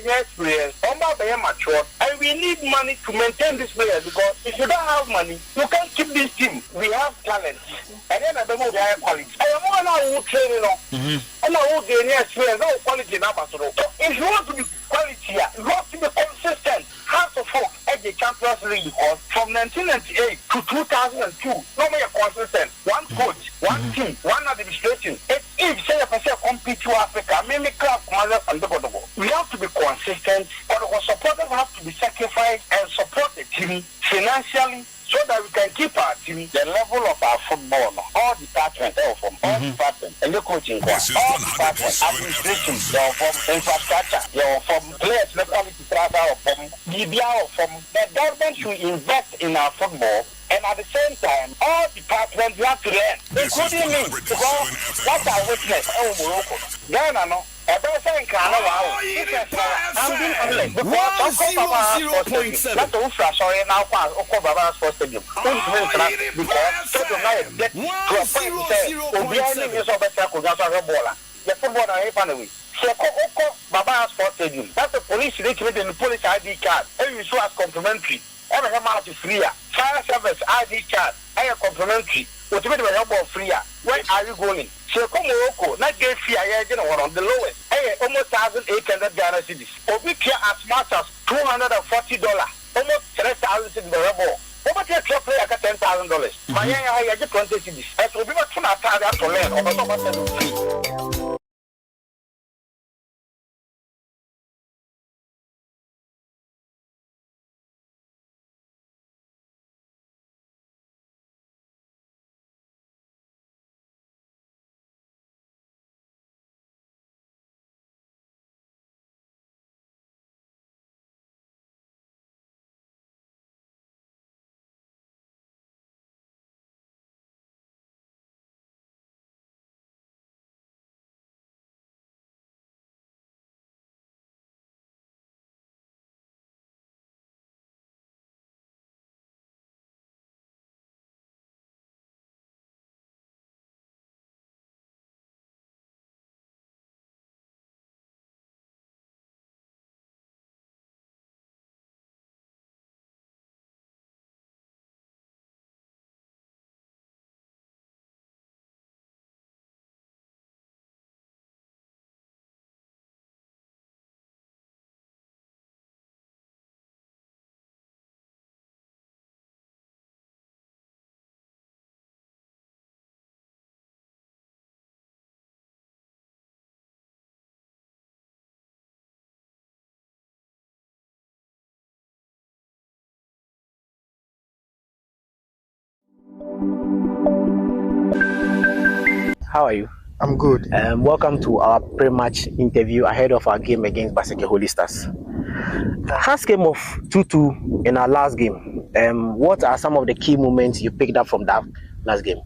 experience, mature, and we need money to maintain this player because if you don't have money, you can't keep this team. We have talent, and then I don't know their quality. I am all now who training on, and I will gain experience, no quality number. So if you want to be quality, you have to be consistent. Half of folk at the Champions League because from 1998 to 2002, no more consistent. One coach, one team, one administration. If say a compete to Africa, maybe club commanders and the bottom. We have to be consistent, but our supporters have to be sacrificed and support the team financially so that we can keep our team the level of our football. All departments, from all departments, and the coaching, all departments, administration, from infrastructure, from players, the quality transfer, from DBR, from the government should invest in our football. And at the same time, all departments have to learn, including me, because what I witnessed, Morocco, Ghana, no. I'm being honest. Because that's the Ufra, sorry, now, Baba Sports Stadium. Because stadium now get to a point to say, Oyerepa is over there, the football I have anyway. So, Baba Sports Stadium. That's the police recruit and the police ID card. And you show us complimentary. Every amount is free. Fire service ID card. I am complimentary. What do you mean about free? Where are you going? So Morocco, not get free. I on the lowest. Almost 1,800 Ghana cedis. Obikia as much as $240. Almost 3,000 cedis. Over here, player got $10,000. My I get 20 cedis. As we be much to learn. Over free. How are you? I'm good. Welcome to our pre-match interview ahead of our game against Baseke Holy Stars. Has game of 2-2 in our last game. What are some of the key moments you picked up from that last game?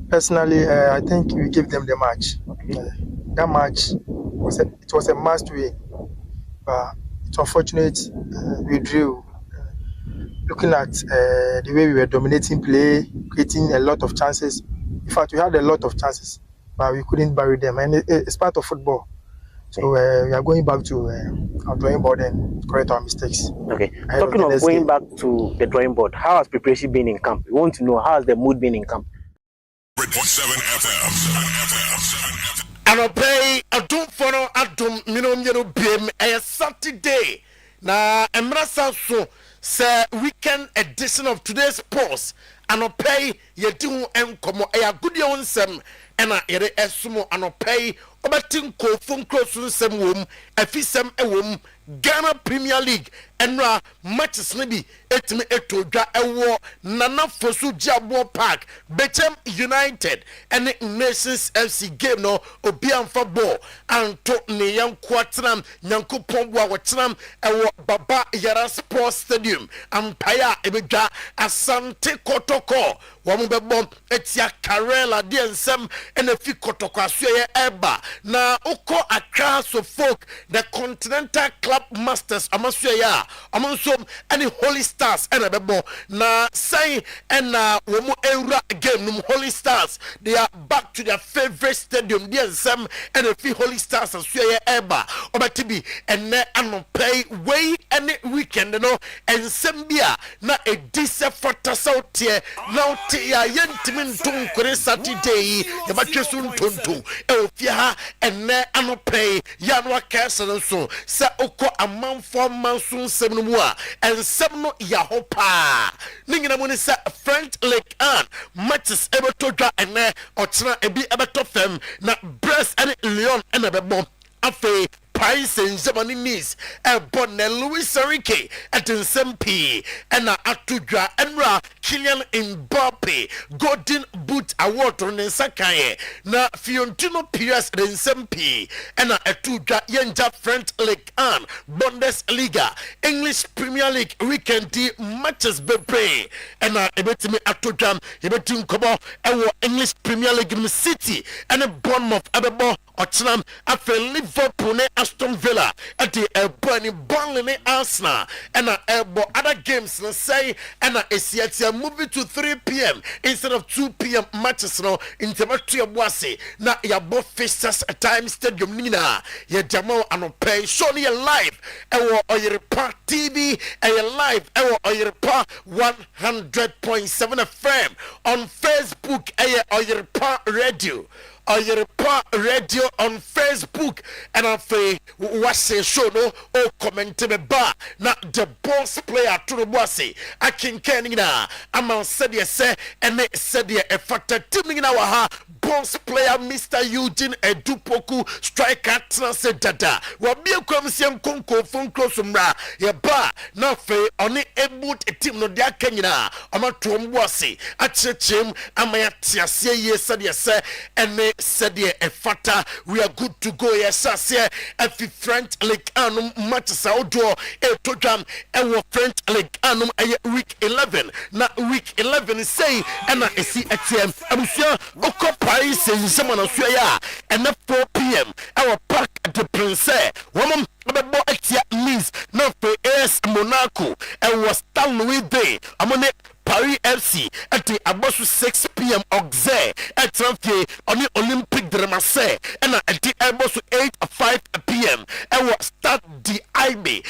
Personally, I think we gave them the match. That match was a must-win. It's unfortunate we drew. Looking at the way we were dominating play, creating a lot of chances. In fact, we had a lot of chances, but we couldn't bury them. And it's part of football. So we are going back to our drawing board and correct our mistakes. Okay. Talking of going back to the drawing board, how has preparation been in camp? We want to know how has the mood been in camp? 100.7 FM. And I pay a doom for no adum minum bim a Saturday. Na emrasa so say weekend edition of today's post. And I pay ye do enkomo a good yon sem and I ere esumo and I pay obatin ko fun close sem wom afisem ewom Ghana Premier League enra matches ne bi etime etodwa ewo nana fosu jabo park Bechem United and Nations FC game no obi amfa ball anto ne yankwatenam nyankopon bo awotram ewo Baba Yara Sports Stadium ampaya ebedwa Asante Kotoko wo mo bebom etia Karela de ensem ena fi Kotoko aso ye eba na oko Accra so folk the Continental Club Masters amasua ya amonsom any Holy Stars and bebo na say and womu eura game num Holy Stars they are back to their favorite stadium there some and a few Holy Stars asua ya eba obatibi and anopay way any weekend no and sembia na a disa fortasautie now tia yentimin tunkure Saturday ya batwesun tonton e ofia ha and anopay yanwa kesa so sa oko amanfo mansun sem no mu a ensem no ya hopa ningina mu ni sa French League 1 matches ebeto dwa ene ochena ebi ebeto fam na Brest and Lyon ene bebo afi Paris Saint-Germain Nice Bonne Louis Enrique at SMP and Atudra Enra Kylian Mbappe Golden Boot Award on Sakaye na Fiorentino Perez SMP and Atudra Yenja French League 1 Bundesliga English Premier League weekend matches bebre and ebetimi Atudra ebetim kobo ewo English Premier League City and Bournemouth abebo Ochnam afe Liverpool ne Aston Villa at the Burnley Burnley Arsenal and other games let's say and it's moving to 3 p.m. instead of 2 p.m. matches no in Tematria Boise na ya both fixtures time stadium nina ya jamo anope show ni live ewo Oyerepa TV live ewo Oyerepa 100.7 FM on Facebook Oyerepa Radio Oyerepa Radio on Facebook and on what's show no o comment me ba na the boss player to the bossy I can na ama said say and said a factor teaming na wa ha boss player Mr. Eugene Poku striker transit dada wa bi akwamsiam konko fon close mra ye ba na fe oni able team no dia kanyina ama to bossy a chechem ama ya tiase ye said say and said a factor we are good to go yes sir if French League anum matches outdoor to jam and French League anum week 11 na week 11 say and I see ATM I'm sure oko Paris Saint-Germain ya and 4 p.m. our Parc de Prince woman about atia means na for AS Monaco and was Louis Day amone Paris FC at the Abosu 6 p.m. Auxerre at Tranfier on the Olympic de Marseille and at the Abosu 5 p.m. and will start the IB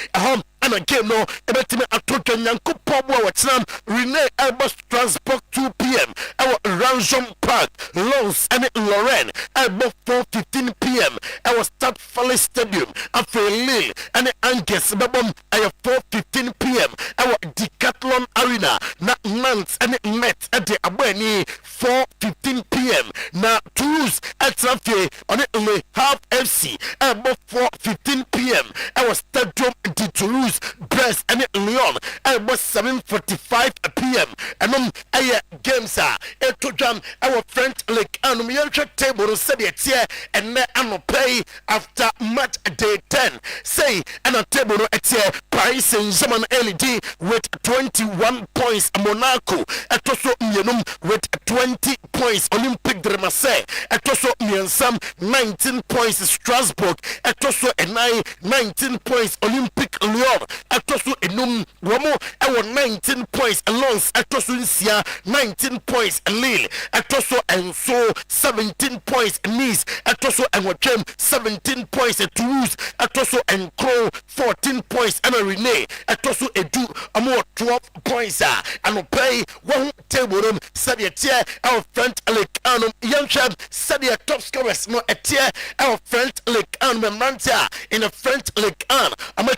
and again no ebetime atoto nyanko pobo wetnam Rene Airbus Transport 2 p.m. our Ranjom Park Lons and Lorraine about 4:15 p.m. our start Fallait Stadium after Lille and Angers babom at 4:15 p.m. our Decathlon Arena na Nantes and Met at the Abeni 4:15 p.m. na Toulouse at Tranfier on the Half FC about 4:15 p.m. our Stadium de Toulouse Brest and Lyon about 7:45 p.m. and games are to jam our French League and Miyantra table said it here and then pay after match day 10 say and a table at here Paris Saint-Germain LED with 21 points Monaco at also with 20 points Olympique de Marseille at also Miansam 19 points Strasbourg at also 19 points Olympique Lyon at also enum wamo our 19 points Lens at also 19 points Lille at also and so 17 points Nice at also and Wachem 17 points at Toulouse at also and Crow 14 points and Rene at also edu more 12 points and pay one table room said our French League and Yanchan said top scorers no at our French League and Memrantia in a French League and I'm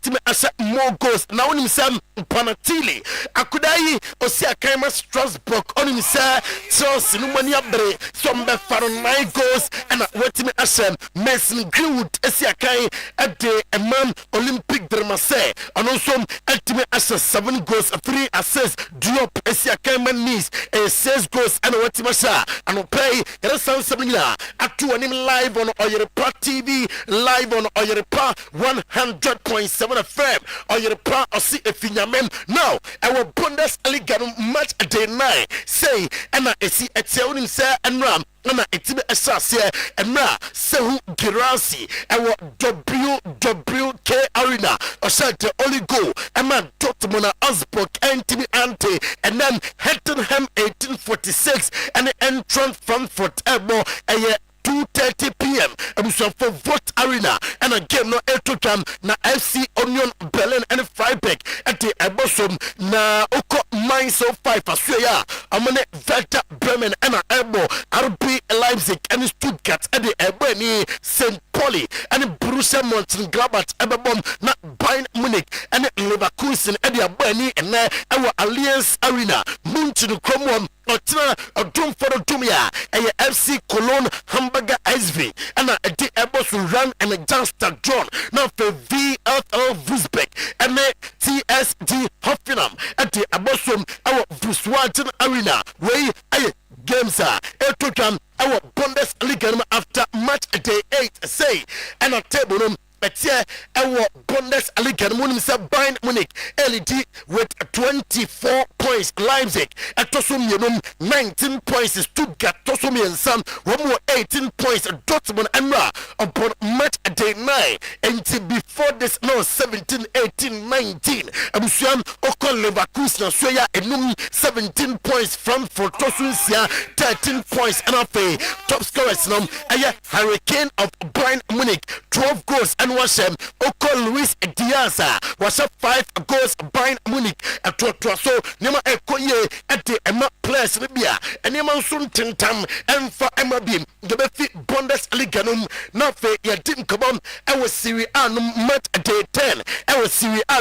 more goals now on himself Panatili Akudai Osia Kaima Strasbourg on himself Chelsea Numania Bre some for 9 goals and what me Ashem Mason Greenwood Esiakai at the man Olympic de Marseille and also at me Ashem 7 goals 3 assists drop Esiakai man Nice 6 goals and what Masha and pay the sound seminar at 2 live on Oyerepa TV live on Oyerepa 100.7 FM Oyerepa Osi Efinyamen now our Bundesliga match day 9 say and I see at Seoul say and Ram na etime esase emra sehu girasi ewo WWK Arena osate only go ema Dortmund Augsburg entime ante and then Hettenham 1846 and entrance Frankfurt ebo 2:30 p.m. for Vote Arena and a game no Etotram na FC Union Berlin and Freiburg at the Ebosom na Oko Mainz 05 Australia amane Werder Bremen and a Ebo RB Leipzig and Stuttgart at the Ebony St. Pauli and Borussia Mönchengladbach Ebom na Bayern Munich and Leverkusen at the Ebony and our Allianz Arena München Chrome Otina Odum for Dumia and FC Cologne Hamburger SV and a D Ebos run and a Johnston John now for VfL Wolfsburg and TSG Hoffenheim at the Abosom our Volkswagen Arena where games are our Bundesliga after match day 8 say and a table room. But yeah, our Bundesliga Bayern Munich LED with 24 points. Leipzig at Tosum 19 points. Stuttgart Tosum and Sam 18 points. Dortmund and Ra upon match day 9 and before this no 17, 18, 19. Abusiam Okon Leverkusen Australia and 17 points. Frankfurt Tosunsia 13 points and top scorers now Hurricane of Bayern Munich 12 goals and was Oko Luis Diaz was up 5 goals Bayern Munich at so Nema Ekoye at the Emma Place Libya and Nema Sun Tintam and for Emma Beam the Befi Bundesliga now for your team come on I was Serie A match day 10 I was Serie A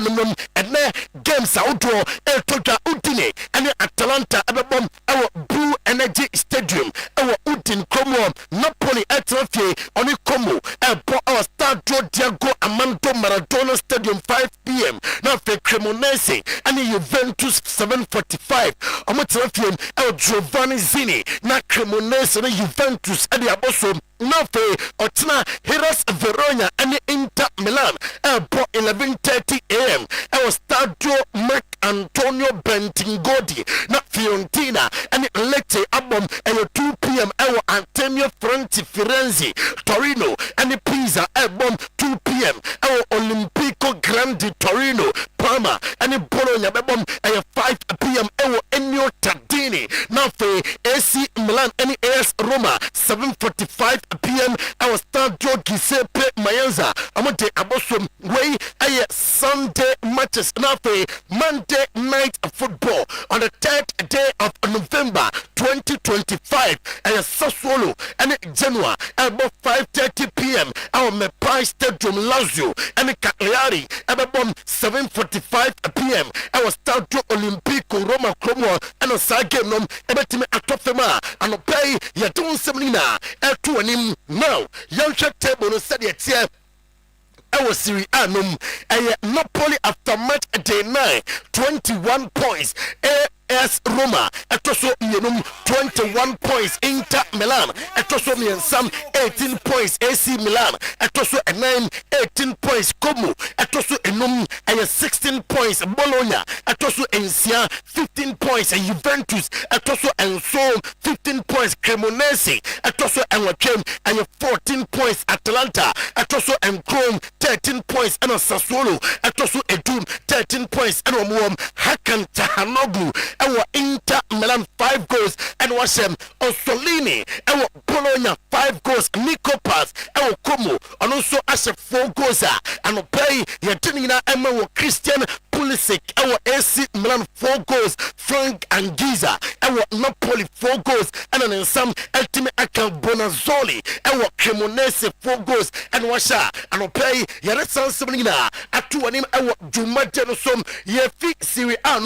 and then games outdoor El Tota Udine and Atalanta Ababom our Blue Energy Stadium our Udin Como Napoli at Rafi Onikomo and our star Diego Armando Maradona Stadium 5 p.m. Now for Cremonese and Juventus 7:45. Omotrafium El Giovanni Zini na Cremonese and Juventus at the Abosom. Now for Otina Heras Verona and Inter Milan at 11:30 a.m. Our Stadio Marc Antonio Bentingodi na Fiorentina and Lecce Abom at 2 p.m. Our Antonio Franti Firenze Torino and Pisa Abom 2 p.m. Our Olimpico Grande Torino Parma and Bologna Abom at 5 p.m. Our Ennio Tardini now for AC Milan and AS Roma 7:45 p.m. Our Stadio Giuseppe Meazza Amonte Abosom way Sunday matches now for Monday night football on the 3rd day of November 2025 and Sassuolo and Genoa about 5:30 p.m. Our Mepai Stadium Lazio and Cagliari about 7:45 p.m. Our Stadio Olimpico Roma Como and a side game ebetime atofema and pay ya don semina eto anim now young table no said yet I was Serie A Napoli after match day 9 21 points AS Roma etoso 21 points Inter Milan etoso Sam 18 points AC Milan etoso 9 18 points Como etoso 16 points Bologna etoso Ensia 15 points Juventus etoso Enso 15 points Cremonese etoso Enwachem 14 points Atalanta etoso Encrom 13 points and Sassuolo etoso Edum 13 points and Omuam Hakan Tahanoglu our Inter Milan 5 goals and was Ossolini our Bologna 5 goals Nico Pass our Como and also as 4 goals and pay Yatinina Emma Christian Pulisic our AC Milan 4 goals Frank Angiza our Napoli 4 goals and then some ultimate account Bonazzoli our Cremonese 4 goals and washa and pay Yaresan Semina at 2 and our Jumatano som Yefi Serie A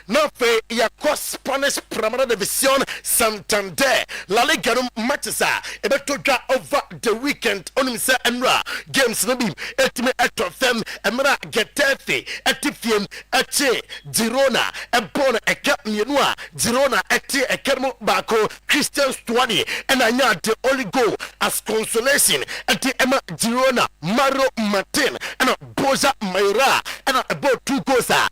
now for Yakos Spanish Primera División Santander La Liga matches ebetoja over the weekend onimsa enra games no bi etime etofem emra Getafe etifiem eche Girona ebona eka mienu a Girona ete ekermo bako Christian Stuani and anya the only goal as consolation ete ema Girona Maro Martin and Boza Mayra and about 2 goals at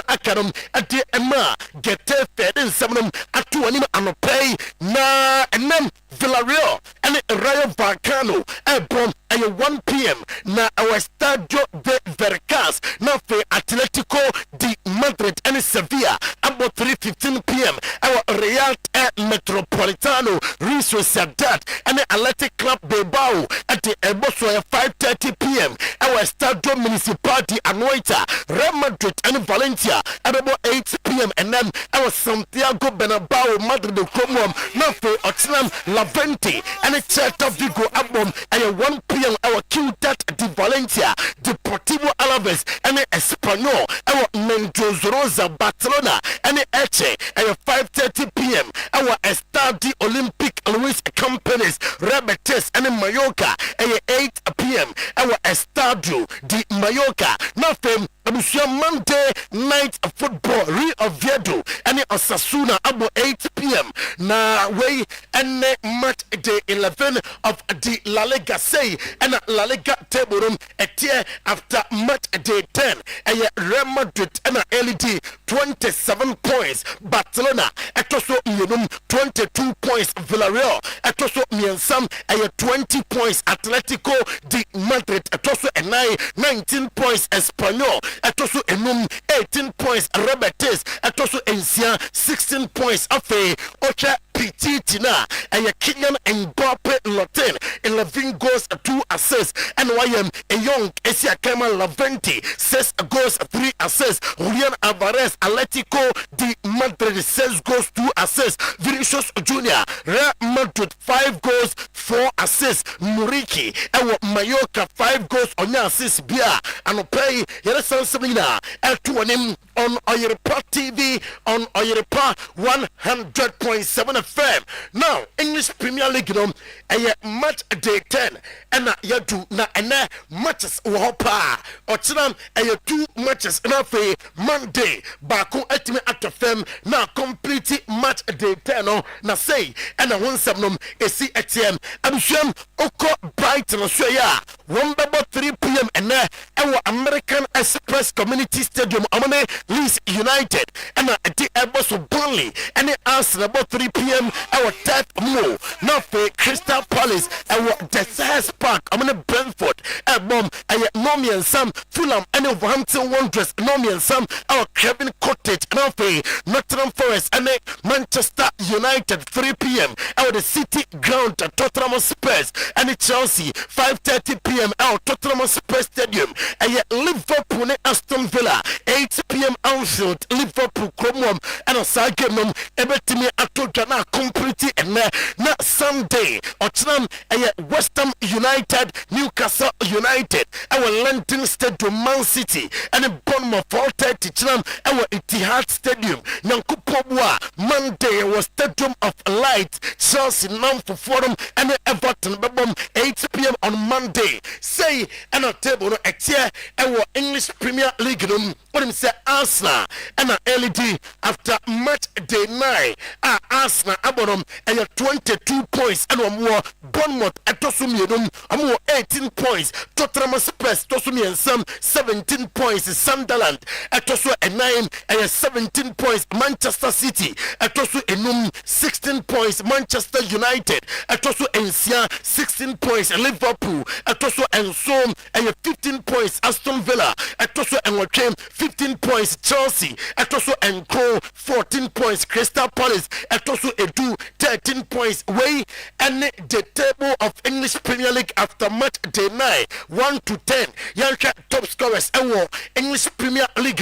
Academ at the Emma get fed in some at 2 and pay na and then Villarreal and Rayo Vallecano from 1 p.m. na our Estadio de Veracruz na for Atletico de Madrid and Sevilla about 3:15 p.m. our Real Metropolitano Real Sociedad and Athletic Club Bilbao at the Eboso 5:30 p.m. our Estadio Municipal de Anoeta Real Madrid and Valencia at about 8 p.m. and then our Santiago Bernabeu Madrid Como na for Ottenham Lavente and Celta Vigo Abom at 1 p.m. our Ciutat de Valencia Deportivo Alaves and Espanyol our Mendoza Barcelona and Eche at 5:30 p.m. our Estadio Olympic Luis Campines Rebetes and Mallorca at 8 p.m. our Estadio de Mallorca nothing Monday night football Rio Oviedo and Osasuna about 8 p.m. na way and match day 11 of the La Liga say and La Liga table room at year after match day 10 and Real Madrid and LED 27 points Barcelona at also 22 points Villarreal at also Miensam and 20 points Atletico de Madrid at also 19 points Espanyol at also 18 points Rebetes at also Encia 16 points Afe Ocha Petitina and Kylian Mbappe Lotin 11 goals 2 assists and YM a young Esia Kemal Laventi 6 goals 3 assists Julian Alvarez Atletico de Madrid 6 goals 2 assists Vinicius Junior Real Madrid 5 goals 4 assists Muriqi and Mallorca 5 goals on assists Bia and pay Yeresan Semina at 2 on Oyerepa TV on Oyerepa 100.7 FM. Now English Premier League match day 10 and ya do na ene matches wopa otinam 2 matches na fe Monday bako atime atofem na complete match day 10 na say and one sabnom esi atm abusham oko Brighton so ya 3 p.m. and our American Express Community Stadium amane Leeds United and the Airbus of Burnley and the Arsenal about 3 p.m. our 10th move now for Crystal Palace our Desires Park amane Brentford bomb Nomi and Sam Fulham and Wolverhampton Wanderers Nomi and Sam our Kevin Cottage now for Nottingham Forest and Manchester United 3 p.m. our the City Ground Tottenham Spurs and Chelsea 5:30 p.m. our Tottenham Spurs Stadium and Liverpool and Aston Villa 8 p.m. Anfield Liverpool Cromwell and a side game ebetimi atodwana complete and na Sunday Ottenham and West Ham United Newcastle United our London Stadium Man City and Bournemouth 4:30 Chinam our Etihad Stadium Nyankopobwa Monday was Stadium of Light Chelsea for Forum and Everton Bebom 8 p.m. on Monday say and a table no etie our English Premier League room what him say Arsenal and a LED after match day 9 Arsenal abonom and 22 points and one more Bournemouth atosumienum 18 points Tottenham Spurs tosumiensam 17 points Sunderland atosu 9 and 17 points Manchester City atosu enum 16 points Manchester United atosu ensia 16 points Liverpool atosu ensom and 15 points Aston Villa atosu enwatwem 15 points Chelsea atosu enko 14 points Crystal Palace atosu edu 13 points way and the table of English Premier League after match day 9 1 to 10 yanka top scorers ewo English Premier League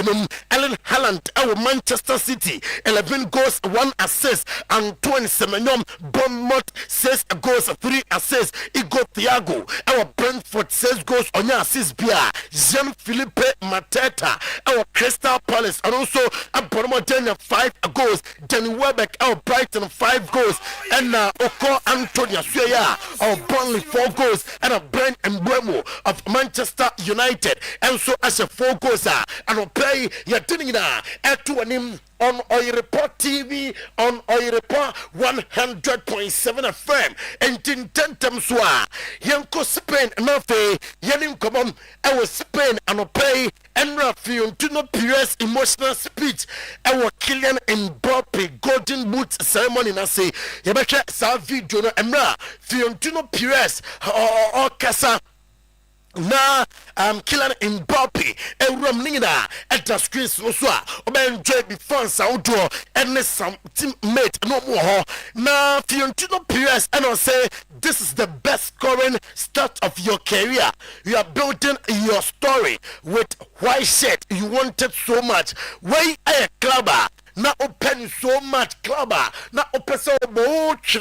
Erling Haaland ewo Manchester City 11 goals 1 assist and 27 Bournemouth 6 goals 3 assists Igor Thiago ewo Brentford 6 goals on assist bia Jean-Philippe Mateta ewo Crystal Palace and also Bournemouth 5 goals Danny Welbeck ewo Brighton 5 goals and Oko Antonio Suya of Burnley 4 goals and Brent Mbeumo of Manchester United and so as a 4 goals and play you're doing that at 2 on Oyerepa TV on Oyerepa 100.7 FM and in tentem soa yanko Spain nafe yanim komom I was Spain and pay Enra Fiontino Perez emotional speech our Kylian Mbappe golden boot ceremony na say yebɛhwɛ saa video no Enra Fiontino Perez or kasa na Kylian Mbappe ewuram ningina at the screens no so a enjoy be fun sound door and some teammate no more na Fiontino Perez and I say this is the best scoring start of your career. You are building your story with white shirt you wanted so much. Why a clubber na open so much clubber na open so much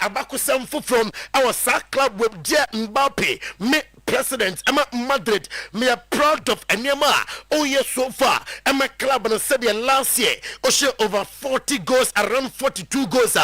abakusam from our sack club with dear Mbappe me president Emma Madrid me are proud of Enema. Oh yes, so far Emma club and said last year Oshe over 40 goals around 42 goals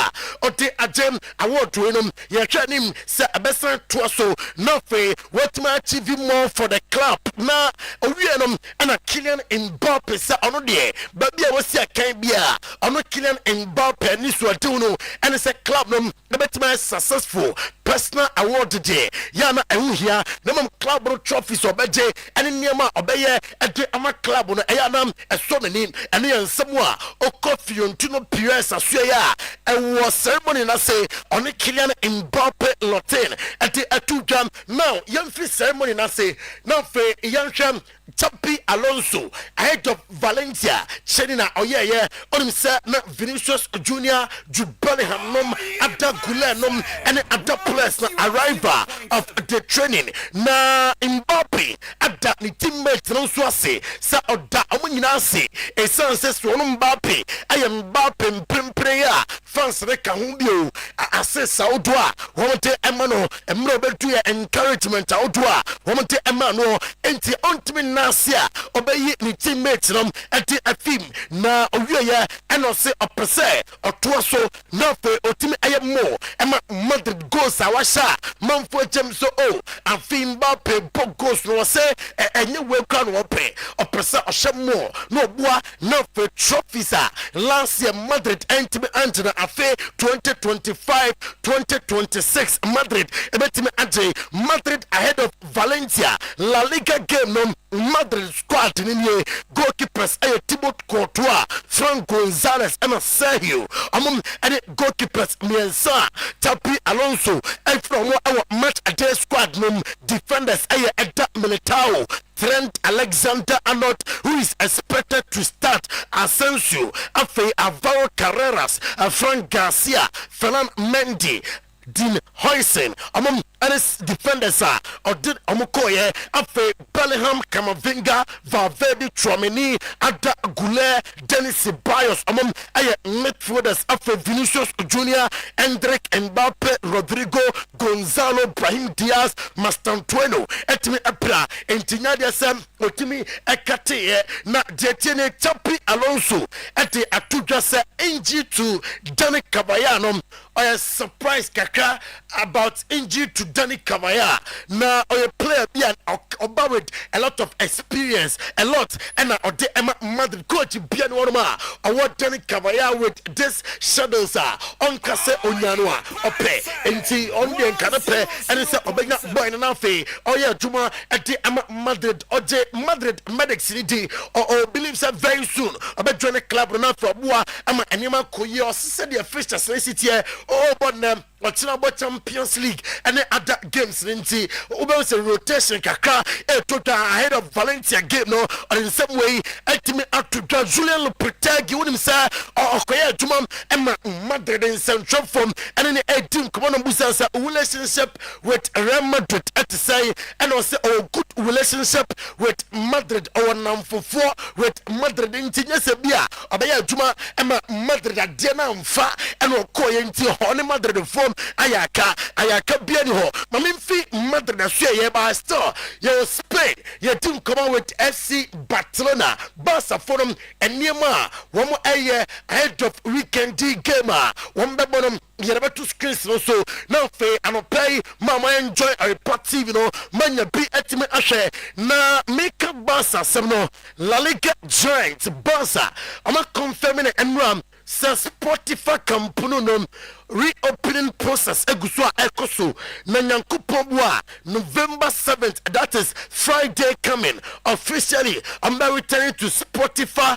Ote Ajem award to him ya him say abesa twaso no fe what ma achieve more for the club na owianom and a Kylian Mbappe say ono de baby a wasi akan bia ono Kylian Mbappe ni so atuno and say club no betima successful personal award de ya na ehu hia na club no trophies obeje ene niam a obeye ede ama club no eyanam esonani ene yansam a Fiontino Perez asua ya ewo ceremony na say on Kylian Mbappe Lotin ede atudwam now yamfi ceremony na say now fe yanhwam Chapi Alonso ahead of Valencia Chenina Oyeye onim say na Vinicius Junior Jude Bellingham nom Ada Gulen and Ada players na arrival of the training na Mbappe Ada ni teammate no so ase sa oda omunyina ase esan se so no Mbappe ayem Mbappe mprempre ya fans re ka ho bio ase Saudi a wote emano emro betu ya encouragement Saudi a wote emano enti ontimi Nasia obey ni teammates nom ati afim na owiye eno se opese otoso na fe otimi ayemo ema Madrid goals awasha manfo jem so afim Mbappe goals no se enye we kwa no ope opese oshemo no boa na fe trophies last year Madrid entimi antena afe 2025-2026 Madrid ebetimi ante Madrid ahead of Valencia La Liga game no Madrid squad in the goalkeepers Thibaut Courtois, Frank Gonzalez, and Sergio. Among any goalkeepers, Miensa, Chapi Alonso, and from our match a day squad name defenders Eda Militao, Trent Alexander-Arnold, who is expected to start, Asensio, Afe Alvaro Carreras, Frank Garcia, Ferland Mendy, Dean Hoysen, among Aris defenders or did Omukoye, Afe Bellingham, Camavinga, Valverde, Tchouaméni, Ada Goulet, Denis Ceballos, among midfielders Afe Vinicius Junior, Endrick Mbappe, Rodrigo, Gonzalo, Brahim Diaz, Mastantueno, Etimi Epra, Entinyadi Sam, Otimi Ekate, na Jetine Chapi Alonso, Eti Atujase, NG to Danny Caballano. I am surprised Kaka about injury to Danny Cavaya. Now a player be about with a lot of experience, a lot, and Emma Madrid coach be an orma. I want Danny Cavaya with this shadows on Kase Onyanua, Ope, and see on the Canape, and it's a Obega boy and Afe, oh yeah, Juma at the Emma Madrid, or Madrid Medic City, or believes that very soon. About join a club enough for Boa, Emma Anima Koyo, said the fish as city, oh, but them. What's about Champions League and the other games in the a rotation kaka total ahead of Valencia game no or in some way ultimate up to Julian Lopetegui wouldn't say or Koya Jumam Emma Madrid in central form and in the 18 common Busasa relationship with Real Madrid at say and also a good relationship with Madrid or number 4 with Madrid in Tinesabia Abaya Juma Emma Madrid at Diana Fa and Koya into Honey Madrid form ayaka biani ho mamimfi Madrid asua ye ba still ye Spain ye team come on with FC Barcelona Barca forum eniema womo ahead of weekend game wombe bonum ye never two screens so now fe anopay mama enjoy a party you know manya bi etime ahwe na make Barca semno La Liga giant Barca ama confirming enram sa Spotify company no reopening process eguso a ekoso na nyankopon boa November 7th, that is Friday coming officially. I'm returning to Spotify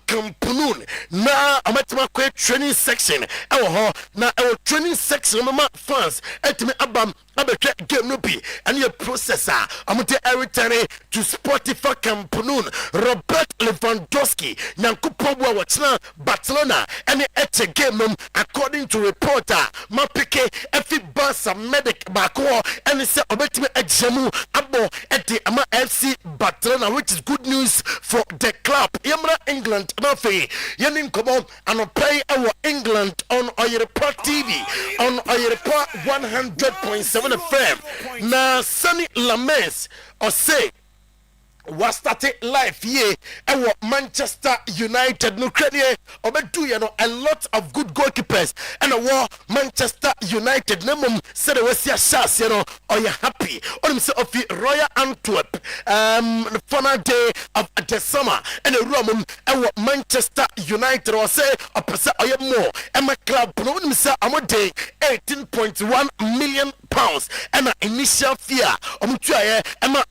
Kampunun na amatima kwe training section ewo ho na ewo training section mama fans etime abam abetwe game no bi and your processor amute returning to Spotify Kampunun. Robert Lewandowski nyankopon boa watena Barcelona and ete game no according to reporter mapike efi Barca medic bako and say obetime ejemu abo ete ama FC Barcelona, which is good news for the club. Yamra England nothing yenin komo and pay our England on Oyerepa TV on Oyerepa 100.7 FM na Sunny Lames or say was started live here and what Manchester United no credit obedu you know a lot of good goalkeepers and a war Manchester United nemum said was your chance you know or you happy on of the Royal Antwerp the final day of the summer and a room and what Manchester United or say a percent or more and my club no say I'm a day 18.1 million pounds and an initial fear and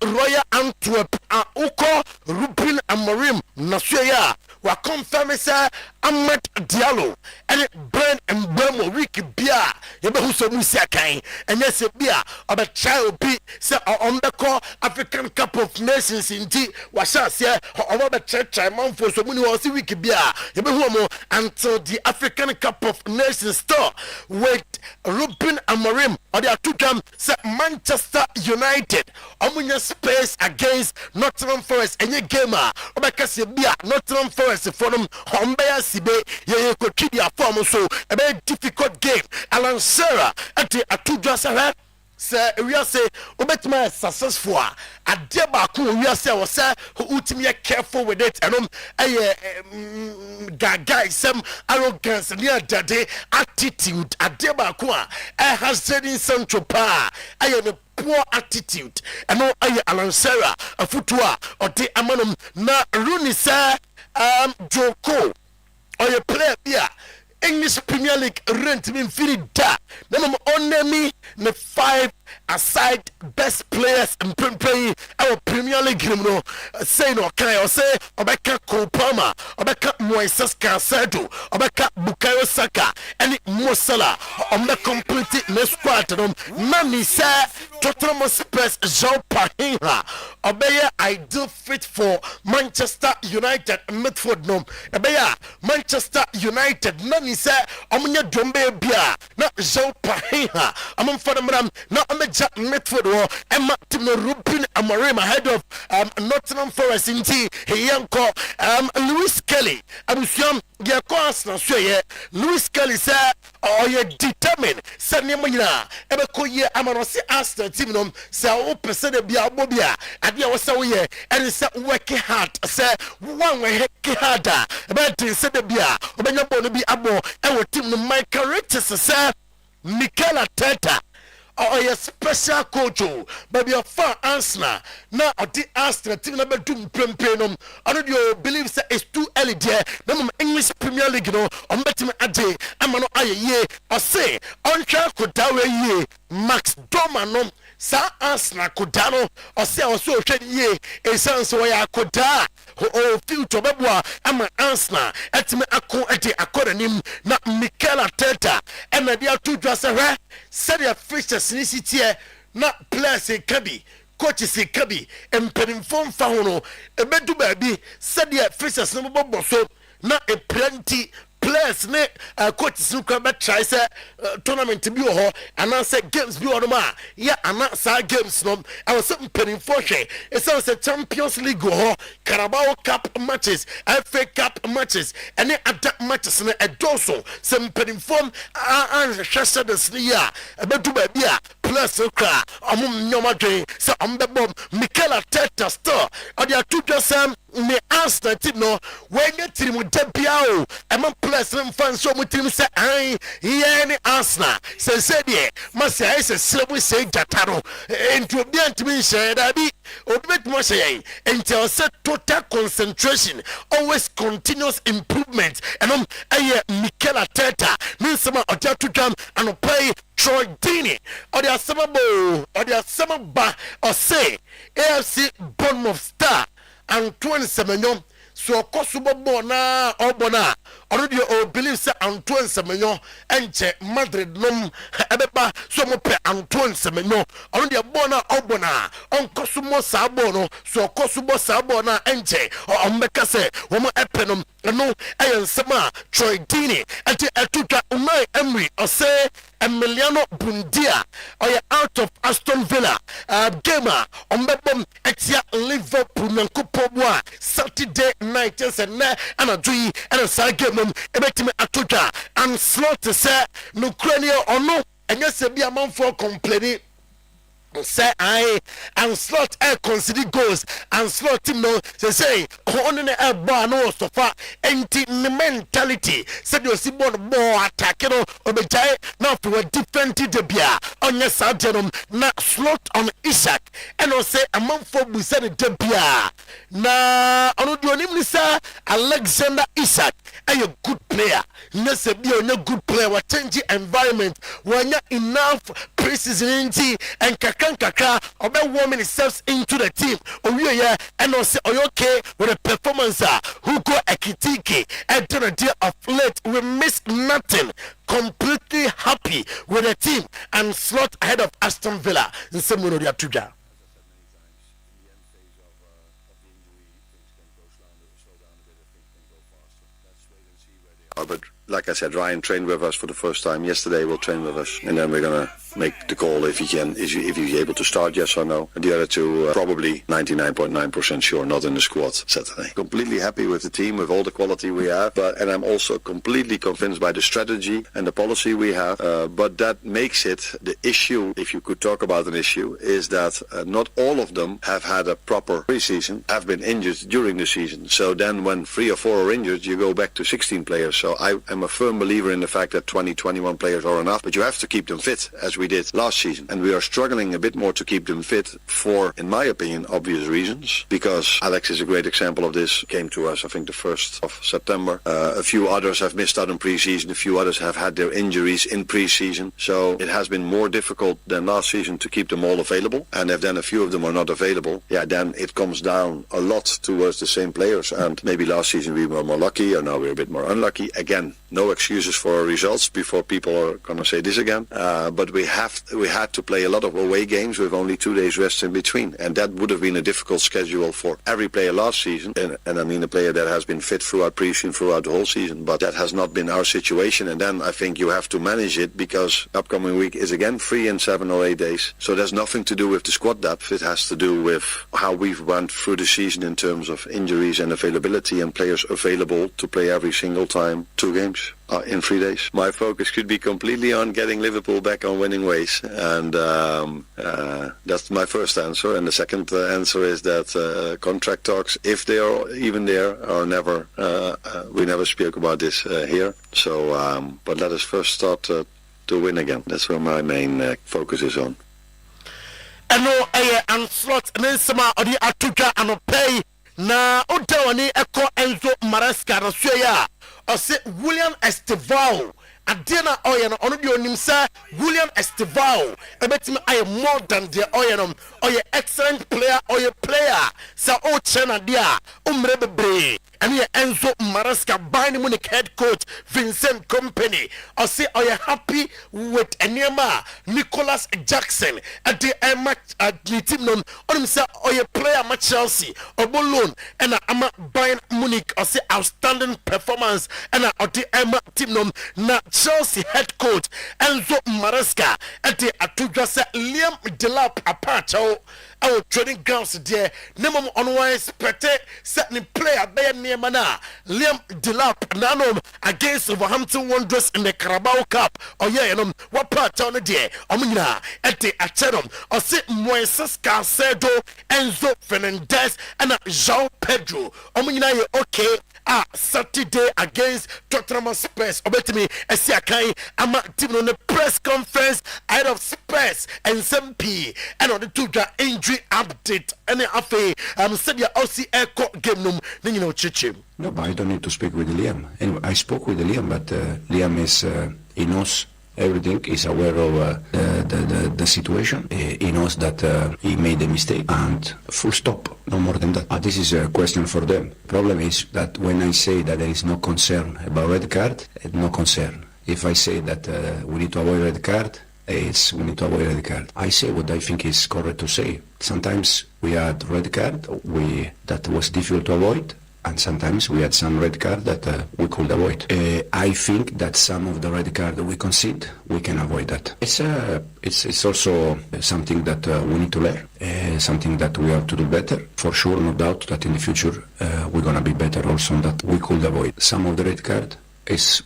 Royal Antwerp uko Rupin Amorim Nasuya wa confirm say Ahmed Diallo and Brand and Bermo week bia yebehu so musia kan enye se bia oba child bi say on the call African Cup of Nations inti wa shase oba be chai manfo so muni wo se week bia yebehu mo until the African Cup of Nations store with Rupin Amorim or the two game say Manchester United omunya space against Nottingham Forest enye gamer obeka se bia Nottingham Forest for them hombeya sibe ye ko kidia form so a very difficult game. Alan Sarah at the atudwa say we are say obetma successful ade ba ko we are say we say ultimate careful with it and gaga some arrogance near dade attitude ade ba ko has said in central pa the poor attitude and no Alan Sarah a footwa or the amanum na Rooney say Joko or your player here English Premier League rent me feel da na on me the 5 aside best players and playing our Premier League no say no can I say Obeka Kopama Obeka Moises Caicedo Obeka Bukayo Saka and Mo Salah on the complete squad nani say Tottenham Spurs Jean Pahinha Obeya ideal fit for Manchester United midfield no Obeya Manchester United nani say omunya dombe bia na Jean Pahinha amon for them na Jack midfield or Emma Timo Rupin Amorim ahead of Nottingham Forest in T. He yanko Lewis Kelly. Abusiam Yako Arsenal so Lewis Kelly said or you determined send him Ebeko ye Amarosi Arsenal team no say o person be abobia adia was so ye and say working hard say one way harder about say the bia obenya bonu bi abo e team no my characters say Mikel Arteta or a special coach, but your far answer now at the Arsenal team number 2 Prempenum. I don't you believe that it's too early there. No English Premier League no on betting a day. I'm an ye or say on track could ye Max Domano sa Arsenal Kodano or say also ye a sense where I could die. Oh, future Babua, I'm an Arsenal at me according na Mikel Arteta and the other two dresser said your fishes here not players in Kabi. Coaches in Kabi and Penifon Fauno, a bedu baby, said your fishes no bosso, not a plenty players ne coaches who come back try say tournament to be ho and I say games be on ma yeah and not games no I was something penning for share it's also Champions League ho Carabao Cup matches FA Cup matches and then adapt matches na a doso some penning form and shasha the sneer a bedu baby plus okra omum nyoma dwen se ombebom Mikel Arteta store odi atudwa sam me Arsenal team no wenye tirimu debia o ema plus mfan so mutim se ai ye ni Arsenal se de masi ai se slebu se jataro enti obi antimi share da bi obi betimo share enti o se total concentration always continuous improvement enom aye Mikel Arteta ni sama odi atudwa anopai Troy Deeney odi asama ba o say AFC Bournemouth star Antoine Semenyo so kosubo na obona already o believe say Antoine Semenyo enche Madrid nom ebeba so mo pe Antoine Semenyo already bona obona on kosumo sabo no so kosubo sabo na enche o mbeka se wo mo epenom no ayensema Troy Deeney ati etuka Unai Emery o say Emiliano Bundia or out of Aston Villa gamer on Bebom Etia Liverpool Nankupobwa Saturday night and a tree and a side game ebetime atoja and slot to say no cranial or no and yes be a man for complaining. Say I and slot air consider goals and slot him no say on a bar no so far empty mentality said you see born more attack no obejai now for a different debia on your sagenum na slot on Isaac and say a man for busani debia na on do him sir Alexander Isaac a good player yes be on a good player what change environment when you enough preseason and kakra obe woman steps into the team owie and say okay with a performance who go ekitike and to the day of late we miss nothing completely happy with the team and slot ahead of Aston Villa in Semuno dia tuja. But like I said, Ryan trained with us for the first time yesterday. Will train with us, and then we're gonna make the call if he can, if he's able to start, yes or no. And the other two, probably 99.9% sure, not in the squad Saturday. Completely happy with the team, with all the quality we have, and I'm also completely convinced by the strategy and the policy we have. But that makes it the issue, if you could talk about an issue, is that not all of them have had a proper preseason, have been injured during the season. So then when 3 or 4 are injured, you go back to 16 players. So I am a firm believer in the fact that 20, 21 players are enough, but you have to keep them fit, as we did last season. And we are struggling a bit more to keep them fit for, in my opinion, obvious reasons, because Alex is a great example of this. Came to us, I think, the 1st of September. A few others have missed out in preseason. A few others have had their injuries in preseason. So it has been more difficult than last season to keep them all available. And if then a few of them are not available, then it comes down a lot towards the same players. And maybe last season we were more lucky, or now we're a bit more unlucky. Again, no excuses for our results before people are going to say this again. But we had to play a lot of away games with only 2 days rest in between. And that would have been a difficult schedule for every player last season. And I mean a player that has been fit throughout preseason, throughout the whole season. But that has not been our situation. And then I think you have to manage it, because upcoming week is again free in 7 or 8 days. So there's nothing to do with the squad depth. It has to do with how we've went through the season in terms of injuries and availability and players available to play every single time 2 games. In 3 days. My focus could be completely on getting Liverpool back on winning ways, and that's my first answer. And the second answer is that contract talks, if they are even there, are never. We never speak about this here. So, but let us first start to win again. That's where my main focus is on. And slot Nensama or the Atuka and pay na Utawani Echo Enzo Maresca Rasuya. I say William Estevao. Adena Oyen on your name, sir. William Estevao. I bet me I am more than the Oyenum. Or your excellent player, or your player. Sir O Chena Dia. Umrebebre. And here Enzo Maresca Bayern Munich head coach Vincent Company. I say are you happy with Enema Nicholas Jackson at the match at the team on him say or your player at Chelsea or Bologna and I'm Bayern Munich. I say outstanding performance and at the team na Chelsea head coach Enzo Maresca at the Atuja say Liam Delap Apacho our training grounds there nemom onwise expect set ni player be near mana Liam Delap nanom against Wolverhampton Wanderers in the Carabao Cup what part on the day omina ete achenom or sit Moises Caicedo, Enzo Fernandez and João Pedro omina ye okay Saturday against Tottenham Spurs obetimi esiakai ama team on the press conference ahead of Spurs and SMP and on the two injury update and afi said ya OC Echo game num ninyo chichim. No, but I don't need to speak with Liam. Anyway, I spoke with Liam, but Liam is he knows everything. He's aware of the situation. He knows that he made a mistake, and full stop. No more than that. This is a question for them. Problem is that when I say that there is no concern about red card, no concern. If I say that we need to avoid red card, we need to avoid red card. I say what I think is correct to say. Sometimes we had red card that was difficult to avoid, and sometimes we had some red card that we could avoid. I think that some of the red card that we concede, we can avoid that. It's also something that we need to learn, something that we have to do better. For sure, no doubt that in the future we're going to be better also, that we could avoid some of the red card.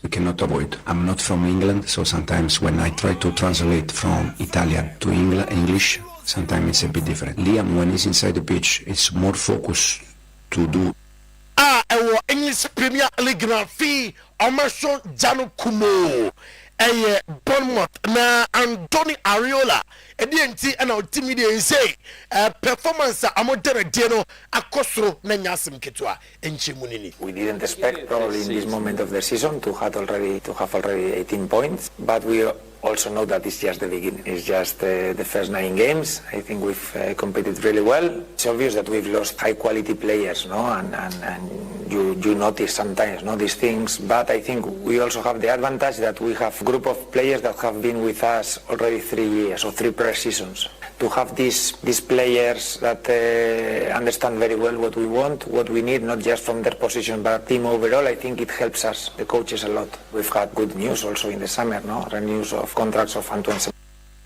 We cannot avoid. I'm not from England, so sometimes when I try to translate from Italian to English, sometimes it's a bit different. Liam, when he's inside the pitch, it's more focused to do. Our English Premier League na fi Omerson Janu Kumo Bournemouth na Anthony Ariola enti ana otimi de say performance amodere de no akosoro na nyasem ketwa enchimunini. We didn't expect probably in this moment of the season to have already 18 points, but we also know that it's just the beginning. It's just the first 9 games. I think we've competed really well. It's obvious that we've lost high quality players, no, and you notice sometimes, no, these things. But I think we also have the advantage that we have a group of players that have been with us already 3 years or 3 pre-seasons. To have these players that understand very well what we want, what we need, not just from their position but team overall, I think it helps us, the coaches, a lot. We've had good news also in the summer, no, renewals of contracts of Antoine.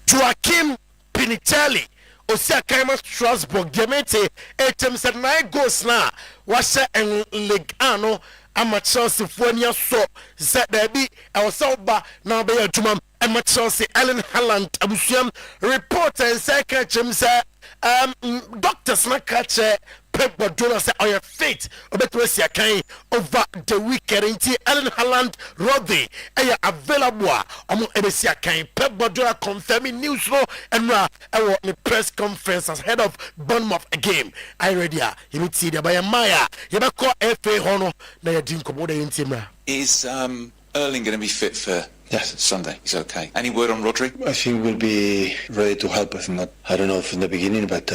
Joachim Pinitelli Osia Kaima Strasbourg Gemete etem said 9 goals na washa en Ligue 1 amateur Sifonia so said there be our soba now be adwuma amateur Ellen Haaland abusuam reporter and secretary say doctors na catch Pep Guardiola say on your feet obetwesi akan over the weekend until Ellen Haaland Rodri available omo ebesi akan Pep Guardiola confirming news no and the press conference ahead of Bournemouth game. I ready you see the by Maya you be call FA hono na ya din komo da yintima. Is Erling going to be fit for Sunday? He's okay. Any word on Rodri? I think we'll be ready to help us. Not, I don't know from the beginning, but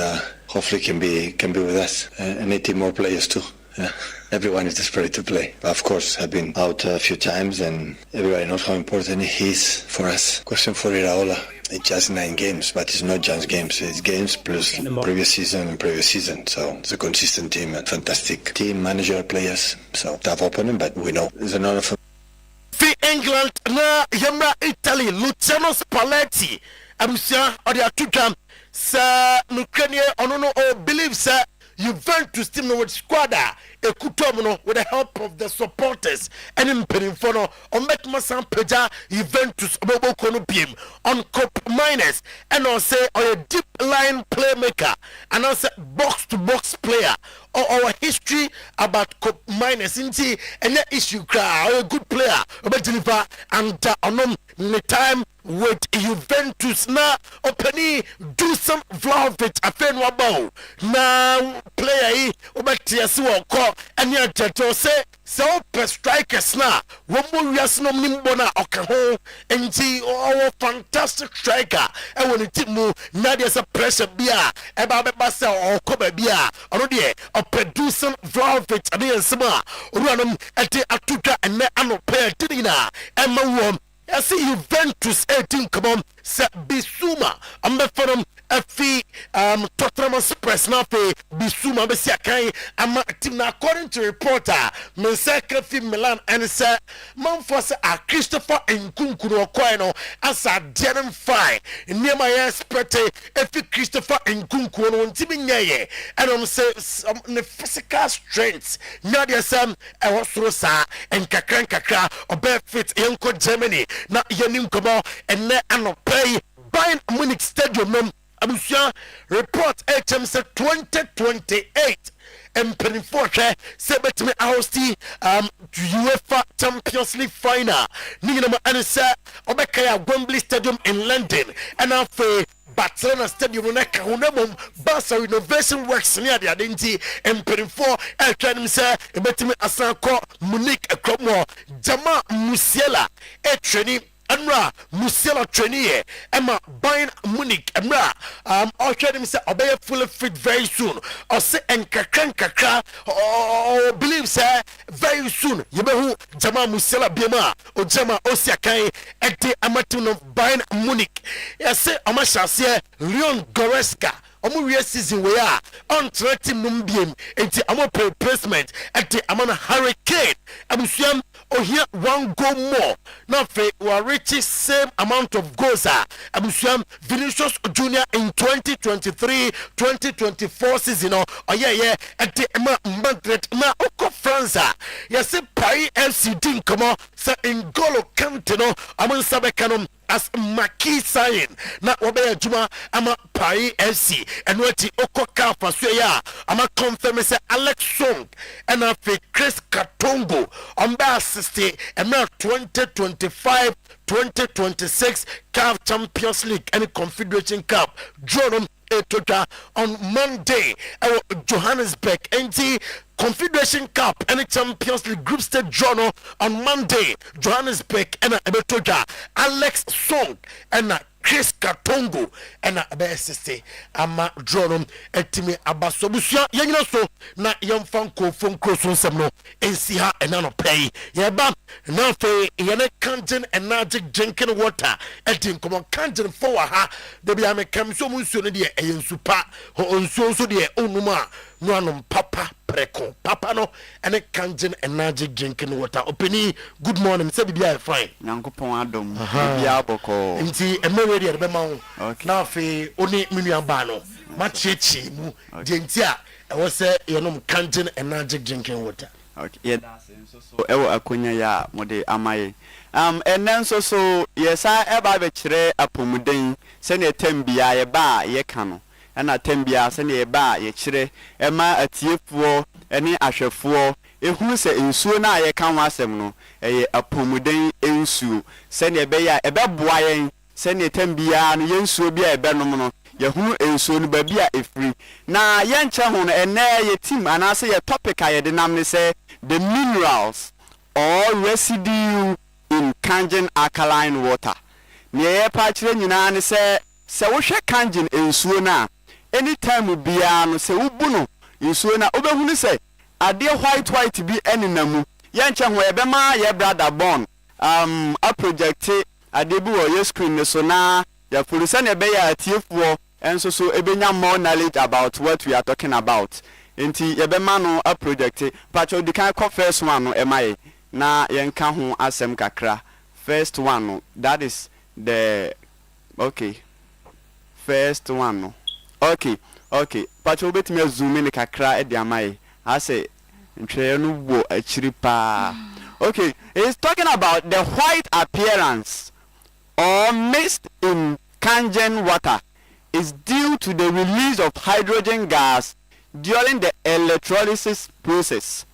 hopefully can be with us and 18 more players too. Yeah. Everyone is desperate to play. Of course, have been out a few times, and everybody knows how important he is for us. Question for Iraola. It's just 9 games, but it's not just games. It's games plus previous season. So it's a consistent team and fantastic team, manager, players. So tough opponent, but we know there's another. Fi England na yamra Italy Luciano Spalletti abusia odi atudam sa Ukraine onono o believe sa Juventus team no with squadra ekutom with the help of the supporters and in Perinfono on Metmasan Peja Juventus Bobo Kono Bim on Cup Miners and on say on a deep line playmaker and also box to box player or our history about Cup Miners inti and that issue cry a good player about deliver and on the time with Juventus na openi do some Vlahovic afen wabao na player obati asiwa ko anya tato se ope strikers na womo wiasno nimbo na okaho enti our fantastic striker e woni timu na dey pressure bia e ba beba se okoba bia ono de opedu some Vlahovic ade ensema oruanom ete atuka ene anope tidina ema wom I see Juventus 18 come on se Bisuma ambefonom afi Tottenham Express na fe Bisuma be si akan ama team na according to reporter men say Kafi Milan and say man for say a Christopher Nkunku no kwai no asa denim fine niema ye expect afi Christopher Nkunku no ntimi nyeye and say the physical strength nya de sam e wosoro sa enkakra obe fit yenko Germany na yenim komo enne anopay Bayern Munich Stadium no abusia report HM say 2028 Pennyford say betimi hosti UEFA Champions League final ninama anisa obekaya Wembley Stadium in London and after Barcelona Stadium na kahunamum Barca renovation works near the identity Pennyford trying say betimi asanko Munich ekromo Jama Musiala training Amra Musiala trainee Emma Bayern Munich Amra I'll try them say obey fully fit very soon or say enkakra or believe say very soon yebehu Jama Musiala biema o Jama Osiakai ete amatu of Bayern Munich say amasha say Leon Goretzka omu wie season we are on team numbiem enti amo replacement enti amana Hurricane abusuam oh here one goal more now fe we reach same amount of goals abusuam Vinicius Junior in 2023-2024 season oh yeah enti Madrid na oko France yes Paris FC din komo sa N'Golo Kante no amon sabekanom as Maki sign na obey juma ama Paris FC and what okoka faso ya ama confirm say Alex Song and afi Chris Katongo on ba assist and now 2025-2026 CAF Champions League and Confederation Cup drawn on Monday Johannesburg NT Confederation Cup and Champions League group stage journal on Monday Johannesburg and Alex Song and Chris Katongo and assist ama journal etimi abasobusia yanyina so na yamfanko phone cross nsem ensi ha enano pay yeba na fe yene kanjen energy drinking water edin komo kanjen for ha de bia me kam so munsuo ne de eyensupa ho onsuo so de onuma no anom papa preko papa no ene kanjen energy drinking water openi good morning say bia fine nyankopon adom bia boko nti emewe de be ma na fe oni minuamba no machechi mu de nti a ewo say yenom kanjen energy drinking water okay yeah so ewo akonya ya mode amaye enen so yesa eba be kire apomuden se ne tambia ye ba ye kano na tambia se ne ba ye kire ema atiefuo ene ahwefuo ehunu se ensuo na ye kan wasem no eye apomuden ensuo se ne be ya ebeboa yen se ne tambia no yensuo bia ebenom no yehunu ensuo no ba bia efri na ye nche ho no ene ye team anase ye topic aye de nam ne se the minerals or residue in Kangen alkaline water. Niye pa chire nyina ne se wo hwe Kangen ensuo na anytime bia no se wubu no ensuo na obehunu se ade white bi eninamu ye nche ho ebe ma ye brother born a project ade bi wo ye screen ne so na ya polisa na ebe ya atiefuo enso so ebenya more knowledge about what we are talking about. Enti ebe ma no a project pacho di kan ko first one no emaye na yenka ho asem kakra. First one no, that is the okay. First one no. Okay. Pacho betime zoom in kakra e di amaye. I say ntwe no wo achiri pa. Okay, it's talking about the white appearance or mist in Kangen water is due to the release of hydrogen gas during the electrolysis process,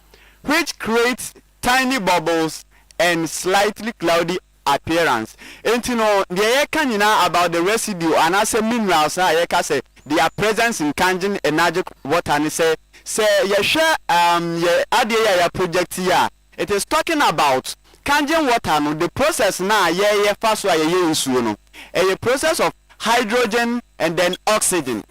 which creates tiny bubbles and slightly cloudy appearance. And you know, the yeka about the residue and as a minerals yeka say their presence in Kangen energetic water and say ye share ye adye ya project here. It is talking about Kangen water no the process na ye first wa ye nsuo no. A process of hydrogen and then oxygen.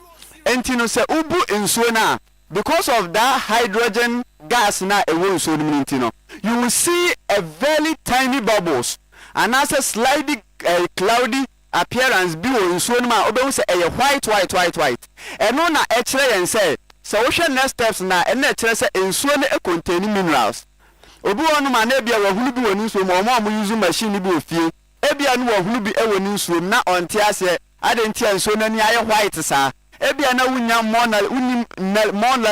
And you know say ubu nsuo na because of that hydrogen gas na ewo nsuo no you will see a very tiny bubbles and as a slightly cloudy appearance be wo nsuo no ma obehu se white and no na ekire yen say so wo next steps na and na ekire say nsuo no contain minerals obi wonu ma na bia wo hunu bi woni nsuo mo use machine bi ofie ebia no wo hunu bi e woni nsuo na onte ase adentia nsuo no ni aye white sa ebia na wunya more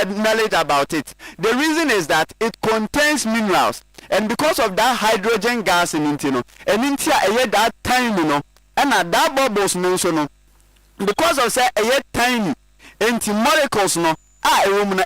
knowledge about it. The reason is that it contains minerals, and because of that hydrogen gas in it, and into that tiny, and at that bubbles no, because of say a tiny, anti molecules no, a woman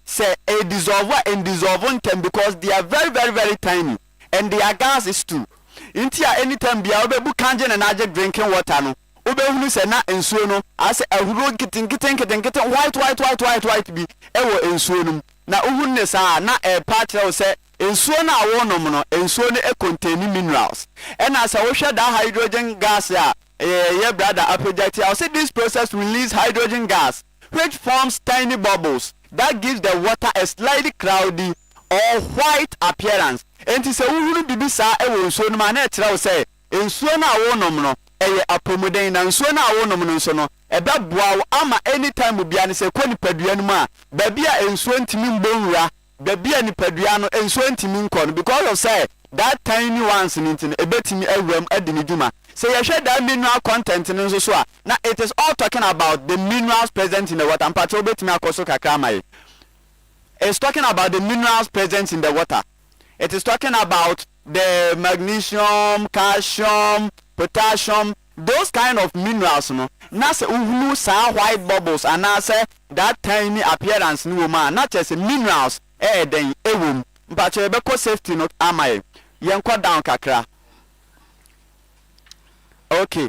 say a dissolver and dissolving them because they are very tiny, and their gas is too. Into anytime be able to canjen and ajek drinking water no. Ubehunu se na ensuo no ase ahuro kitten white bi ewo ensuo no na uhun ne sa na part o se ensuo na awo no no ensuo no contain minerals and as I share that hydrogen gas ya yeah brother project I say this process release hydrogen gas which forms tiny bubbles that gives the water a slightly cloudy or white appearance and se uhunu bibi sa ewo ensuo no ma na etira o se ensuo na awo no eye apomuden na nsuo na awo nom nso no ebe boa ama anytime bia ne se kwani padua no ma ba bia ensuo ntimi mbonwura ba bia ni padua no ensuo ntimi nko no because of say that tiny ones ntin ebetimi awuram adini djuma say ye hwe that mineral content nso so a na it is all talking about the minerals present in the water mpacho obetimi akoso kakra mai it's talking about the minerals present in the water. It is talking about the magnesium, calcium, potassium, those kind of minerals no na se uhunu sa white bubbles and na say that tiny appearance no man not just minerals den ewum but e be safety no amai yenko down kakra. Okay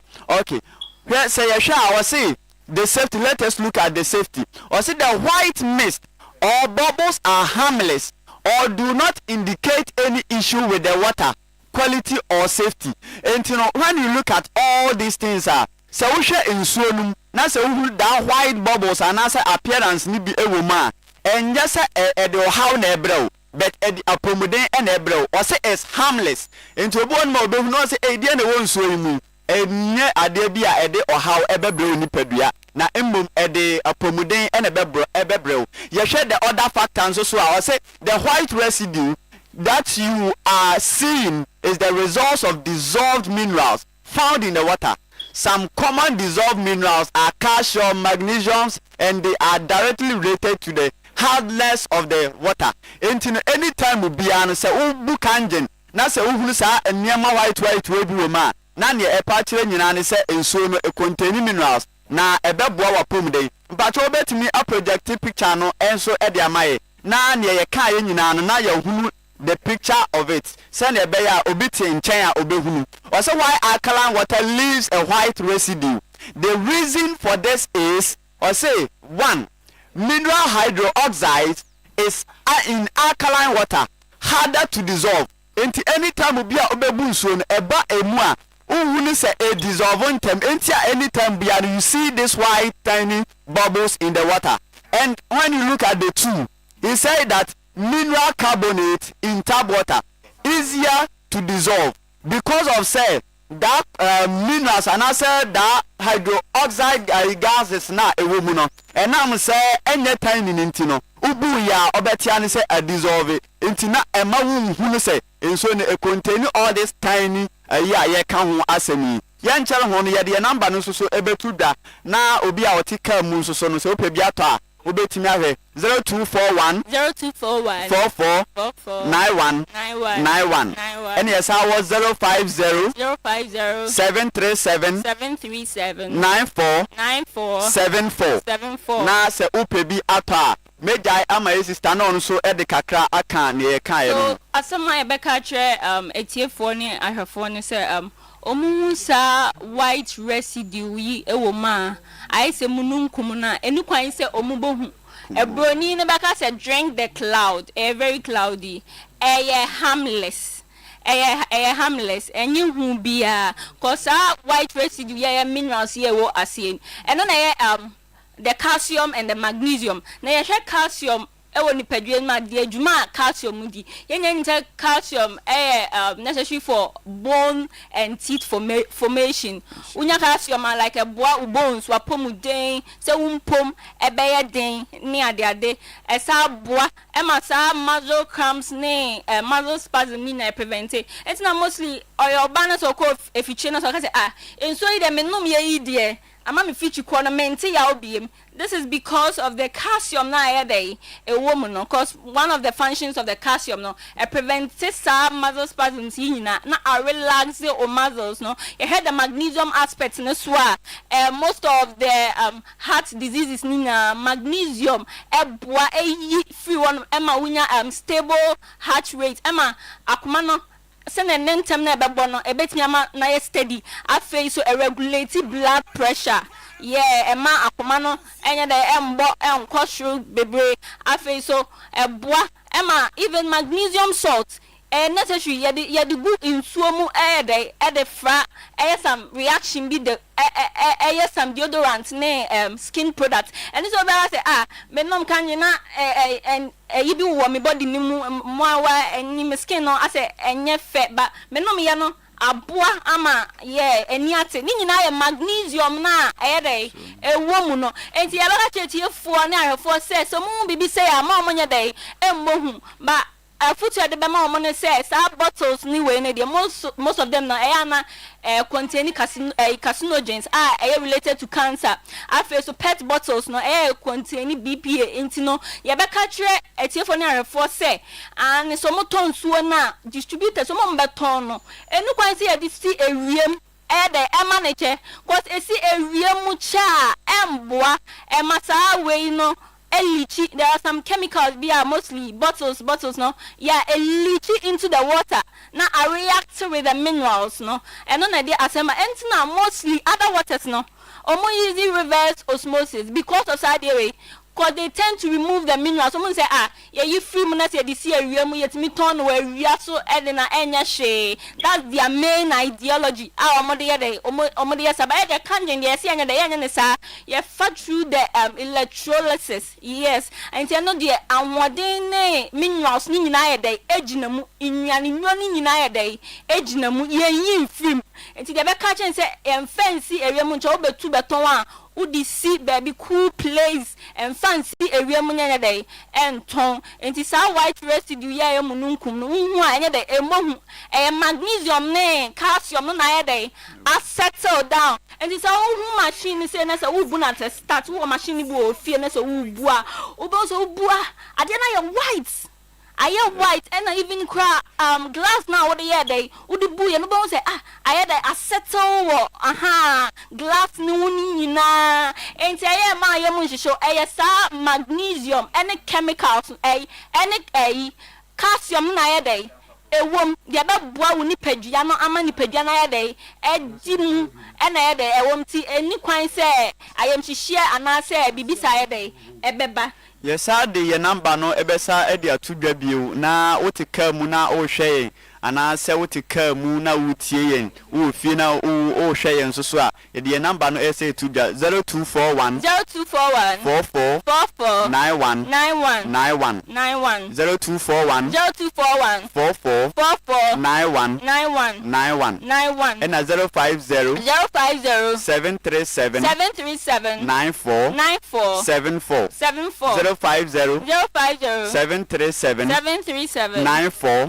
here say I was say the safety. Let us look at the safety. Or see the white mist or bubbles are harmless or do not indicate any issue with the water quality or safety. And you know when you look at all these things so we share in sunum na say that white bubbles and as appearance ni bi ewoma and just the how na ebrew but the apomuden and ebrew or say is harmless into one more be no say e dia na won so mu enye ade bi a ede or how ebrew ni padua na emmom ede apomuden and ebrew ye share the other factors so I say the white residue that you are seeing is the result of dissolved minerals found in the water. Some common dissolved minerals are calcium, magnesium, and they are directly related to the hardness of the water. Any time we be an say ubu kanjen na say uhunu sa enema white we bi woma na ne e pa kire nyina ne say ensuo no e contain minerals na ebeboa wa pomden mpacho obetimi a project picture no enso e de amaye na ne ye kan ye nyina no na ye hunu the picture of it. Send a bear obiti in China obehunu. Also why alkaline water leaves a white residue. The reason for this is say 1. Mineral hydroxide is in alkaline water harder to dissolve. Enti anytime ubia obebu nsuo eba emu a uhunu se a dissolving term enti anytime bia you see this white tiny bubbles in the water. And when you look at the two, he said that mineral carbonate in tap water easier to dissolve because of say that minerals and I said that hydroxide gases na ewomu no and am say any tiny nintino ubu ya obetia say a dissolve intina ema wu say enso ne contain all this tiny ye kan ho asemi ye nchele ho no ye de number no so ebetu da na obi a otika mu so no se opa bi ato a obetimi ahwe 0241 44 91 and yes I was 050 737 94 74 na se upebi ata mejai ama sister no so e de kakra aka na ye kan ye no asema e be ka kire etiefo ni ahwefo ni se omusa white residue yi ewoma I say mununkum na eni kwan say omubohu ebroni ne baka say drink the cloud very cloudy harmless harmless enyi hu bia cause white residue ye minerals ye wo asien eno na the calcium and the magnesium na ye calcium ewo nipadua ma de adwuma calcium di yenye calcium necessary for bone and teeth formation unya calcium like a bones wa pomuden se wumpom ebeye den ni ade esa boa ma sa muscle cramps ne muscle spasm ni na prevent it na mostly oyo balance or ko efiche na so ka say enso ide menum ye idie ama me fichi corner menti ya obiem. This is because of the calcium na a woman no cause one of the functions of the calcium no prevents some muscle spasms na relax the muscles no you had the magnesium aspect no so most of the heart diseases ni na magnesium boa free one ema unya stable heart rate ema akuma no send a nentem na bebo no ebetimi ama na ye steady afi so regulate blood pressure ema akoma no enye da embo enkwosuru bebre afi so eboa ema even magnesium salt necessary ye de gu insuo mu de fra some reaction be the some deodorant ne skin product and so be say menom kan na yi bi wo me body ni mu awa eni me skin no ase enye fe ba menom ye no aboa ama eni ate ni nyina ye magnesium na ewo mu no enti ya ba chetiefo ne ahefo say so mu bibi say ama omonye dey emmohu ba future de bema omo say bottles ni we ne most of them na contain carcinogens related to cancer afi so pet bottles no contain BPA into no ye be ka kire etiefo ne arefo say and so mo ton suo na distributors so mo beton no enu kwan say ye di si ewiem manage cause esi ewiem mu cha emboa emasa we no elichi there are some chemicals mostly bottles no elichi into the water na react with the minerals no and no dey asema entina mostly other waters no omo easy reverse osmosis because of that way because they tend to remove the minerals. Someone say you free mo na say this year we yetimi turn we ria so na enya she. That's their main ideology. Omo dey say ba dey kanjen dey say anya dey anya ne sa you fat through the electrolysis. Yes, and you know the anwode ne minerals ni nyina ye dey ejina mu inwane ni nyina ye dey ejina mu ye yin film. Enti dey be ka chen say fancy area mu ncha obetu beton a udi see baby cool place and fancy area mu nyanya dey enton enti sa white residue ya mununkum no hu a nya dey emohu magnesium ne calcium no na ya dey settle down enti sa hu machine say na say ubu na start hu machine bu o fie na say ubu a ubu so ubu a ade na ya white aye white and even cry glass now what the day would the boy no bon say aye dey settle glass ni na enti aye ma aye mu show aye sa magnesium any chemicals any calcium na aye dey ewom dia ba boa wo ni padua no ama ni padua na aye dey ejimu na aye dey ewom ti eni kwan say ayem hihie ana say bibisa aye dey ebeba. Yes, I de your number no ebesa edi atudwa bio na wote ka mu na o hwe ana se wote ka mu na wotie yen wo fie na o hwe yen so so a de your number no ese tudwa 0241 44 91 0241 44 91 and 050 737 94 74 050 737 94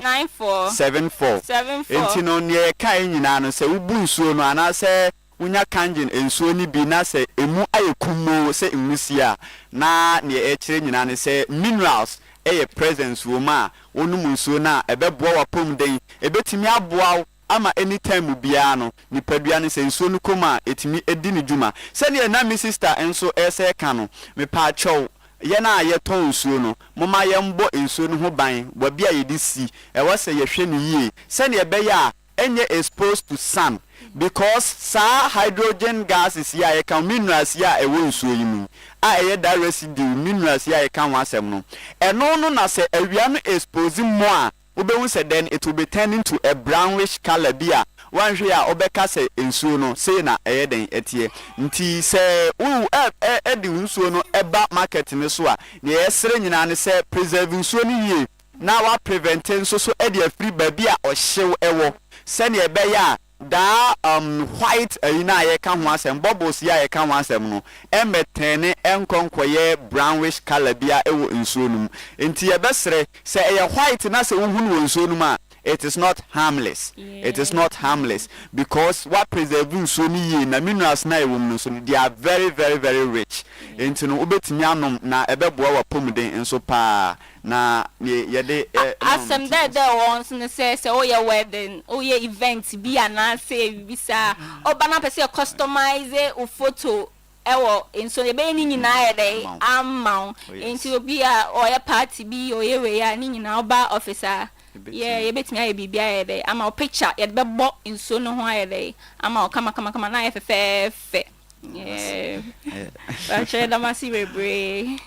74 enti no ne kai nyina no se ubu nsuo no ana se unya kanjin ensuo ni bi na se emu ayekumo se emusia na ne ekire nyina ne se minerals presence wo ma onum nsuo na ebeboa wapom den ebetimi aboa ama anytime bia no nipadua ne se nsuo no koma etimi edi ne dwuma se ne na mi sister enso ese ka no me pa chow ye na ye ton nsuo no moma ye mbo nsuo no ho ban wa bia ye di si e wa se ye hwe ne yie se ne be ya enye exposed to sun because sa hydrogen gases ya ye kan minerals ya e wo nsuo yi mu ye da residue minerals ya ye kan wasem no eno no na se awia no expose mo a obehu se then it will be turning to a brownish color bia one hwe a obeka se ensuo no sei na eye den etie nti se wo di nsuo no eba market ne so a ne yesere nyina ne se preserve nsuo no yie na wa prevent nso so e de afiri ba bi a ohyew ewo se ne ebe ya da white ayina ye ka ho asem bubbles ya ye ka ho asem no emetene enkonkoye brownish color bia ewo nsuo no nti ye besere se eye white na se wo hunu nsuo no ma it is not harmless. Yeah. It is not harmless because what preserving so ni na minerals na ewom so they are very very very rich. Enti no obetimi anom na ebeboa wa pomuden enso pa na ye de asem there once ne say oh your wedding oh your event bi ana say bisa oba na pese customize o photo ewo enso ye be ni nyina ye dey amount enti obi a oya party bi oye we ya ni nyina oba officer yeah, you bet me I be there. I'm a picture, yet be bought in so no why they. I'm a come, I fair. Yeah, I share the massive brave.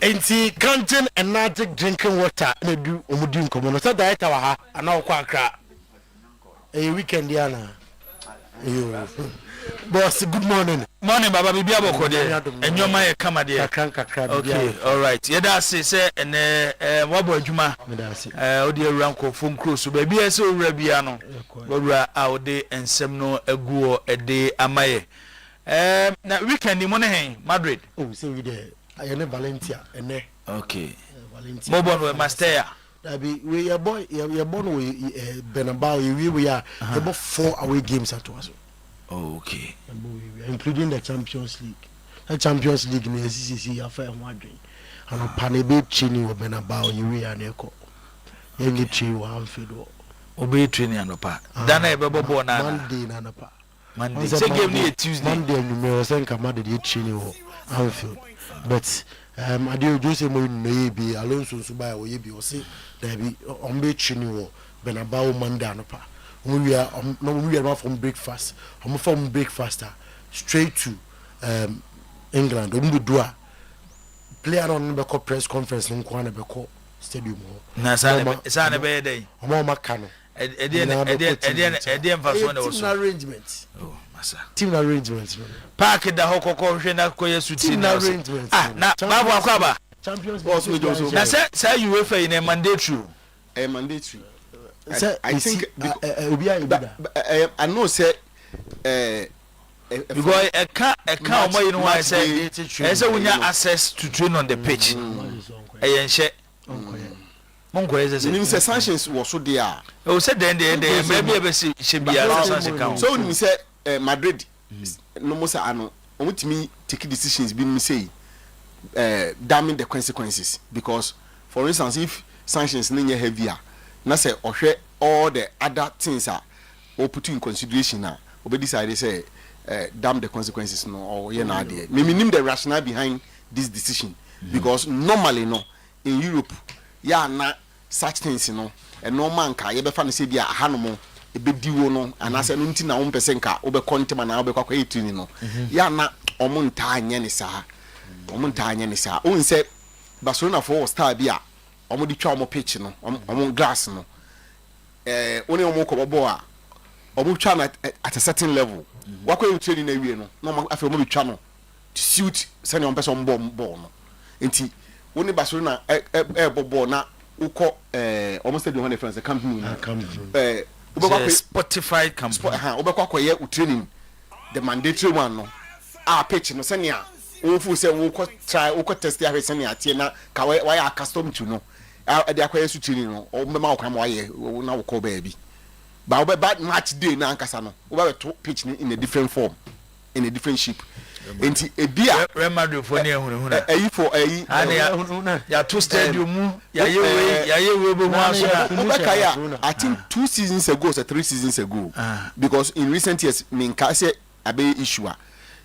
Ain't he canteen and not drinking water? No do, Umudun come on, so that I know quack a weekend, Diana. Boss, good morning. Morning, Baba Bibi Abokode. And your my come dear. Okay, all right. Yeda say and wabo juma. Odi ranko phone cruise. So baby so rebiano. Wora aude and semno eguo ede amaye. Na weekend money Madrid. Oh, so we there. I am Valencia and okay. Valencia. Mobile we master. We your boy your born we Benabao we are about 4 away games at us. Oh, okay. Including the Champions League. The Champions League in the CCC affair wondering. And a panebe chini will be about you and echo. You get tree one fiddle. Obey training and a part. Dana a bubble born Monday and a part. Monday. Say give me a Tuesday. Monday and you may send commanded the chini or Anfield. But I do just say maybe Alonso to buy or you be or say there be on be chini or Benabao Monday and a part. We are not from breakfast. I'm from breakfast straight to England. We do player on the press conference in Kwana Beko Stadium. Sana be day. Mama Kano. Team arrangements. Oh, massa. Team arrangements. Park the Hoko Shena Koya team arrangements. Ah, na Babu Akwaba. Champions boss we do. Na say you refer in a mandatory. A mandatory. I think I know say because a car more you know I say when you access to train on the pitch. Monko is sanctions was so there. Oh, said then maybe should be a so when we say Madrid no more say ano me take decisions being say damning the consequences because for instance if sanctions no heavier na say all the other things are put in consideration now we decide say damn the consequences no or you know there me name the rationale behind this decision because normally no in Europe ya na such things no and no man ka ye be fa no say dia hanom e be diwo no anase no nti na wo mpese nka wo be kontema na wo be kwakwa etuni no ya na omunta anye ne saa o nse Barcelona for star bia omo di twa omo pitch no omo glass no oni omo ko bobo a omo twa na at a certain level wakwa you training na wie no no afi omo bi twa no to suit sani omo pese omo ball no enti oni Barcelona bobo na uko omo stadium one France company Spotify company obekwa koye training the mandatory one no pitch no sani a ofu se wo ko try wo ko test ya sani atie na ka why accustomed to no they acquire su training no o me ma wo kan why na wo ko ba bi ba wo bad match day na ankasa no wo ba to pitch in a different form in a different shape enti ebia Real Madrid for ne ehunu for ya to stadium ya ye be ho aso I think 2 seasons ago or 3 seasons ago because in recent years minka say abe issue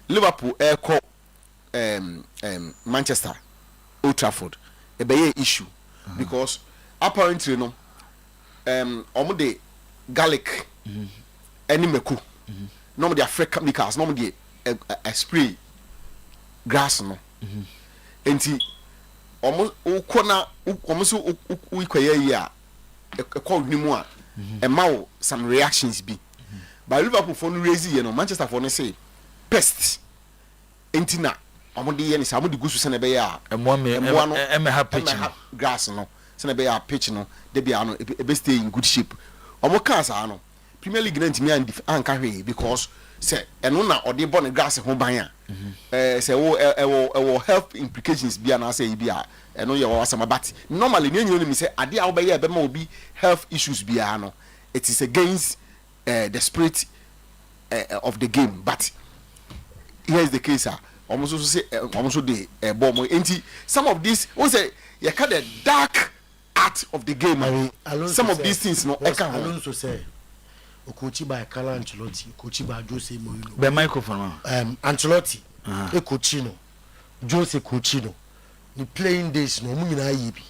Liverpool call Manchester Old Trafford a be issue because apparently no omo de garlic any meku no de African because no de a spray grass no enti omo ukona omo so ukwaye yi a call nimu a and some reactions be. But Liverpool for no reason, you know, Manchester for no say pest. Entina, among the yen is some of the goose and a bear, and one grass no, send a bear pitch no, they be a best stay in good shape. Or more cars are no. Premier League grant me and carry because say and owner or the born grass home buyer. Say oh health implications be an say be and know your some but normally you say adi ao be be health issues be ano. It is against the spirit of the game, but here is the case. Almost say almost the bomb. Some of these we say you kind the dark art of the game. Some of these things no. Alonso say. Coached by Carlo Ancelotti, coached by Jose Mourinho. By microphone. Ancelotti, Coachino, Jose Coachino. The playing days no mu nyina yebi.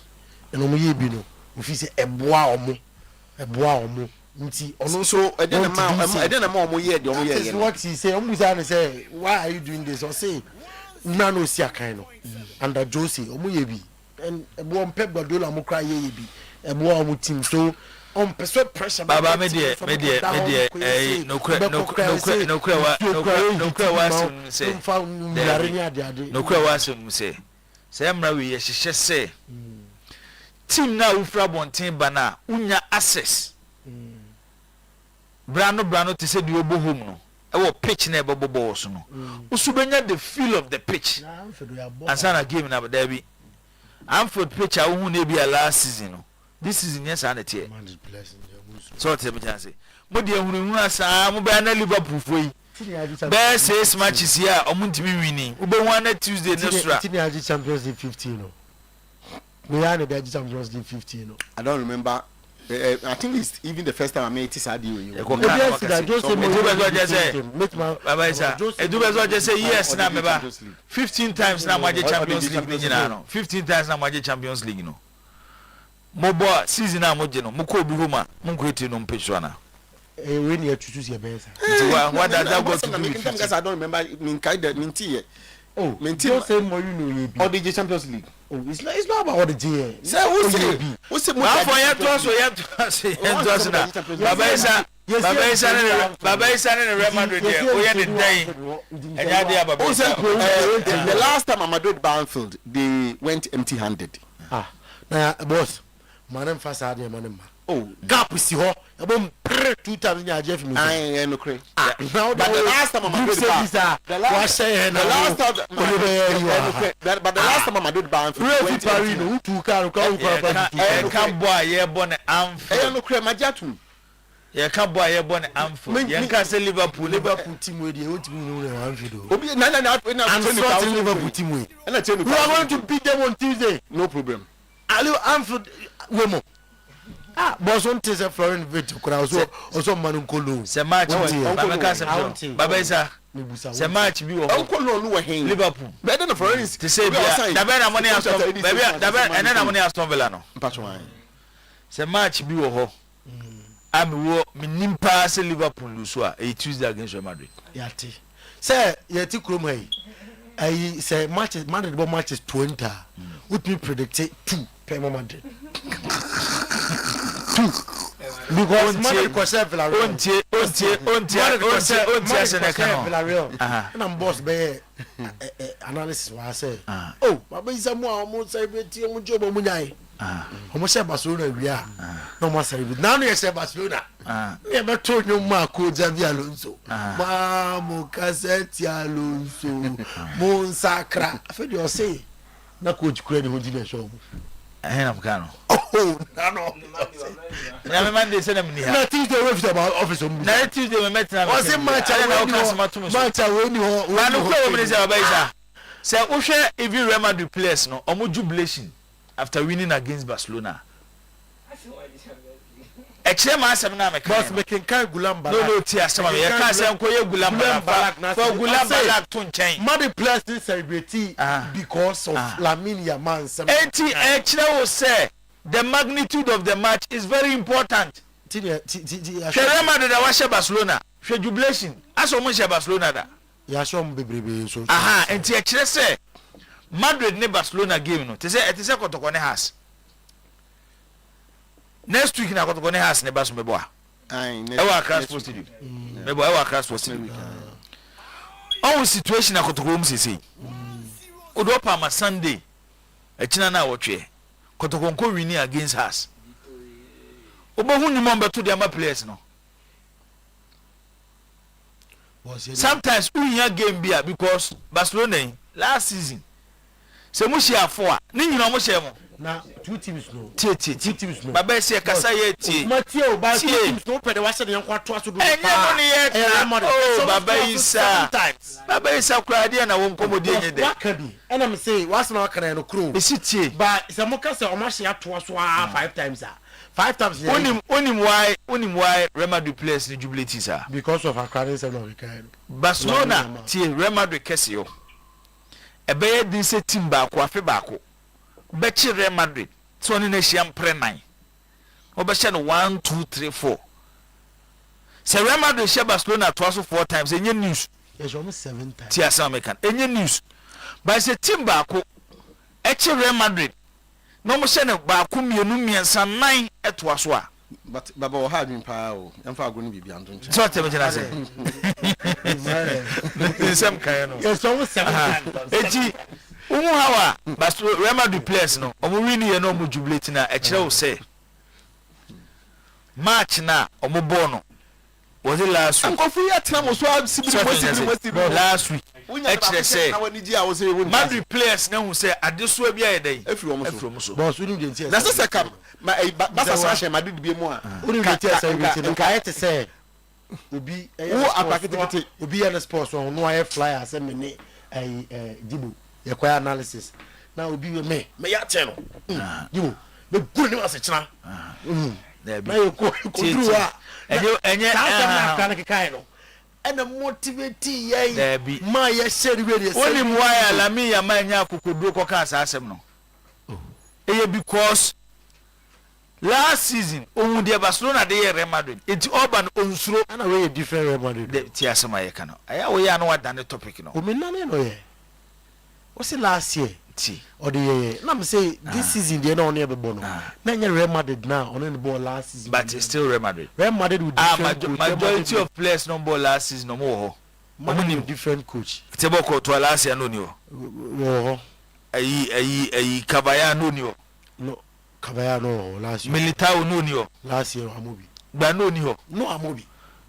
And no mu yebi no. If you say eboa omo. Nti ono so I don't know year the omo year. What he say, omo say, why are you doing this? Or say nano sia kind no. Under Jose omo yebi. And eboa Pep Guardiola mo cry yebi. Eboa omo team so on pressure baba me dey no kra wasum say emra we ye hye say team na ufra bonten bana unya access brano te say di obo home no e wo pitch na e bobo so no usubenya the feel of the pitch ansana game na there be Amford pitch a hu na bi last season no. This is in yes and it here. So tell me chance. Mo de ehunu asa mo be na Liverpool foi. Be 6 matches here omuntimi winning. Ube one Tuesday next. Tini aji Champions League 15 no. Me and the Champions League 15 no. I don't remember. I think it's even the first time I made this idea with you. Yes, na meba 15 times na maje Champions League ni nyina no. 15 times na maje Champions League no. Mobo season na moje no mko obi homa mko eti no mpetwa na when you choose your best what does that go to do because I don't remember min kai that min tie oh min tie say more you know you or the Champions League oh it's not about all the G say who say mo for you to say na Baba Isa na Real Madrid there o ye the day enya dey Baba the last time Madrid Banfield they went empty handed na boss manem fasa de manem oh gap si ho ebom 2 times nya Jeff me no cray now but the last time Madrid the last time Madrid Banfield Paris no two car can boy ye born am no cray majatu ye can boy ye born am for ye can say Liverpool team we dey want me no Anfield obi na Liverpool team we we are going to beat them on Tuesday no problem Allo Anfield wemo boss on tese Florent Vito kura also manu nkolo se match baba ka se baba Isa se match bi wo nkolo no hen Liverpool better na Florence to say bia da be na money Aston bia da be ene na money Aston Villa no mpatwan se match bi wo ho ami wo minimpa se Liverpool lose a Tuesday against Real Madrid yati say yati krom hay I say matches Madrid matches 20 would me predict 2 per Madrid 2 because Madrid conserve Villarreal Villarreal and I'm boss be analysis what I say oh baba is mo celebrate mo job mo nyai omo say Barcelona wia no mo celebrate now you say Barcelona me be told you ma ko Xavi Alonso ma mo cassette Alonso mo sacra after you say na coach kure ni hodi na show I'm gano oh no na me man dey say na me ha na Tuesday we fit about office na Tuesday we met na was match we ni ho na no ko we say baba Isa say wo hwe every Real Madrid players no omo jubilation after winning against Barcelona Echema asem na meka boss making kan Gulam Balak no ti asem me ka say nko ye Gulam Balak for Gulam Balak to nchen Madrid players dey celebrate because of Lamine Yamal enti echira wo say the magnitude of the match is very important Real Madrid da wa Barcelona hwe jubilation aso mo she Barcelona da ya show mo bebrebe so enti echira say Madrid ne Barcelona game no te say kotoko ne has next week na kotoko ne has ne baso mebo a ewa Accra Sports Stadium mebo ewa Accra Sports Stadium our situation na kotoko mu sisi odo pa ma Sunday echina na wotwe kotoko nko win against us obohu ni mo beto dia ma players no sometimes we hear game bia because Barcelona last season se mo share for a ni nyina mo share mo na two teams no two teams no baba se kasa ye tie Mateo ba two teams no pede wa se de nkwa to aso do oh baba Isa baba Isa kurade na won komodi enye de wakabi ena me say was na wakana no kro be sitie ba se mo ka se o ma hye ato aso 5 times a 5 times onim why Real Madrid players ni jubilate sir because of Accra se no weekend Barcelona tie Real Madrid kese yo ebeye din se team ba ko afi ba ko bechi Real Madrid so ni na hia mpre 9 obehye no 1 2 3 4 se Real Madrid hia Barcelona twice 4 times enye news yes almost 7 times tia American enye news but se team ba ko echi Real Madrid no mo hye ne ba ko mienu miensa 9 etwa so a but baba o ha dwin pa o emfa ago no bibia ndo nche so tell me na say nsem kan no yes almost 7 times eji umu hawa but Real Madrid players no omo win ye no omo jubilate na e kire wo say match na omo ball no was it last week ankofu ya tena mo so sibiri last week e kire say na wani ji a wo say Madrid players na hu say adeso bia ye dai efiri omo so boss we need to na se kam basa sa she Madrid bi mu a we need to say nka ye te say obi wo apakete obi ya sports on no aye flyer say me ne jibu ye kwa analysis na obi we me ya te no jibu me guru ni wase china na ye ko dru a enye na kan kai no ena motivate ye ma ye share we dey say onim why alami ya ma nya kokoduro ko ka asem no eye because last season ohun de Barcelona de Real Madrid it urban onsuro na we different Real Madrid de ti asema ye kana aya we ya no wa dan topic no o me na no ye what's last year ti or the year na me say this season they no only be bono na nya Real Madrid now on the ball last season but it's still Real Madrid with different majority of players no ball last season no more ho different coach tebo ko to last year no ni ho ayi Cabaya no ni ho no Cabaya no last year Militao no ni ho last year Amobi gba no ni ho no Amobi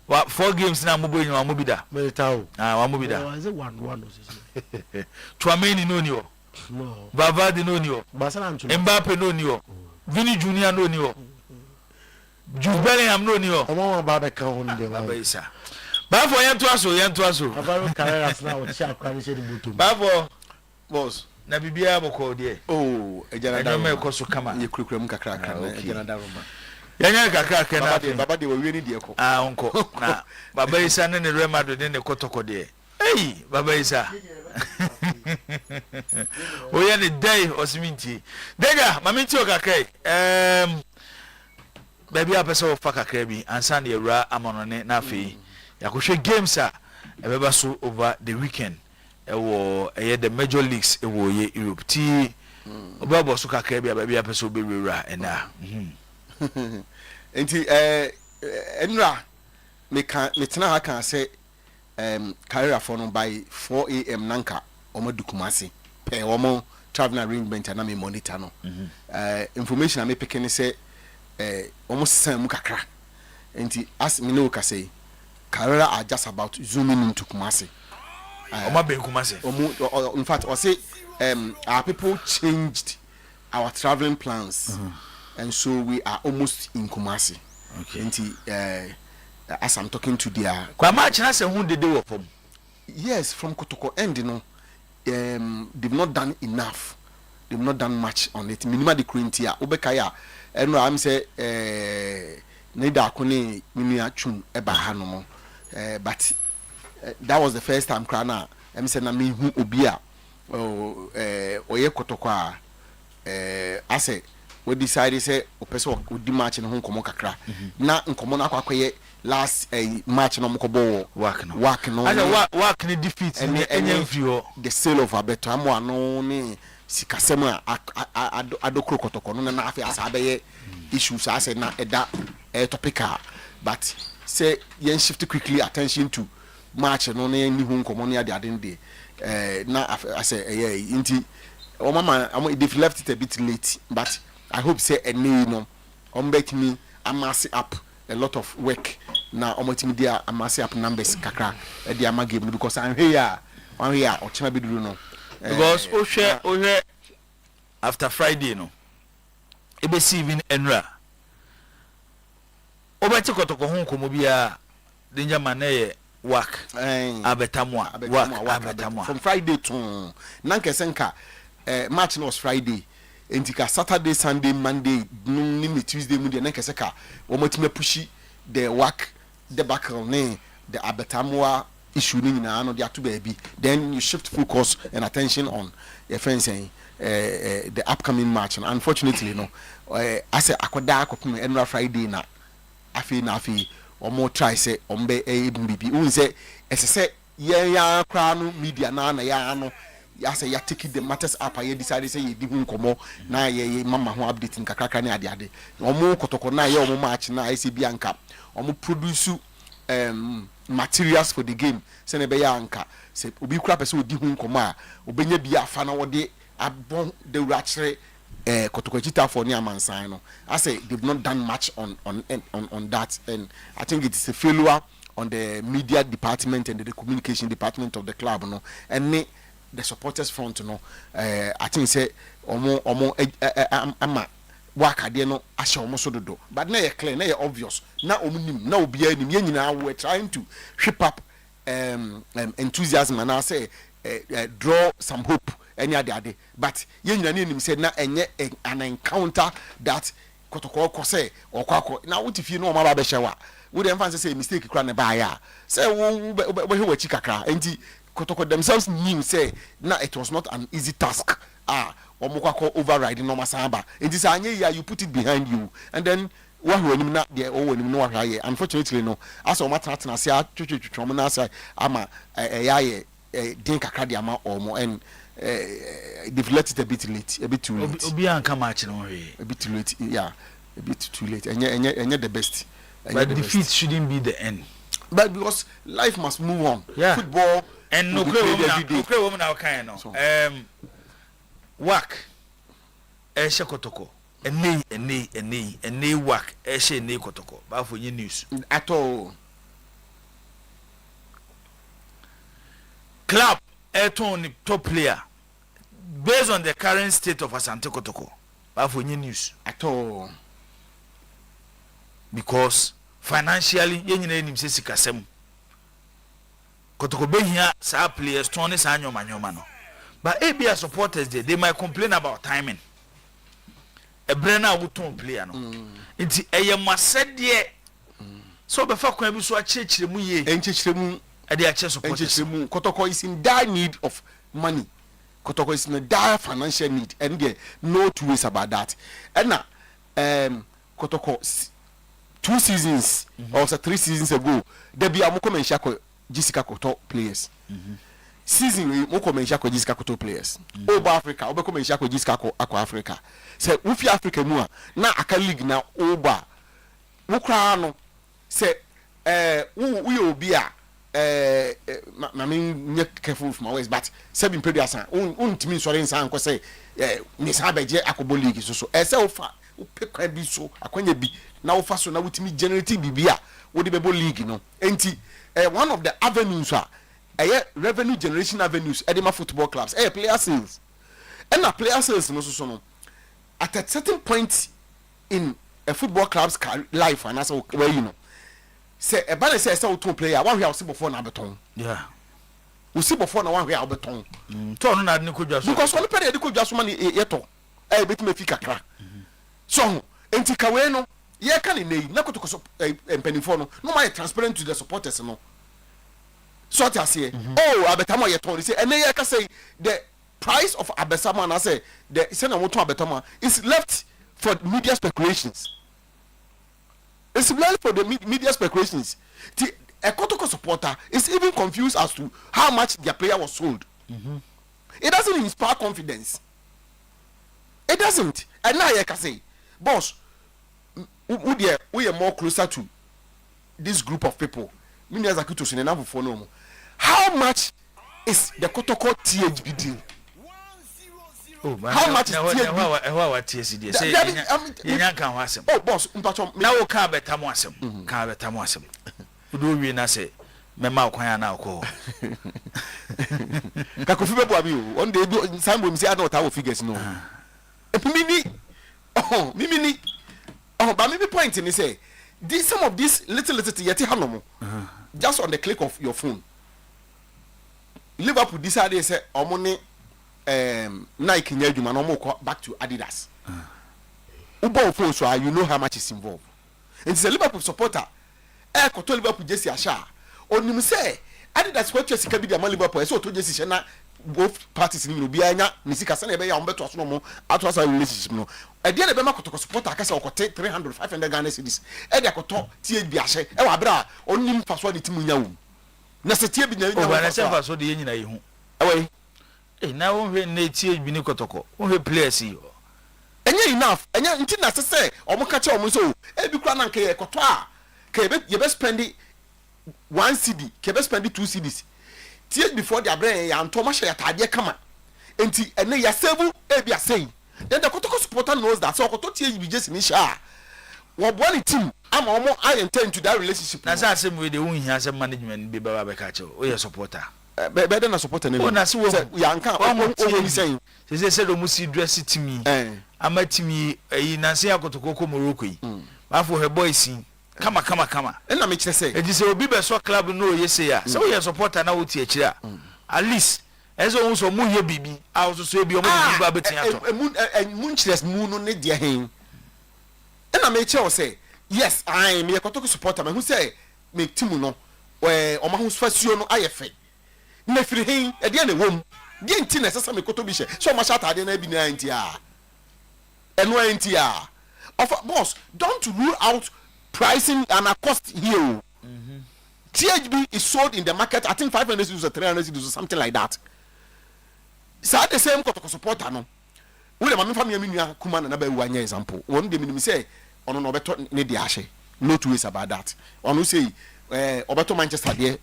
4 games na Amobi ni Amobi da Militao Amobi da is it 1 or so Tchouameni no ni ho no Bavard no ni ho Mbappe no ni ho Vini Junior no ni ho Jude Bellingham no ni ho omo ba be kan on de baba Isa ba for yen to aso baba Carreras na o cha kwani she di moto ba for boss na bibia boko de oh ejana da me ko so kama ye kurukura mu kakra na ejana da roma yanya kakra na baba de we ni de ko onko na baba Isa ne Real Madrid ne kotoko de baba Isa o ye ne day osminti dega maminti o kakai baby apesa o faka kabi ansa na yewra amonone na afei yakohwe games a ebeba so over the weekend ewo the major leagues ewo ye Europe ti obabo so kakra bi baby apesa obewura ena enti enra me tena ha kan say career for no by 4 am nanka omadukumase pe omo travel arrangement na me monitor no information am picking say almost same kakra enti as me no ka say career are just about zooming into Kumasi Kumasi in fact I say our people changed our traveling plans and so we are almost in Kumasi enti as I'm talking to their kwa match na say who did they work from yes from Kotoko end no they've not done enough, they've not done much on it minima de krintia obekaya eno am say neither akone minia chun eba ha no mo but that was the first time krana am say na me hu obi a oye Kotoko a ase we decided say opese odi match no nkomo kakra na nkomo na akwakoye last match no mkobo work no work ni defeat and the sale of abeto amo ano ni sikasem adokro Kotoko no na afi asabeye issues as na that topic but say yen shift quickly attention to match no na ni hu nkomo na ade de na I say inti o mama they've left it a bit late but I hope say any no bet me amass up a lot of work na omotimi dia amass up numbers kakra e dia ma game because I'm here o chema be duru no because o hwe after Friday no e be see even enra o be tikotoko hu nkomo bia danger man na work abetamwa from Friday to nanke senka match was Friday entika Saturday Sunday Monday ni Tuesday mu de nanke seka o matime pushi the work the back ne the abetamwa issue ni na no dia to baby then you shift focus and attention on your friends saying the upcoming match and unfortunately no I say akoda akopim enra Friday na afi omo try say ombe bibi un say ese ya kra no media na ya no ya say ya take the matters up ya decide say ye di hu nkomo na ye mama ho update nkakaka na ade omo kotoko na ye omo match na ise bi anka omo produce materials for the game say ne be ya anka say obi kura pese odi hu nkomo a obenya bi afa na wode abon de wrachere kotoko chita for ni amansan no I say they've not done much on that and I think it is a failure on the media department and the communication department of the club no and the supporters front no I think say omo ama waka de no ahye omo so dodo but na ye clear na ye obvious na omo nim na obi anim ye nyina we trying to whip up enthusiasm and I say draw some hope any ade but ye nyina nim say na enye an encounter that kotoko ko say okwa na wotifie no ma ba hyewa wo dem fan say mistake kra na ba ya say wo wachi kakra enti kotoko themselves knew say na it was not an easy task omukwa overriding no masamba enti say anye ya you put it behind you and then wahwenim na de owonim no wahwaye unfortunately no as o matana say twetwetwom na say ama yaye din kakra de ama omo and they've let it a bit too late obi an come match no a bit too late yeah a bit too late and the best but defeat shouldn't be the end but because life must move on football and no woman now kind no work shekotoko and work she ne kotoko ba for your news at all club Eton top player based on the current state of Asante Kotoko. But for new news at all because financially you need him say sikasem. Kotoko be here sa players turn sa nyoma no. But ABA supporters they might complain about timing. A Brenna would turn player no. It's a masede so before kwan bi so a chechire mu ye. Enchechire Kotoko is in dire need of money. Kotoko is in a dire financial need, and there no two ways about that. And now, Kotoko 2 seasons or 3 seasons ago, there be a Moko Menshako Jessica Koto players. Season we Moko Menshako Jessica Koto players. Over Africa, Obeko Menshako Jessica Ako Africa. Say Ufi Africa mua na aka league na Oba. Wukrano say we obia. I mean, careful from my ways, but 7 periods. Untimi sorry in San say, Miss Habeje Akobo League. So, as far pick be so, Akonya be now fast so now with me generating Bibia, what the league, you know. Enti, one of the avenues are revenue generation avenues, Edema football clubs, player sales. And a player sales, no so at a certain point in a football club's life, and that's where you know. Say a balance says so two player one way see before na beton we see before na one way beton turn na de kodwa so because one period de kodwa so man yeto beti me fi kakra so enti kawe no ye ka ne nei na kotoko so empanifo no my transparent to the supporters no so ta say abetamo yeto say ene ye ka say the price of abesama na say the say na moto abetama is left for media speculations. It's left for the media speculations. A Kotoko supporter is even confused as to how much their player was sold. It doesn't inspire confidence. It doesn't. And now I can say, boss, we are more closer to this group of people. How much is the Kotoko THB deal? How much is THB? Oh, boss, now can't bet Tamoasem. Can't bet Tamoasem. Do we not say, Mema Quaya now call? Kakufibe Babu, one day, some women say I don't have figures. No, Mimini, but maybe point in say, some of these little yeti hanomo, just on the click of your phone. Liverpool decided say, money. Nike Eugene and back to Adidas. Ubo phone, so you know how much is involved. And it's a Liverpool supporter. Koto Liverpool Jesse Asha. On him say Adidas what you can be the Liverpool. So to Jesse Shana both parties in Lubiana, Nisika Sanebe, Umberto Asnomo, Atwas relationship. No, at the end of Bema supporter, I can take 300, 500 Ghana cities. Edia Koto, THB Ashe, Ewabra, only him for one Timunya. Nasati be never so the Indian. Away. Now we need THB Nikotoko. We play see. And enough, and until I say, or Mokacha Muso, every crown ke Cotois, you best spend it 1 CD, Kebe spend it 2 CDs. Tears before their brain and Thomas Tadia come and then ya several Abia saying. Then the Kotoko supporter knows that so Koto THB just in Sha. What one team, I'm almost I intend to that relationship. That's the same way the one he has a management be Babacacho or your supporter. Better than a supporter. Yanka, what saying? They said, Musi dress it to me. I met to me a Nancy Kotoko Morocco. For her boy scene. Come. And I make say, it is a Biba so club no yes, so we are supporter now with your chair. At least, as also moon your baby, I was to be a moonchless moon on it, dear him. And I make sure say, yes, I am a Kotoko supporter, who say, make Timuno, where Omahu's first you know IFA. Nefri hin e de na wom de nti na sesa me kotobishe so ma shata de na bi na ntia eno ntia of boss don't rule out pricing and a cost here. THB is sold in the market I think 500 or 300 or something like that. So the same kotoko supporter no we le ma me family me nua kuma na ba wu anya example one dey me say ono no beto ne de ahye no two ways about that ono say obeto Manchester there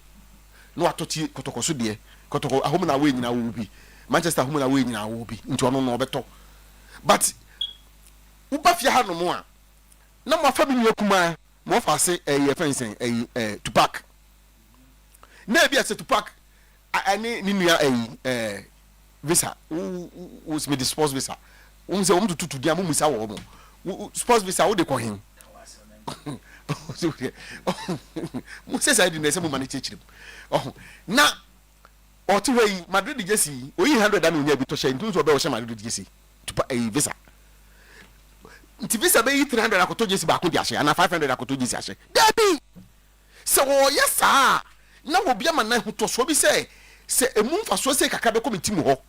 no atoti kotoko so de kotoko ahom na we nyina wo bi Manchester ahom na we nyina wo bi nti ono no beto but uba fia ha no mo a na mo afa bi ni akuma mo fa se ye fensen Tupac na bi ase Tupac ani ni nua visa wo me the sports visa wo se wo tutu dia mo musa wo mo sports visa wo de ko hin mo se sai di na se mo manage chiri na otu wey Madrid Jesse oyi 100 and onya bi to share ntu so be wo share Madrid Jesse to visa nti visa be 300 akoto Jesse ba ko di ahye na 500 akoto Jesse ahye dabi so yes ah na wo bia man na to so bi se emu mfa so se kaka be committee mu ho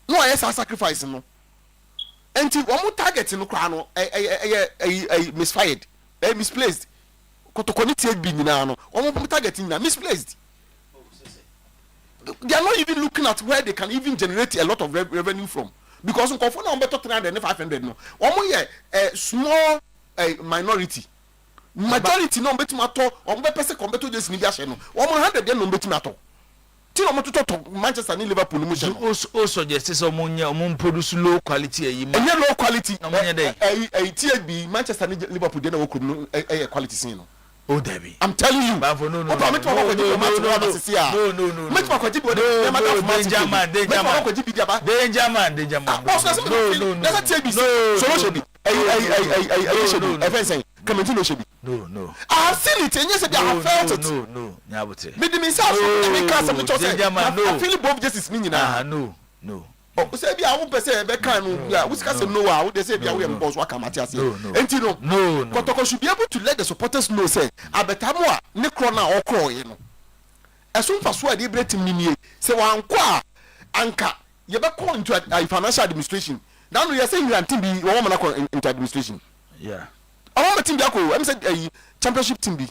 no yes sacrifice no enti wo mo target no kra no misfired misplaced kotokoni THB nyina no wo mo target nyina misplaced. They are not even looking at where they can even generate a lot of revenue from because on confirm on better 300 and 500 no one here a small minority majority no betu matter on be person combeto just ni bia no 100 dey no betu matter ti no moto to Manchester ni Liverpool mu je o suggest say mo produce low quality ayi mo low quality no mo dey THB Manchester ni Liverpool dey na wo krum no quality sin no. Oh, Debbie. I'm telling you. No. I've seen it and yes, I have felt it. No. I feel both justice meaning. No. Oh, say be I won't say be kan no we say no ah we say be we boss wa kamati ase enti no Kotoko should be able to let the supporters know say abetamo a ne kro na okro ye no esun faso a dey breathing ni say wan kwa anka ye be call into financial administration now no you say you team be one man into administration yeah our team be akọ am say championship team be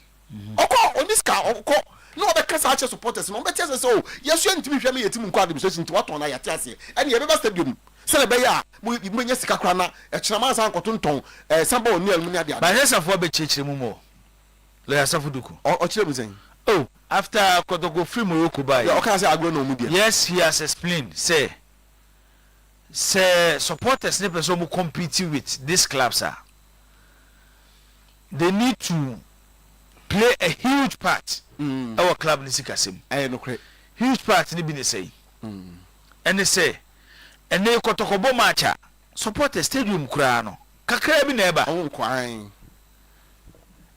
okọ on this car okọ no be kasa supporters no be tell say so yes you ntimi hwe me yetim nko administration to what on na yate ase and ye be stadium Celebeya, we yes Kakrana, a Chamasan Cotunton, Samba near Munia. But yes, I've been changing more. Let us have or Chilling. Oh, after Kotoko free Morocco by yes, he has explained. Say supporters never so compete with these clubs, sir. They need to play a huge part. Our club Nisikasim. I know huge part ni be say. And they say and they Kotoko matcha support a stadium krano. Kakra bi na eba. Oh crying.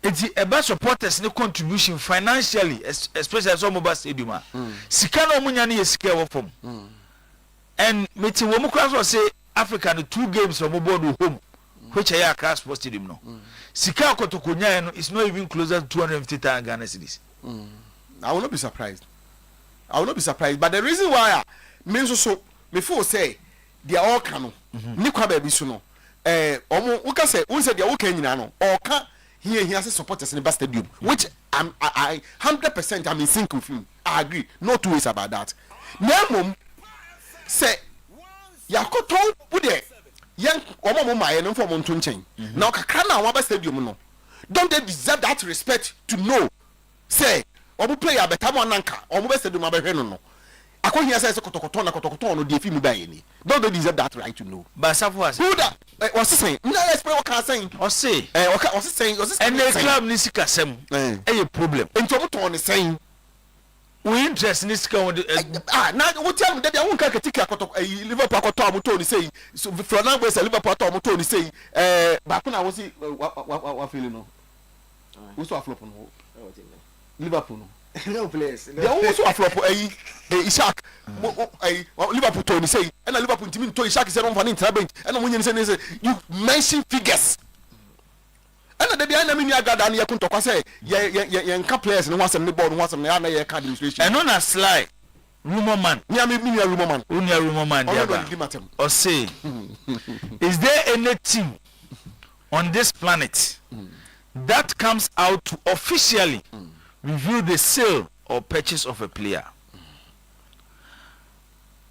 Enti eba supporters ne contribution financially especially as mobile stadium sika na omunya ne sika wo fom and meti wo mukra say Africa no 2 games from board home which are Accra Sports Stadium no sika kotokonya no is not even closer to 250,000 Ghana cedis. I will not be surprised. But the reason why means so before say they are all canon ni kwa baby so no omo uka say won say they are okay nyina no or ka he has supporters in the stadium, which I 100% I'm in sync with him. I agree, no two ways about that. Nemum say yakoto bude young omo my no for montun chain. Now kakana wa stadium no. Don't they deserve that respect to know? Say omo player betamo nanka omo stadium abehwe no. Akon here says kotokoto no dey fi mu baye ni. Don't they deserve that right to know? But Safu who that was saying no explain what can saying or say was saying and the club ni sika sem a problem into what on saying we interest ni sika now what tell me that they won't get ticket Liverpool akoto amuto ni say so from now say Liverpool akoto amuto ni say back when I was what feeling no we saw flop no Liverpool no no players they also flop Ishak Liverpool Tony say and Liverpool team to Ishak is on vanity bench and when you say you mention figures and the behind me gather and you to say yeah players no want some ball no want some na ya administration and on a slide rumor man rumor man or say is there any team on this planet that comes out to officially review the sale or purchase of a player?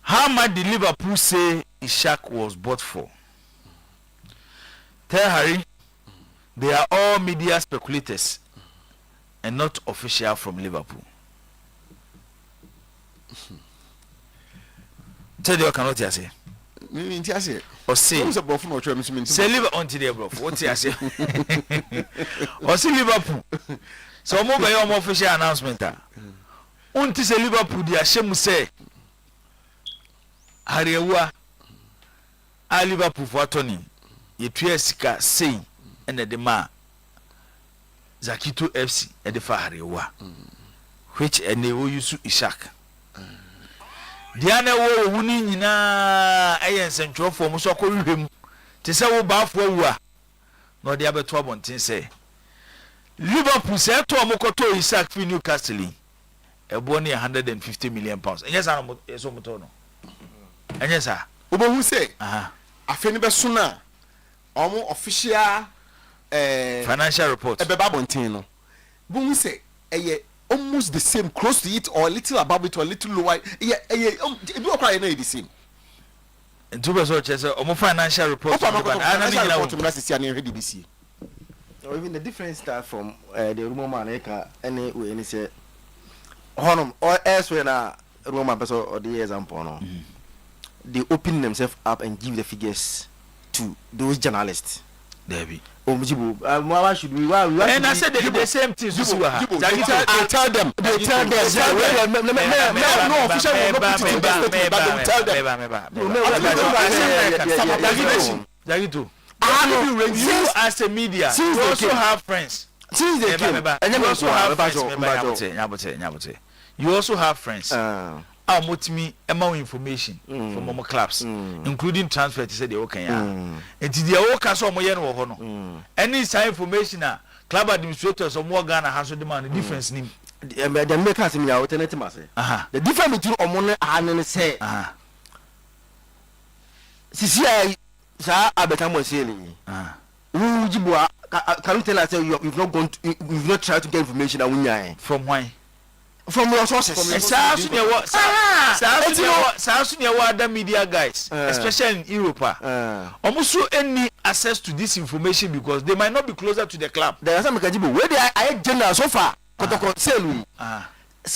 How much did Liverpool say Ishak was bought for? Tell Harry, they are all media speculators and not official from Liverpool. Tell you what cannot you say? Or say Liverpool until they bro. What you say? Or say Liverpool. So mo be your official announcement. Until say Liverpool they ashemu say Harewa a Liverpool for Tony ye tue sika say and the ma Zakito FC e de fa Harewa which ene wo yusu Ishak dia na wo wuni nyina ayen sentro for mo so ko hwem te se wo ba fo awua no de abeto abonten say Liverpool say to amokoto Ishak fi Newcastle e bo ne 150 million pounds yes am so moto no yes sir obo hu say afeni be so na omo official financial report e be babonten no bo hu say almost the same, close to it or a little above it or a little lower. You are the same. And two persons are financial report. Even the difference start from the Roman anyway, and he said, Honum or elsewhere na Roman person or the example. No, they open themselves up and give the figures to those journalists. Debbie. Why should we? Why and I said the same thing. I tell them. They tell them. No official will not put it in the statement, but they will tell them. Jagito. You as a media, you also have friends. Since they came, and you also have friends. You also have friends. Our motimi amount information from our clubs, including transfer to say the okay. And the Oka so moyen or hono. Any side information, club administrators or more Ghana has to demand a difference name. The makers in your alternative master. The difference between Omone and say, CCI, Sir Abetamo Sailing. Can you tell us you've not tried to get information from why? from your sources. Other media guys, especially in Europe, almost any access to this information because they might not be closer to the club. There are some where they are general so far. Say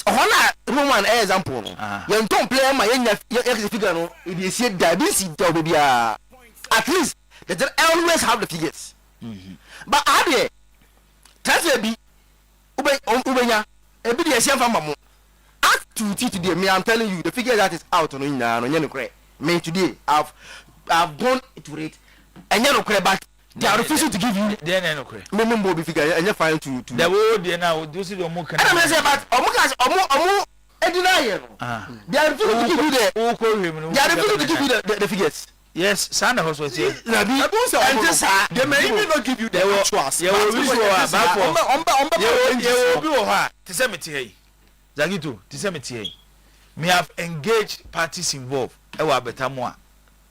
Honor Roman example. You don't play my figure. No, it is said diabetes at least they always have the figures. But are they? Transfer be Ubenya. Every day, up to today, me, I'm telling you, the figure that is out on me today, I've gone to it, and you're not but they are refusing to give you. Then I know, Member be figure, and you're fine to the world. They now do see the Omuka. And I'm saying, but Omu, a denial. They are refusing to give you the. They are refusing to give you the figures. Yes, Santa was here. They may even not give you the trust. You will be to cemetery. Zagito, to cemetery. Me have engaged parties involved. Ewa betamwa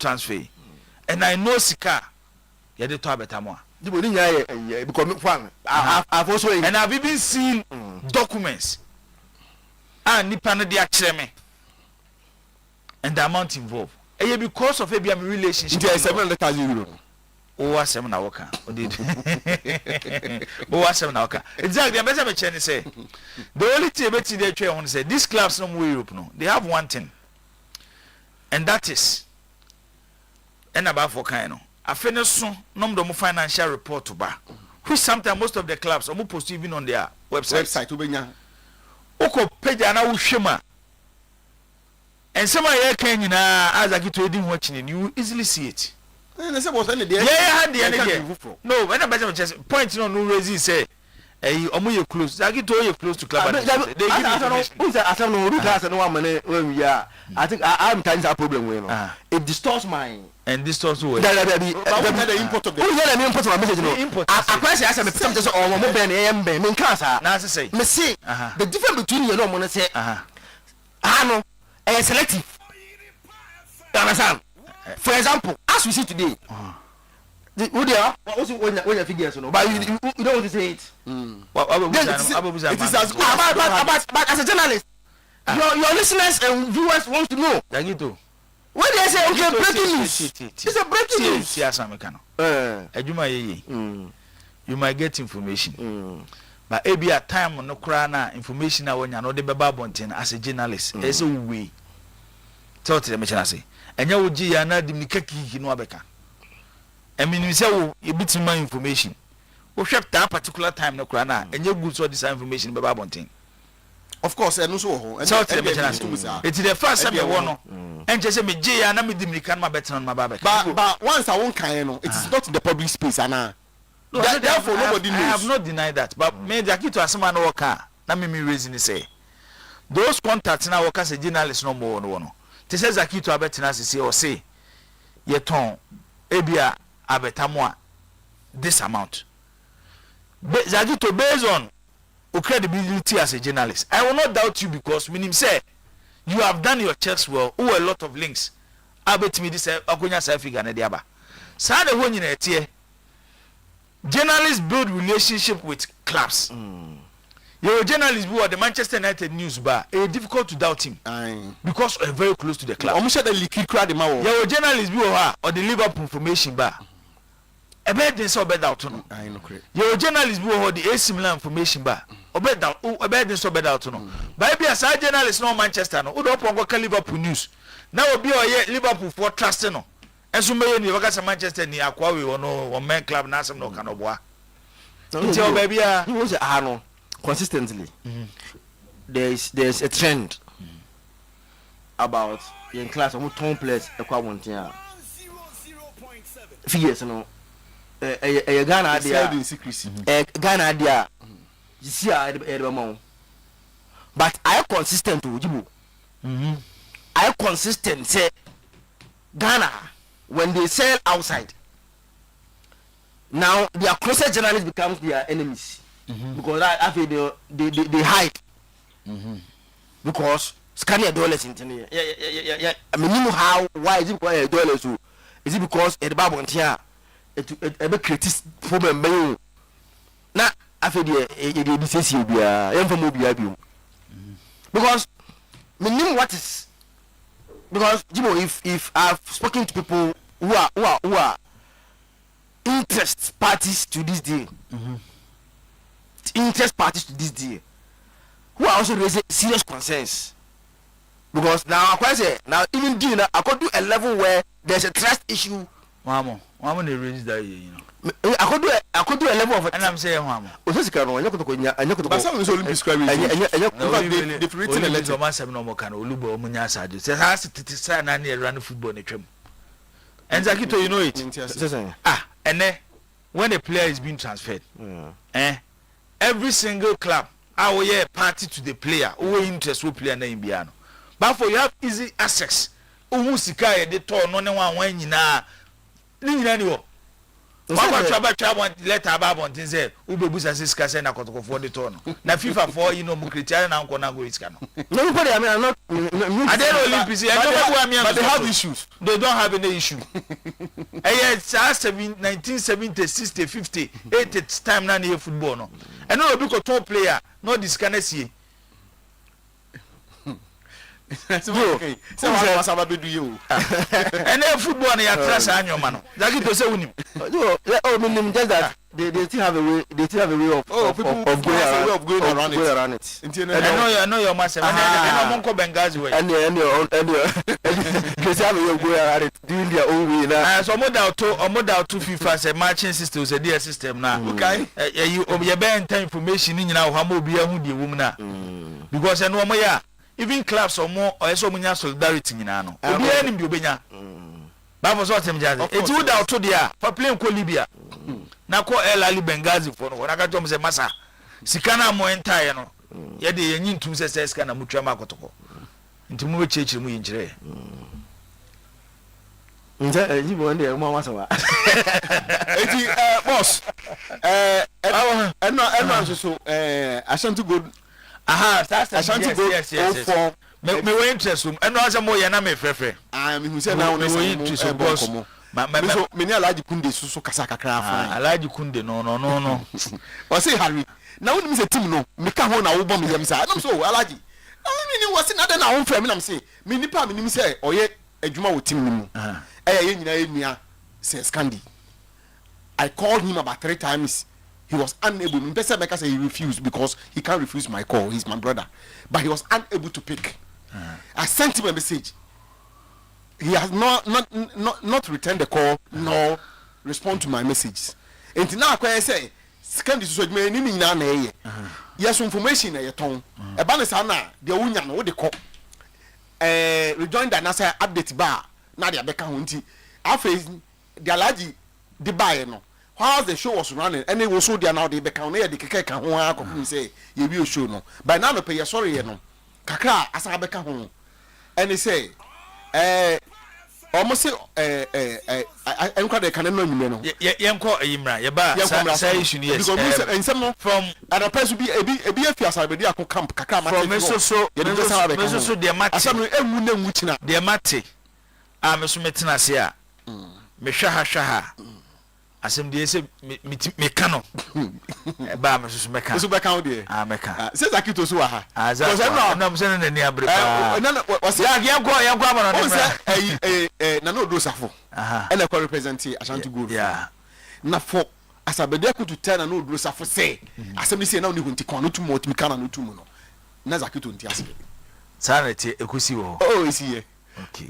transfer. And I know Sika. You did talk betamwa. I've also and I've even seen documents. And Nipana de Achreme. And the amount involved. Because of a relationship. It is 700,000 euros. Oh, 7 hours. Oh, 7 hours. Exactly. I'm better to say. The only thing about they want to say these clubs no more Europe no. They have one thing, and that is, and about for kind no. I finished soon. No more financial report to bar. Which sometimes most of the clubs are post even on their website. Oko page ana ushema. And some are can you know as I get to reading watching you easily see it. No, when I better just point no raise say you close. I get to you close to club. I think I'm times that problem with it distorts my and distorts who the import of the import of message. I press I said something on mobile and cancer. Now say the difference between you know when say no selective. You understand? For example, as we see today, when you figures, but you don't want to say it. It is as good. But as a journalist, your listeners and viewers want to know. When they say okay, breaking news, it's a breaking news. Yes, you might get information. But every time on no crana information when you know the bababontin as a journalist, there's a way. Tell them I say. And you would ya na dimikaki no abeka. I mean you say you bit my information. We shop that particular time no crana and you good so this information bababontin. Of course, and also it's the first time you want and just say me ya na me dimikan ma better on my babeka. But once I won't kind it is not in the public space and no, therefore nobody knows. I have not denied that, but me the key to asema no worker. Na me reason say those contacts na workers a journalist no more no. Te says a key to abetina say or say ye ton ebia abetamo this amount. Zagito based on credibility as a journalist. I will not doubt you because when him say you have done your checks well, a lot of links. Abet me this akonya sa figure na diaba. Sa de ho nyina etie. Journalists build relationship with clubs. Your journalist who are the Manchester United news bar, it's difficult to doubt him because we're very close to the club. Your journalist who are or the Liverpool information bar. A bed is so bad out. Your journalist who are the AC Milan information bar. A bed is so bad out. But be a side journalist no Manchester no. Udo pongo Liverpool news. Now will be a Liverpool for trust no. And so many you got Manchester ni akwawe or men club na some no kanobwa. Tell baby he was no consistently. There's a trend about in class of tone players a figures no a Ghana idea Ghana idea you see but I consistent to you. I consistent say Ghana when they sell outside now their closer journalists becomes their enemies because I feel they hide because scanning dollars in yeah I mean you know how why is it because dollars so is it because the Bible here it create problem now I feel the say be a from because me know what is, because Jimo, if I've spoken to people who are interest parties to this deal, interest parties to this deal, who are also raising serious concerns, because now I say now even deal I could do a level where there's a trust issue. Mamo they raise that, you know. I could do a level of, and I'm saying Mamo. But some is Olympic square. They've written a letter. Man, some no more can Olubo Munya Sadio. Says has to sign and run football in the trim. And Zakito, you know it. And then when a player is being transferred, every single club, our party to the player, who interest will play in Biano. But for you have easy access. Umusika de to no one when you na anyway. One letter about one thing say Ubebusa Siska send a cotton for the turn. Na FIFA for you know Mukritian and Konago is cano. Nobody, I mean, I'm not. I don't Olympics, but they have issues. They don't have any issue. It's 1970, 60, 50, 80 time now near football. No, and no because top player, no this can see. Okay. So what was about do you? And then football you trust on your man. That it to say win him. No, just that they still have a way. They still have a way of going around it. I know your master. And Monko Bengazi way. And they still have a way of going around it, doing their own way now. So more down to FIFA say matching system is a dear system now. Okay, you bear information in now. How more be a hoodie woman now? Because I know more. Even clubs or more or so many solidarity in ano. Obi enim bi obenya. Ba for so tem jaze. Eti wo da to dia for playing ko Libya. Na ko El Ali Benghazi for no. Na ka tom se masa. Sika na mo entire no. Ye de ye nyintum se sika na mutwa makotoko. Nti mu be chechire mu yinjire. Nje jibo ndi mo wasa wa. Eti boss. Eno so Ashanti go. That's yes. Me we interest and no answer more yana me frefre. Me who say now no interest boss. Me ni Alhaji Kunde so kasa kakra fa. Alhaji Kunde no. O say Harry. Now when me say team no, me ka ho na wo bom yam say. Am so Alhaji. Me ni wasi na de na wo frɛ me na me say. Me nipa me ni say oye adwuma wo team ni mu. Ye nyina enua say Scandi. I called him about 3 times. He was unable. Mpesa say he refused because he can't refuse my call. He's my brother, but he was unable to pick. I sent him a message. He has not returned the call nor respond to my messages. And now I say, "Scan this so me ni na ye." Yes, information na ye ton. E ba ne sa na de wunya no de call. Rejoin that na say update ba na de abeka ho nti. Afa de Alhaji de ba no. While the show was running, and it was so there now they become near the keke can home say you will show no. By now, pay sorry, no. Kakra, as I become home. And they say, almost say, I'm quite a canon, you know. Yam call Imra, Yaba, say, and some from and a person be a BFS, I be there come Kakama from so dear Matti, some which now, dear Matti. I'm a Sumetina Sia, Meshaha. Asem dey say me kano ba me so meka so beka wo dey meka say Zakito so ha because na me say na ni abre pa na was ya go amana no na no do safo and e ko represent Ashanti Gold na for asabede ko to tell na no do safo say asem say na oni hunti kon no tumo otimi kana no tumo no na Zakito nti ase sanity ekusi wo isi here. Okay.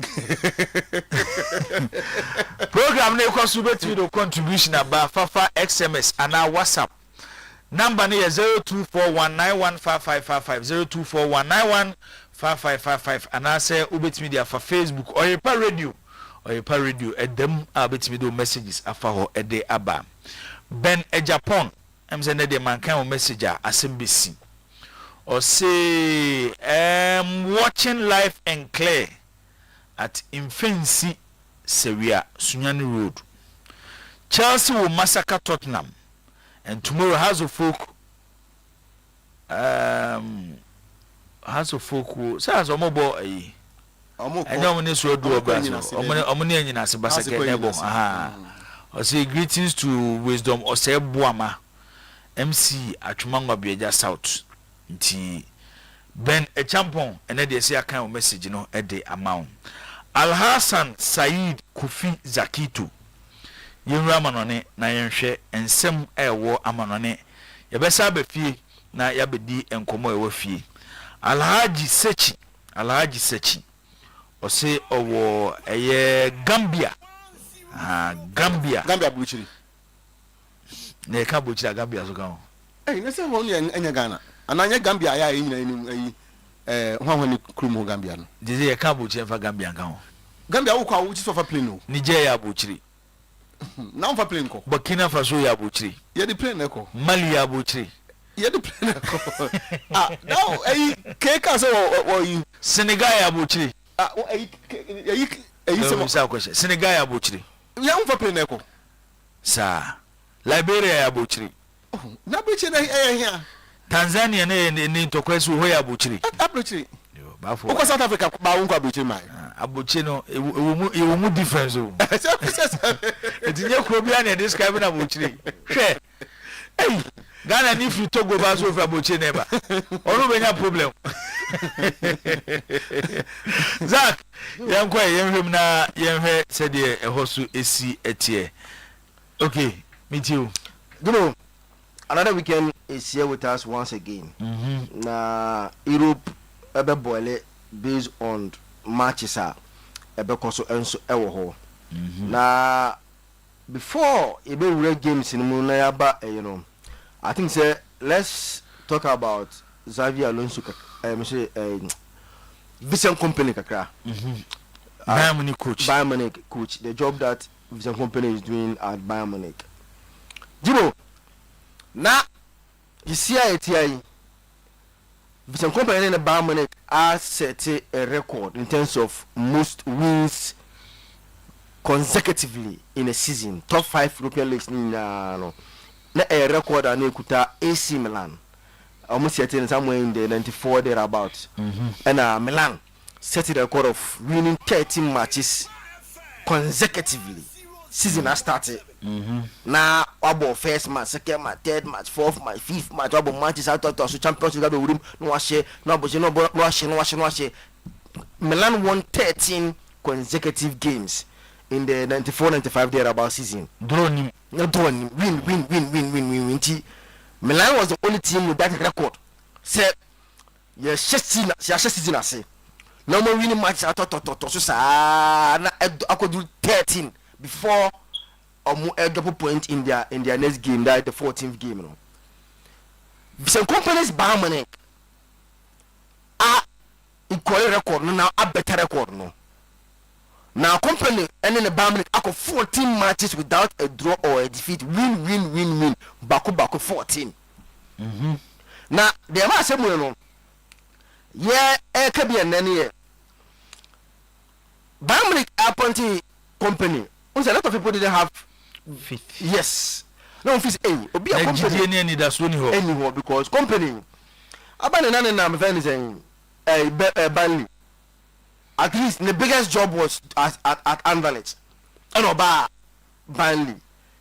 Program na ekwa subeti do contribution about Fafa XMS and our WhatsApp. Number ni 0241915555 0241915555 and I say ubeti media for Facebook Oyerepa radio edem abeti do messages afa ho ede aba. Ben Japan am say na de man kan messenger asembesi. Or say watching live and clear at Infancy Seria Sunyani Road. Chelsea will massacre Tottenham, and tomorrow House of Folk will say as omobo I know when so do omoni anyina se basake nebo I say greetings to Wisdom or say Buama MC Atwumangwa Bieja South nti Ben a champon and then they say a kind of message at the amount. Al Hassan Said Kufi Zakitu. Yinra manone na yenhwe ensem ewo amanone. Yebesa be fie na yabedi enkomo ewo fie. Alhaji Sechi. Ose owo eye Gambia. Gambia buchiri. Ne ka buchira Gambia so kan. Na se ho ne enya Ghana. Ananya Gambia ya nyina ni hwahwani krumo Gambia no. Dize ye ka buchira fa Gambia kan. Gambia wo kwa wo chi so fa plane no. Nigeria ya buchiri. Na on fa plane ko. Burkina Faso ya buchiri. Ye di plane ko. Mali ya buchiri. Ye di plane ko. Now ke ka so wo yi Senegal ya buchiri. Se sa question. Senegal ya buchiri. Ya on fa plane ko. Sa Liberia ya buchiri. Na buchiri na here. Tanzania ne ntokwesu ho ya buchiri. Abuchiri. Yo, bafo. Uko South Africa ba won kwa buchiri mai. Abuchiri no ewu mu difference o. Etinye kro bia na describe na buchiri. Hwe. Hey, Ghana ni free Togo ba so fra buchiri neba. Onu benya problem. Zach, yankwa yenhwem na yenhwe sede ehosu esi etie. Okay, meet you. Good. Another weekend is here with us once again. Na Europe ebe boile based on matches ebe koso enso ewo ho. Na before ebe real games in mu na yaba I think say let's talk about Xavier Alonso Vincent Kompany kakra. Bayern Munich coach. The job that Vincent Kompany is doing at Bayern Munich. Jibo na yisia etia Vincent Kompany in the Bayern Munich has set a record in terms of most wins consecutively in a season. Top 5 European leagues na a record and ekuta AC Milan. Almost setting somewhere in the 94 thereabouts. And Milan set the record of winning 13 matches consecutively. Season has started. Now about first match, second match, third match, fourth match, fifth match, about matches out of the championship got the room. No share. Milan won 13 consecutive games in the 94-95 thereabout season. Win. Milan was the only team with that record. Say, yes, season I say. No more winning matches out of so I could do 13 before a double point in their next game, that the 14th game. Some companies Bayern Munich equal record now a better record no. Now company and then the Bayern Munich I got 14 matches without a draw or a defeat. Win. Baku 14. Now the amount of money yeah, it could be an any Bayern Munich appointing company. A lot of people didn't have faith. Yes. No faith. Be a company anymore because company. Abandon and friend is Burnley. At least the biggest job was at Anderlecht. And Oba Burnley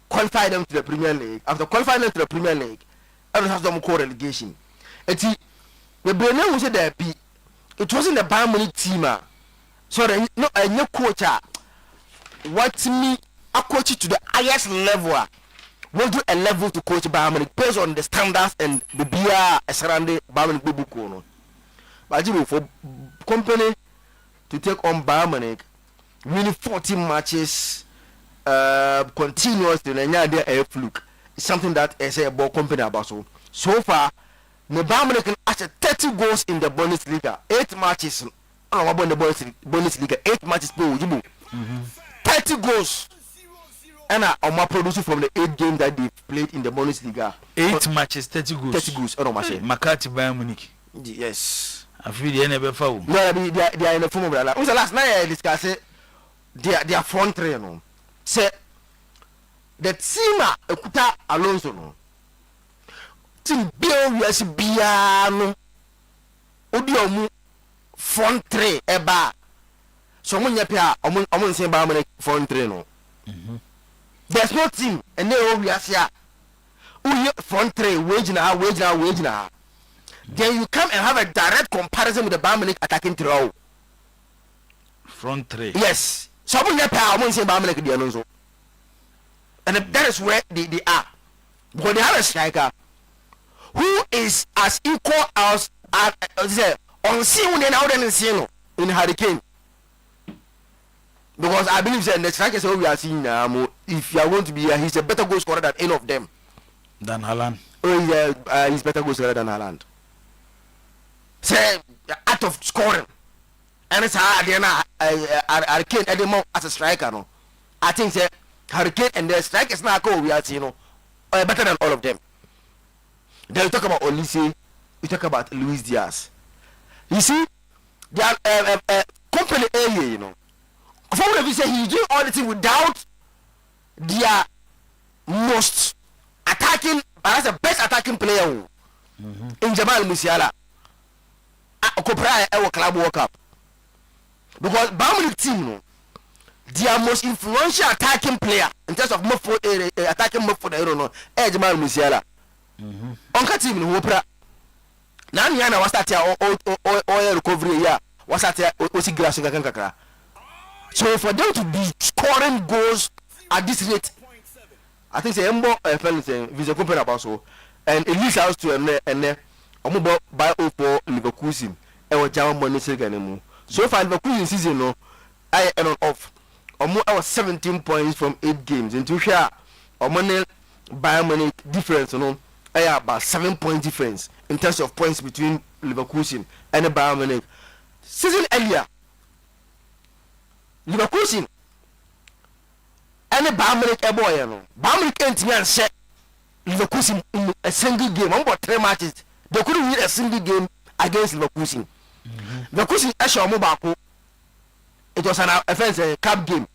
qualified them to the Premier League. After qualifying them to the Premier League, everyone has them called relegation. The Burnley was there. It wasn't the Bayern Munich team. So no, a new coach. What me a coach to the highest level. We'll do a level to coach Bayern Munich based on the standards and the beer surrounding Bayern Munich. But for company to take on Bayern Munich, winning 14 matches continuously, and a fluke. It's something that is a ball company about. So far, the Bayern Munich has 30 goals in the Bundesliga, 8 matches. About the Bundesliga, 8 matches per 30 goals. And I'm producing from the 8 games that they played in the Bundesliga. 8 matches, 30 goals. 30 goals. McCarthy Bayern Munich. Yes. I feel they never foul. No, they are in the form of the last night I discussed their front three. No, say the team Ekuta Alonso no. Team Bill US Biano Odiomu front three eba. So when you pay, I'm saying Bayern front three no. There's no team, and they all we are here. Front three wage now. then you come and have a direct comparison with the Bayern Munich attacking trio. Front three. Yes. So I'm going to say Bayern Munich the Alonso. And that is where they are. Because they have a striker who is as equal as on seeing now than in Hurricane. Because I believe that the strikers we are seeing now, if you are going to be he's a better goal scorer than any of them. Than Haaland. Oh, he's better goal scorer than Haaland. Say out of scoring. And it's Hurricane anymore as a striker. No, I think say Hurricane and the strikers now go we are seeing better than all of them. Then you talk about Olise, you talk about Luis Diaz. You see, they are company area, you know. For what say he's doing all the thing without their most attacking, that's the best attacking player in Jamal Musiala. Kopra our club World Cup. Because Bayern team, no, their most influential attacking player in terms of attacking midfield, I don't know, Jamal Musiala. Onka team no Wopra. Now Yana was that oil recovery here. Was that Osi Grass Kakra. So for them to be scoring goals at this rate, I think the Embo is a company about so, and it leads us to and Omubo by Opo Leverkusen and what German money anymore. So far Leverkusen season no, I am off. I was 17 points from 8 games. Into share or money Bayern money difference, you know, I have about 7 point difference in terms of points between Leverkusen and the Bayern Munich. Season earlier, Leverkusen and the Bayern Munich boy, you know, Bayern Munich ain't me and set Leverkusen in a single game. I'm about 3 matches. They couldn't win a single game against Leverkusen. Leverkusen actually Mobako. It was an offense cup game,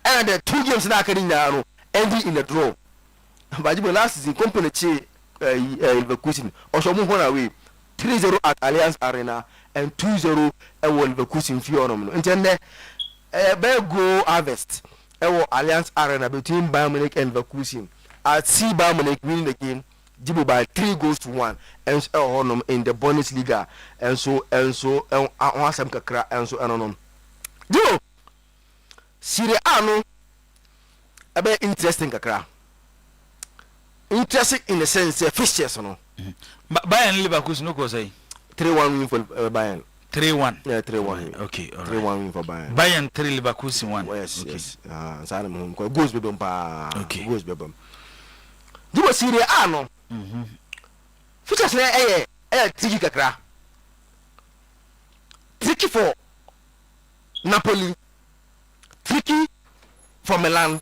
and the 2 games now ending in a draw. But last season, company Leverkusen also move on away 3-0 at Allianz Arena and 2-0 at Leverkusen Fiorno. And then the goal harvest at Allianz Arena between Bayern Munich and Leverkusen. I see Bayern Munich winning the game by 3-1 and so in the Bundesliga and so and so. Yo, Serie A no, a bit interesting kakra. Interesting in the sense fixtures no. Bayern Leverkusen no go say 3-1 win for Bayern. 3-1. Yeah, 3-1. Okay, all right. 3-1 win for Bayern. Bayern 3 Leverkusen 1. Yes, okay. Yes. Sana mo ko goals be pa. Okay. Goals be bam. Yo Serie A no. Fixtures na tricky kakra. Tricky for Napoli, tricky for Milan,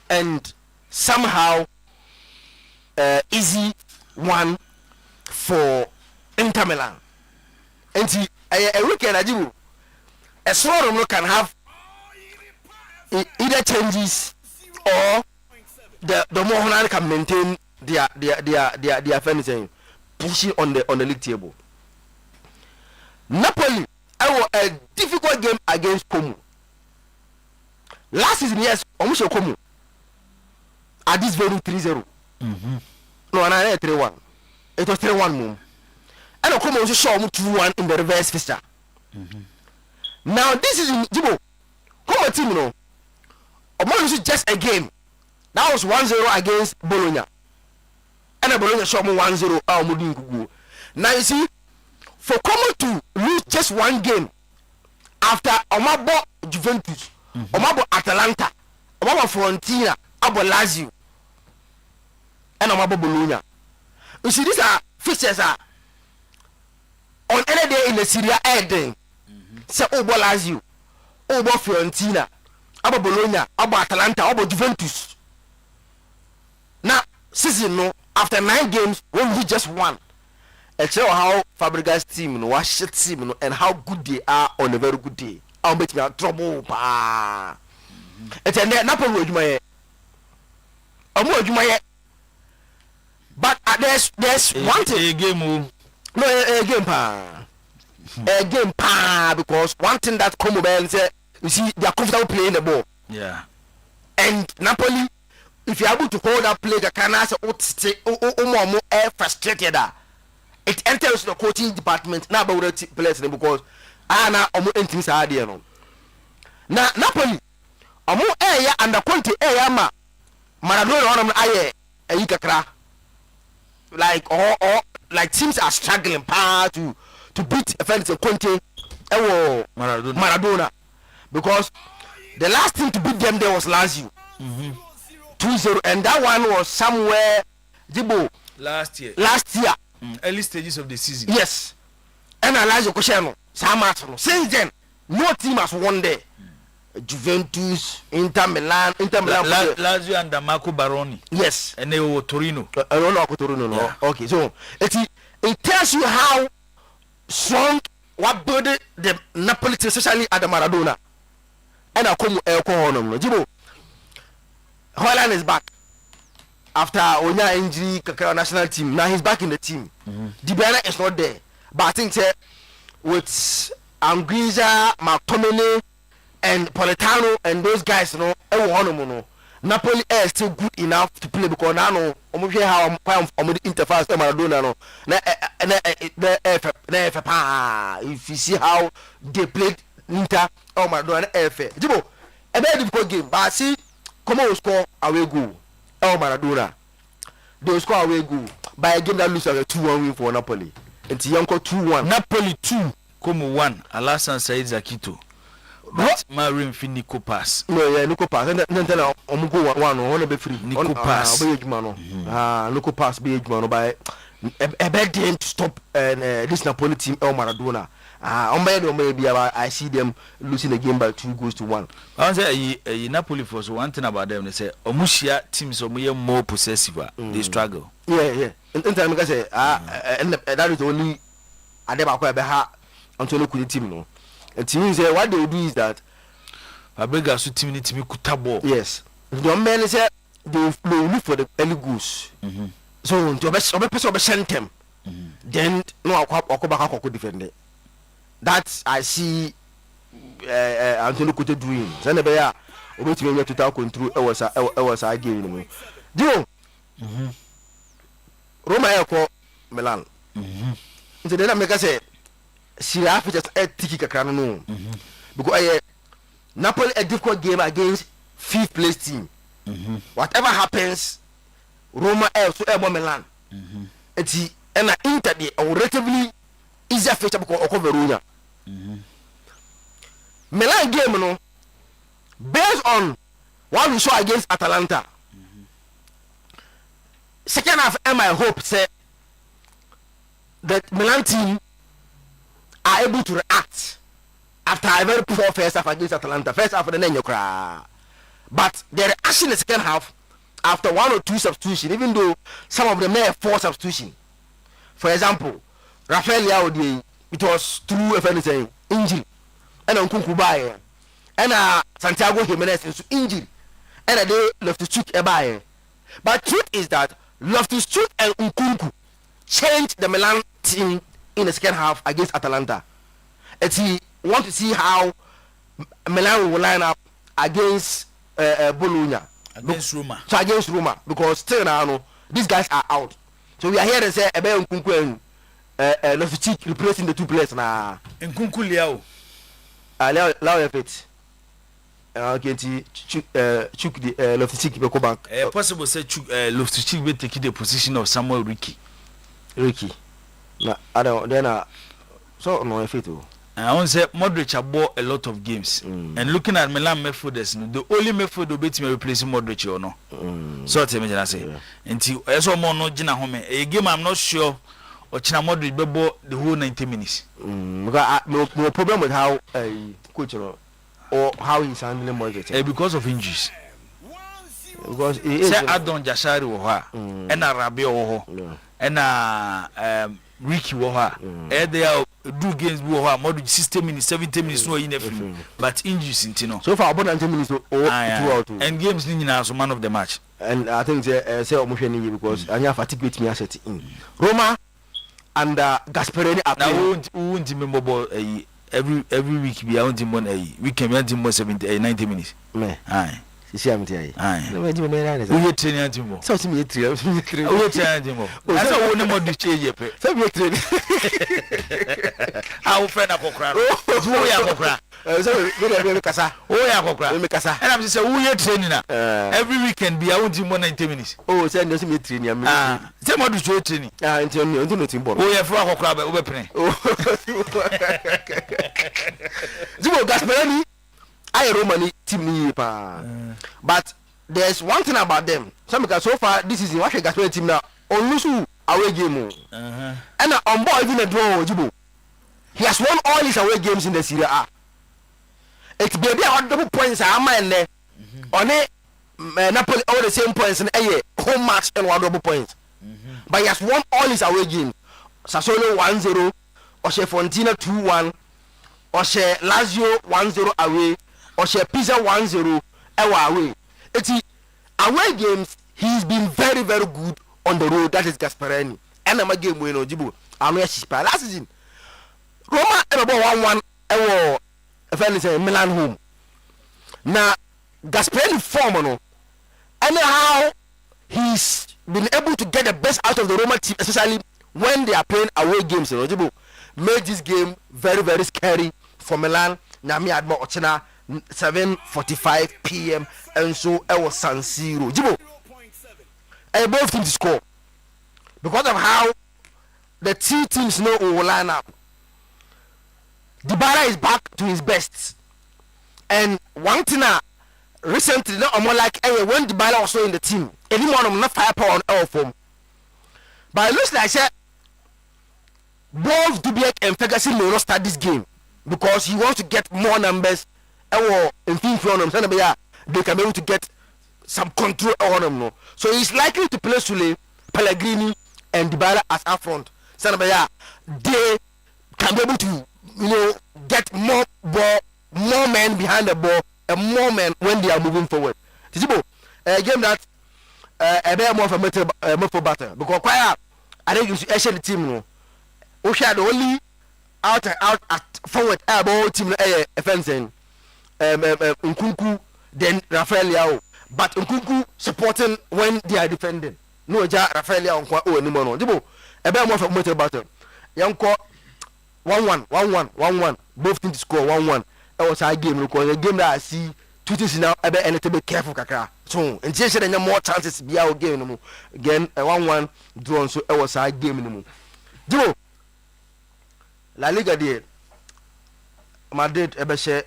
and somehow easy one for Inter Milan. And a weekend ajibu, a small room can have either changes or the Mohonan can maintain their finishing pushing on the league table. Napoli, a difficult game against Como. Last season, yes, almost Como. At this very 3-0. No, and I 3-1. It was 3-1 move. And Como also saw 2-1 in the reverse fixture. Now this is Jibo. Como team no. Omo just a game. That was 1-0 against Bologna. And Bologna saw 1-0. Now you see, for Como to lose just 1 game after Omabo Juventus, Omabo Atalanta, Omabo Fiorentina, Abo Lazio, and Omabo Bologna. You see, these are fixtures are on any day in the Serie A day. Say Obo Lazio, Obo Fiorentina, Abo Bologna, Abo Atalanta, Abo Juventus. Now, season no, after 9 games, when we just won. And show how Fabregas team no was shit team no, and how good they are on a very good day. I'll bet me a trouble pa. It's a Napoli Jumaye. But there's one thing. A game No, a game pa. A game pa, because one thing that Como say, you see, they are comfortable playing the ball. Yeah. And Napoli, if you're able to hold that play, the can answer frustrated. it enters the coaching department now about the players because na omo entimi saa de no na Napoli omo under Conte ma Maradona onam aye ayi kakra like or like teams are struggling to beat offense Conte Maradona because the last team to beat them there was Lazio 2-0 and that one was somewhere Jibo last year early stages of the season. Yes, and Lazio Kosheno since then no team has won there. Juventus, Inter Milan Lazio and Marco Baroni. Yes, and they were Torino. Torino. No. Yeah. Okay, so it tells you how strong what body the Napoli, especially at the Maradona. And I come no Jibo. Holland is back after Onya injury, Kakao national team. Now he's back in the team. Dybala is not there, but I think with Anguissa, McTominay, and Politano and those guys, you know, Napoli is still good enough to play because now no, how the interface Maradona no. If you see how they played Inter or Maradona, Jibo, a very difficult game, but see, come on, score away goal. El Maradona, they score away goal by a game that loses a 2-1 win for Napoli. It's Yanko 2-1. Napoli 2, come 1. Alassane Said Zakito. But Marin fi Nico pass. No, yeah, Nico pass. And then go one be free. Nico pass. Nico pass be Eugene by a bad game to stop this Napoli team El Maradona. I see them losing the game by 2-1. I say Napoli for one thing about them. They say Omushia teams are more possessive. They struggle. Yeah. And time I say and that is only I never quite beha until look the team no. And team say what they do is that Fabregas so team need to be kutabo. Yes. The men say they look for the early goals. So to be send them. Then no I defend it. That I see Antonio Conte doing. Send be ya obetime yet total control e was a game no. Roma e Milan. So then make say Serie A just tiki kakra no. Because Napoli a difficult game against 5th place team. Whatever happens Roma also Milan. Eti and Inter dey relatively easier feature because of Verona. Milan game no based on what we saw against Atalanta. Second half I hope say that Milan team are able to react after a very poor first half against Atalanta. First half the name but their reaction in the second half after 1 or 2 substitutions, even though some of them may have 4 substitutions. For example, Rafael Leao, it was through anything injury, and Nkunku buy, and Santiago Jimenez into injury, and they left to check a buy. But truth is that Loftus-Cheek and Nkunku changed the Milan team in the second half against Atalanta. And he want to see how Milan will line up against Bologna. Against Roma. So against Roma, because still now these guys are out. So we are here to say about Nkunku and Loftus-Cheek replacing the 2 players now. Nkunku Leao. Leao effect. Okay, Chuk the Loftus-Cheek be go back. Possible say Loftus-Cheek will take the position of Samuel Ricky. Na I don't then so no effect. I want to say Modric have bought a lot of games. And looking at Milan midfielders, the only midfield will be to replace Modric or no. So tell me I say. Until I saw more no Gina home. A game I'm not sure or China Modric be bought the whole 90 minutes. Because no problem with how coach or how he's handling Modric. Because of injuries. Because he is Adon Jashari wo and Rabi wo and Ricky wo they are do games wo Modric 60 minutes 70 minutes no in every but injuries intino so far about 90 minutes throughout and games ni na so man of the match and I think say omo ni because anya fatigue with me asset in Roma and Gasperini are now won't remember every week we are on the weekend we are on 70 90 minutes me see am tie aye we me na ne we training antimbo so me training we training antimbo that's why we no more do change pe so me training how friend akokra wo ya akokra so me kasa wo ya akokra me kasa and am say we training na every weekend be I want more 90 minutes oh say no me training am say mo do training until no timbo wo ya fro akokra be wo be pene Zibo Gasperani I Romani team ni pa. But there's one thing about them. Some so far this is what Gasperani team now on lose away game. And on board even a draw Zibo. He has won all his away games in the Serie A. It's baby a double points am and there. On it Napoli all the same points in a home match and one double points. But he has won all his away games. Sassuolo 1-0, Oshe Fontina 2-1, Oshe Lazio 1-0 away, Oshe Pisa 1-0 away. It's away games. He's been very very good on the road. That is Gasperani. And I'm a game winner. Jibu. I'm a shipper last season. Roma about 1-1 if I say Milan home. Now Gasperani form no. Anyhow, he's been able to get the best out of the Roma team, especially when they are playing away games. You know, made this game very very scary for Milan. Nami Admo Ochina 7:45 p.m. and so it was San Siro. Jibo, both teams score because of how the two teams know who will line up. Dybala is back to his best, and one thing recently, not more like when Dybala was also in the team, anyone of not firepower on our form. But it looks like both Dubiak and Ferguson may not start this game because he wants to get more numbers. In front of them, they can be able to get some control on them. No? So he's likely to play Sule, Pellegrini, and Dybala as up front. They can be able to, get more ball, more men behind the ball, and more men when they are moving forward. Tizibo, a game that a bit more for battle because quite I think you should actually the team. No, we had only out at forward about team fencing. Nkunku then Rafael Leao, but Nkunku supporting when they are defending. No, Rafael Leao on kwa ni mono. Tizibo, a bit more for motor battle. Yanko 1-1, both teams score 1-1. That was our game because the game that I see two teams now I better to be careful kakra. So and just there more chances be our game no more. Again a 1-1 drawn, so it was our game no more. Do La Liga there Madrid ebeshe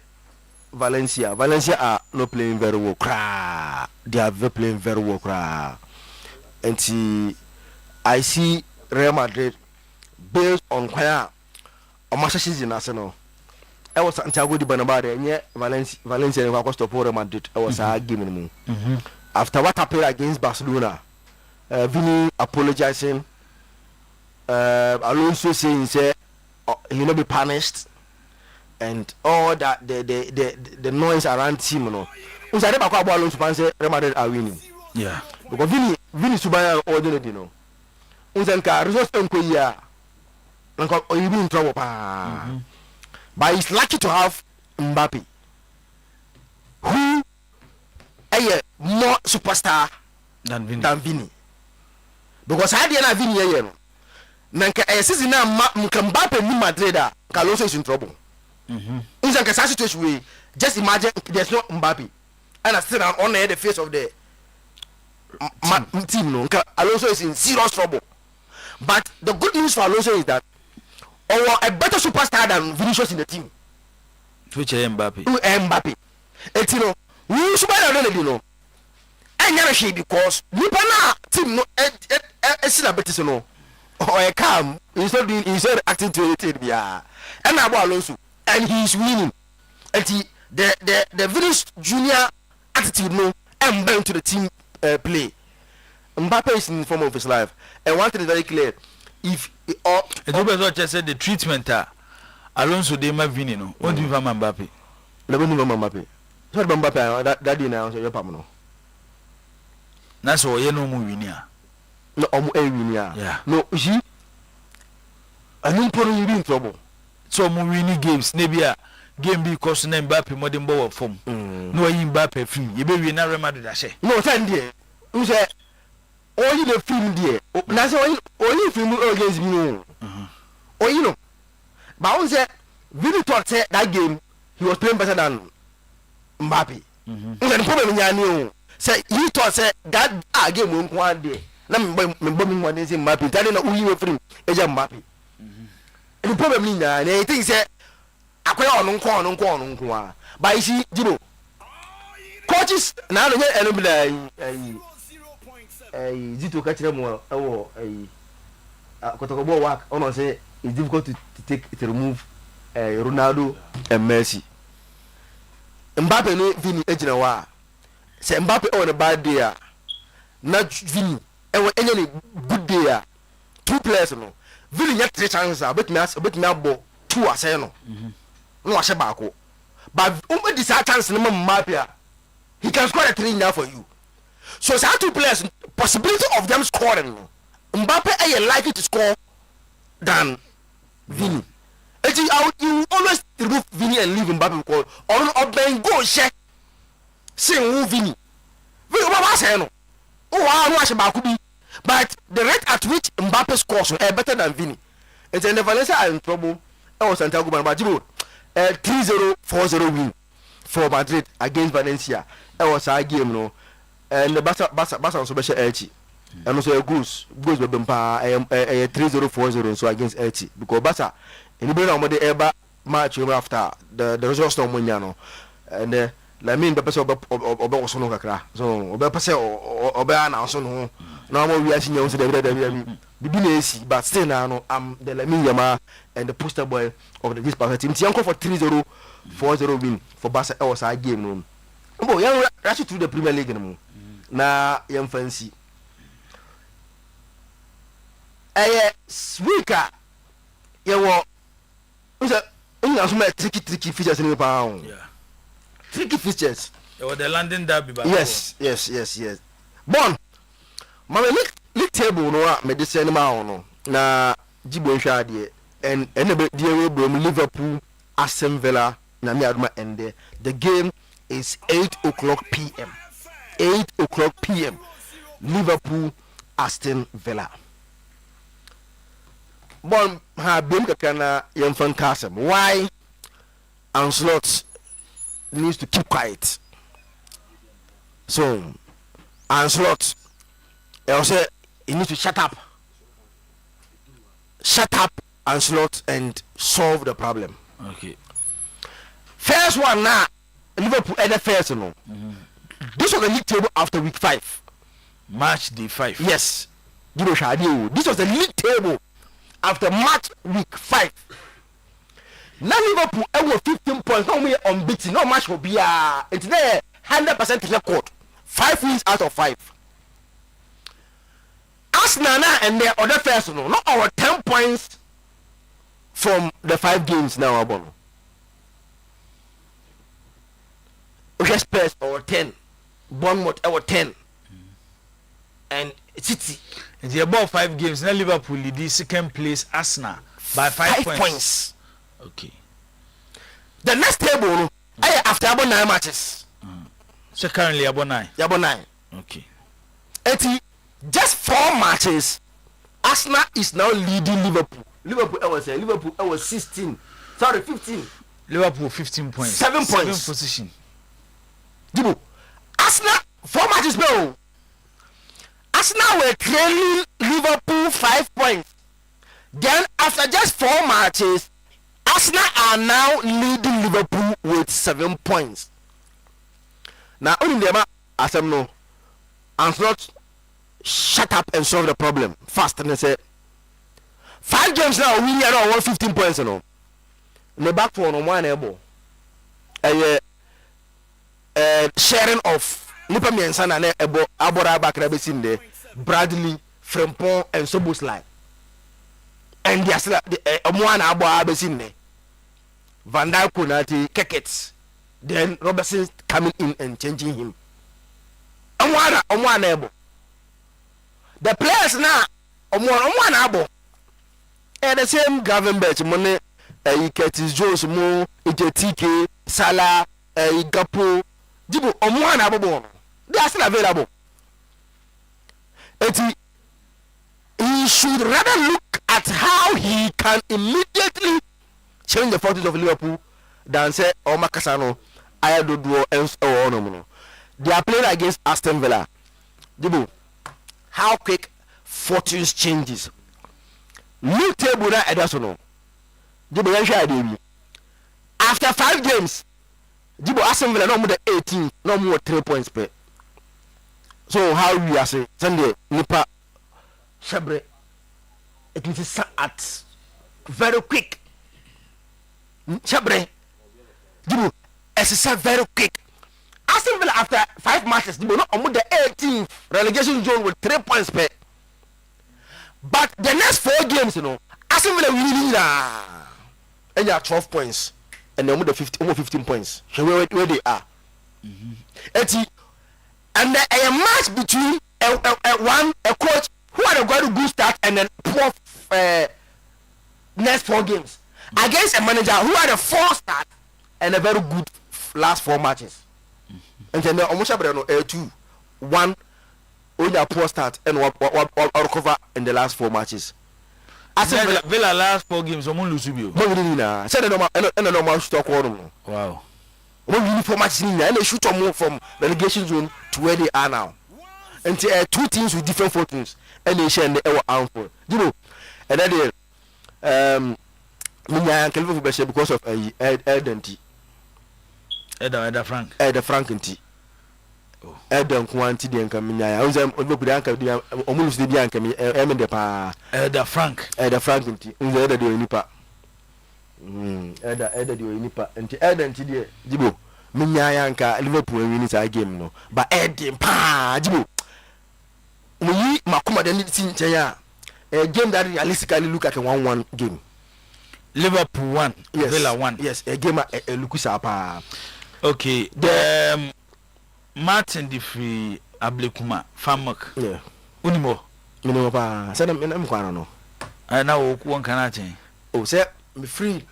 Valencia are not playing very well. They are playing very well. And I see Real Madrid based on where on match season Arsenal. I was Santiago de Bernabeu and Valencia and Real Madrid. I was a game after what happened against Barcelona. Vini apologizing. Alonso saying he will not be punished, and all that the noise around him. You know, Usa de bakwa Alonso say Real Madrid are winning. Yeah, because Vini Subaya ordinary, you know. Usa nka results enko ya. Nka you be in trouble pa. But he's lucky to have Mbappe, who a more superstar than Vini. Because I didn't have Vini here. Nanka a season now Mbappe ni Madrid Alonso is in trouble. In that situation, just imagine there's no Mbappe, and I still on the face of the team. No, Alonso is in serious trouble. But the good news for Alonso is that a better superstar than Vinicius in the team. Which is Mbappe. Mbappe. And you know, we should know. I never see because we na team no. It's not better no. Or a calm. He's not acting to anything. Yeah. And now Alonso, and he's winning. And the Vinicius Junior attitude no. I'm bound to the team play. Mbappe is in the form of his life, and one thing is very clear. If said the treatment Alonso de Mavini no what do you want Mbappe le bonu Mbappe so Mbappe that day now so your pam no na so ye no mu wini no omu wini yeah no ji anu poro you in trouble so mu wini games ne bia game bi cause na Mbappe modern ball form no yi Mbappe film ye be wi na Real Madrid ahye no send there you say only the film there na say only film against me no you know but I say Vini thought say that game he was playing better than Mbappe the problem nyani say he thought say that game won one day na me one say Mbappe tell na uyi we film eja Mbappe the problem ni na I think say akwai onu nko a but you see Jibo coaches na no get eno bi Zito ka kire mo ewo kotokobɔ work ono say it's difficult to remove Ronaldo and Messi. Mbappe no Vini ejina wa say Mbappe on a bad day na Vini any good day two players no Vini get 3 chances bet me abo 2 asay no no ahye baako but this chance no Mbappe he can score a 3 now for you so say 2 players possibility of them scoring no Mbappe are likely to score than Vini. You always remove Vini and leave Mbappe because or then go share sing Vini Baba say no but the rate at which Mbappe scores is better than Vini. And then the Valencia are in trouble. I was Santiago Bernabeu 3-0 win for Madrid against Valencia. It was a game no and the Barca also be Elche and also goes be bempa 3-0 so against Elche because Barca in the ever match after the results no money no and Lamin be person obe so no kakra so obe pese obe announce no na mo wi asinya so the bibi na esi but still now no am the Lamin Yama and the poster boy of this Barca team tianko for 3-0 win for Barca it was a game no bo yan rush through the Premier League no na yan fancy weeka yewo usa ina so ma tricky features ni pa on tricky features the London derby ba yes bon mama league table no a me de se ni ma on no na Jibo nhwa ade and die we brom Liverpool Aston Villa na me aduma ende the game is 8:00 p.m. 8:00 p.m. Liverpool Aston Villa. Bon ha bem kakana yemfan kasem why Ancelotti needs to keep quiet. So Ancelotti also he needs to shut up Ancelotti and solve the problem. Okay. First one now Liverpool at the first no. This was the league table after week 5. Match day 5. Yes. This was the league table after match week 5. Now Liverpool have 15 points. No more unbeaten. No match will be it's there 100% record. 5 wins out of 5. Arsenal and their other first no, not our 10 points from the 5 games now. Okay, Spurs our 10. Bournemouth our 10. And City. And the above 5 games, now Liverpool lead the second place Arsenal by 5 points. Okay. The next table, after about 9 matches. So currently about 9. About 9. Okay. Just 4 matches. Arsenal is now leading Liverpool. Liverpool was 16. Sorry, 15. Liverpool 15 points. 7 points. 7th position. Arsenal 4 matches now. Arsenal were trailing Liverpool 5 points. Then after just 4 matches, Arsenal are now leading Liverpool with 7 points. Now only them as I know, Ancelotti shut up and solve the problem fast. And they say 5 games now we are now 15 points. In the back for on one elbow. Sharing of Nipa Miensana ne ebo abora bakra besin de Bradley, Frempong and Soboslai. And they are still one abora besin de Van Dijk, Konate, Kekets. Then Robertson coming in and changing him. One able. The players now one able. And the same Gavin Birch money Curtis Jones mo TK Salah Gapo Jibo omo na bobo they are still available. He should rather look at how he can immediately change the fortunes of Liverpool than say Makasano Ayadoduo or no. They are playing against Aston Villa. Jibo, how quick fortunes changes. Look table na Ederson. Jibo, after 5 games, Jibo Aston Villa no more than 18, no more 3 points per. So how we are saying Sunday Nipa Shabre, it is at very quick. Shabre, Jibo, it's very quick. Aston Villa after 5 matches, Jibo not almost the 18th relegation zone with 3 points per. But the next 4 games, Aston Villa winning and you have 12 points, and they're almost 15 points. So where they are. And a match between a coach who had a very good start and then poor next 4 games against a manager who had a 4 start and a very good last 4 matches. And then almost 2-1 only a poor start and recover in the last 4 matches. Villa last 4 games, someone lose you. Said a normal stock order. Wow. One uniform match and they shoot on move from relegation zone to where they are now. And 2 teams with different fortunes and they share the hour for. And then because of identity. Eda Frank. Eda Frank and T. Eda Quanti and Camina. I was almost the Bianca, Emma Eda Frank. Eda Frank and T. Eda do Nipa. Eda do Nipa. And Eda and T. Jibo. Minyanka Liverpool wins a game no. But Eda Pa Jibo. We Makuma then a game that realistically look like a 1-1 game. Liverpool 1, yes. Villa 1. Yes, a game Lukusa Pa. Okay, the Martin the free Ablekuma Famak. Yeah. Unimo. Minimo pa. Say them kwano no. I now one kanate. Oh, say me free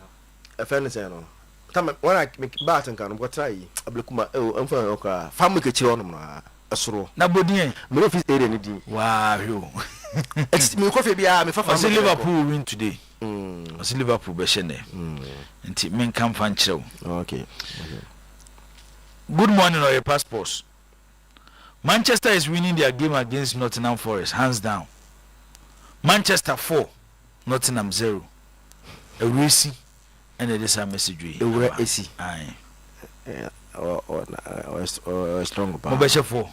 a friend say no. Time when I make bat and kan go try Ablekuma I'm for okay. Famak e chiro no na asoro. Na bodin. Me no fit area ni di. Wow, yo. It's me coffee bia me fa fa Liverpool win today. As Liverpool be shene. Nti men kan fan kirew. Okay. Good morning, or your passports. Manchester is winning their game against Nottingham Forest, hands down. Manchester 4, Nottingham 0. A racing, and it is a message. A AC. Aye. Or strong. Mobesha 4.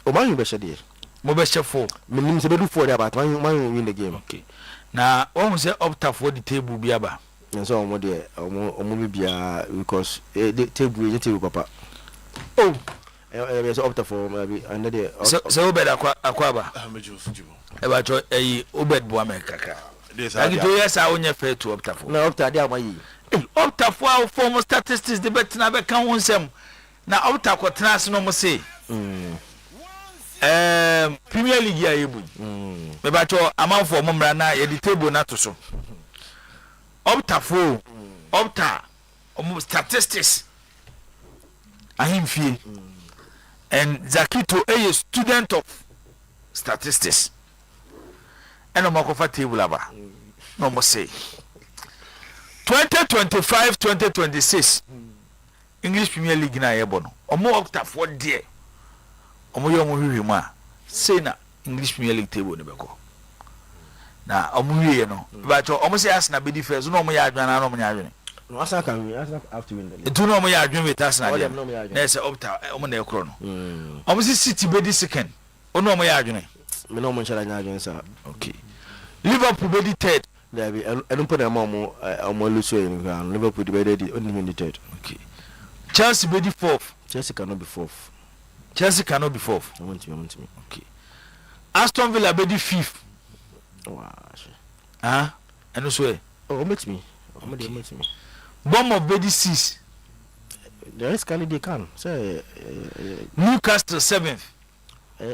O man you be there. Mobesha 4. Me nim se be do 4 there, but man win the game. Okay. Now, one say up top for the table be aba. And so on there, omo bia because the table papa. Oh, so up for maybe under there. So better akwaba. Eba cho obed bo amekaka. Like do yes I only fair to up top. No up there amayi. Up top for form statistics the bet na be kan wonsem. Na up top ko trans no mo say. Premier League ya yebu. Me ba cho amanfo momra na ye the table na to so. Opta statistics ahimfie and Zakito a student of statistics and no makofa table aba no mo say 2025-2026 English Premier League na yebo no omo opta for there omo yo mo hwehwe mu a say na English Premier League table ne beko na omuwie no but omo say Arsenal be defense no omo ya adwana no omo ya adwene no Arsenal can win. Arsenal have to win the league. Etu no omo ya adwene with Arsenal no na say opta omo na ekro no omo say City be di second ono omo ya adwene me no omo nshala nya adwene sa. Okay, Liverpool be di third there be enu put am omo lose in ground. Liverpool be di only the third. Okay, Chelsea be di fourth. Chelsea cannot be fourth. I want me. Okay, Aston Villa be di fifth. Wow. And also makes me. Bournemouth be di 6. The rest can they can. Say Newcastle 7th.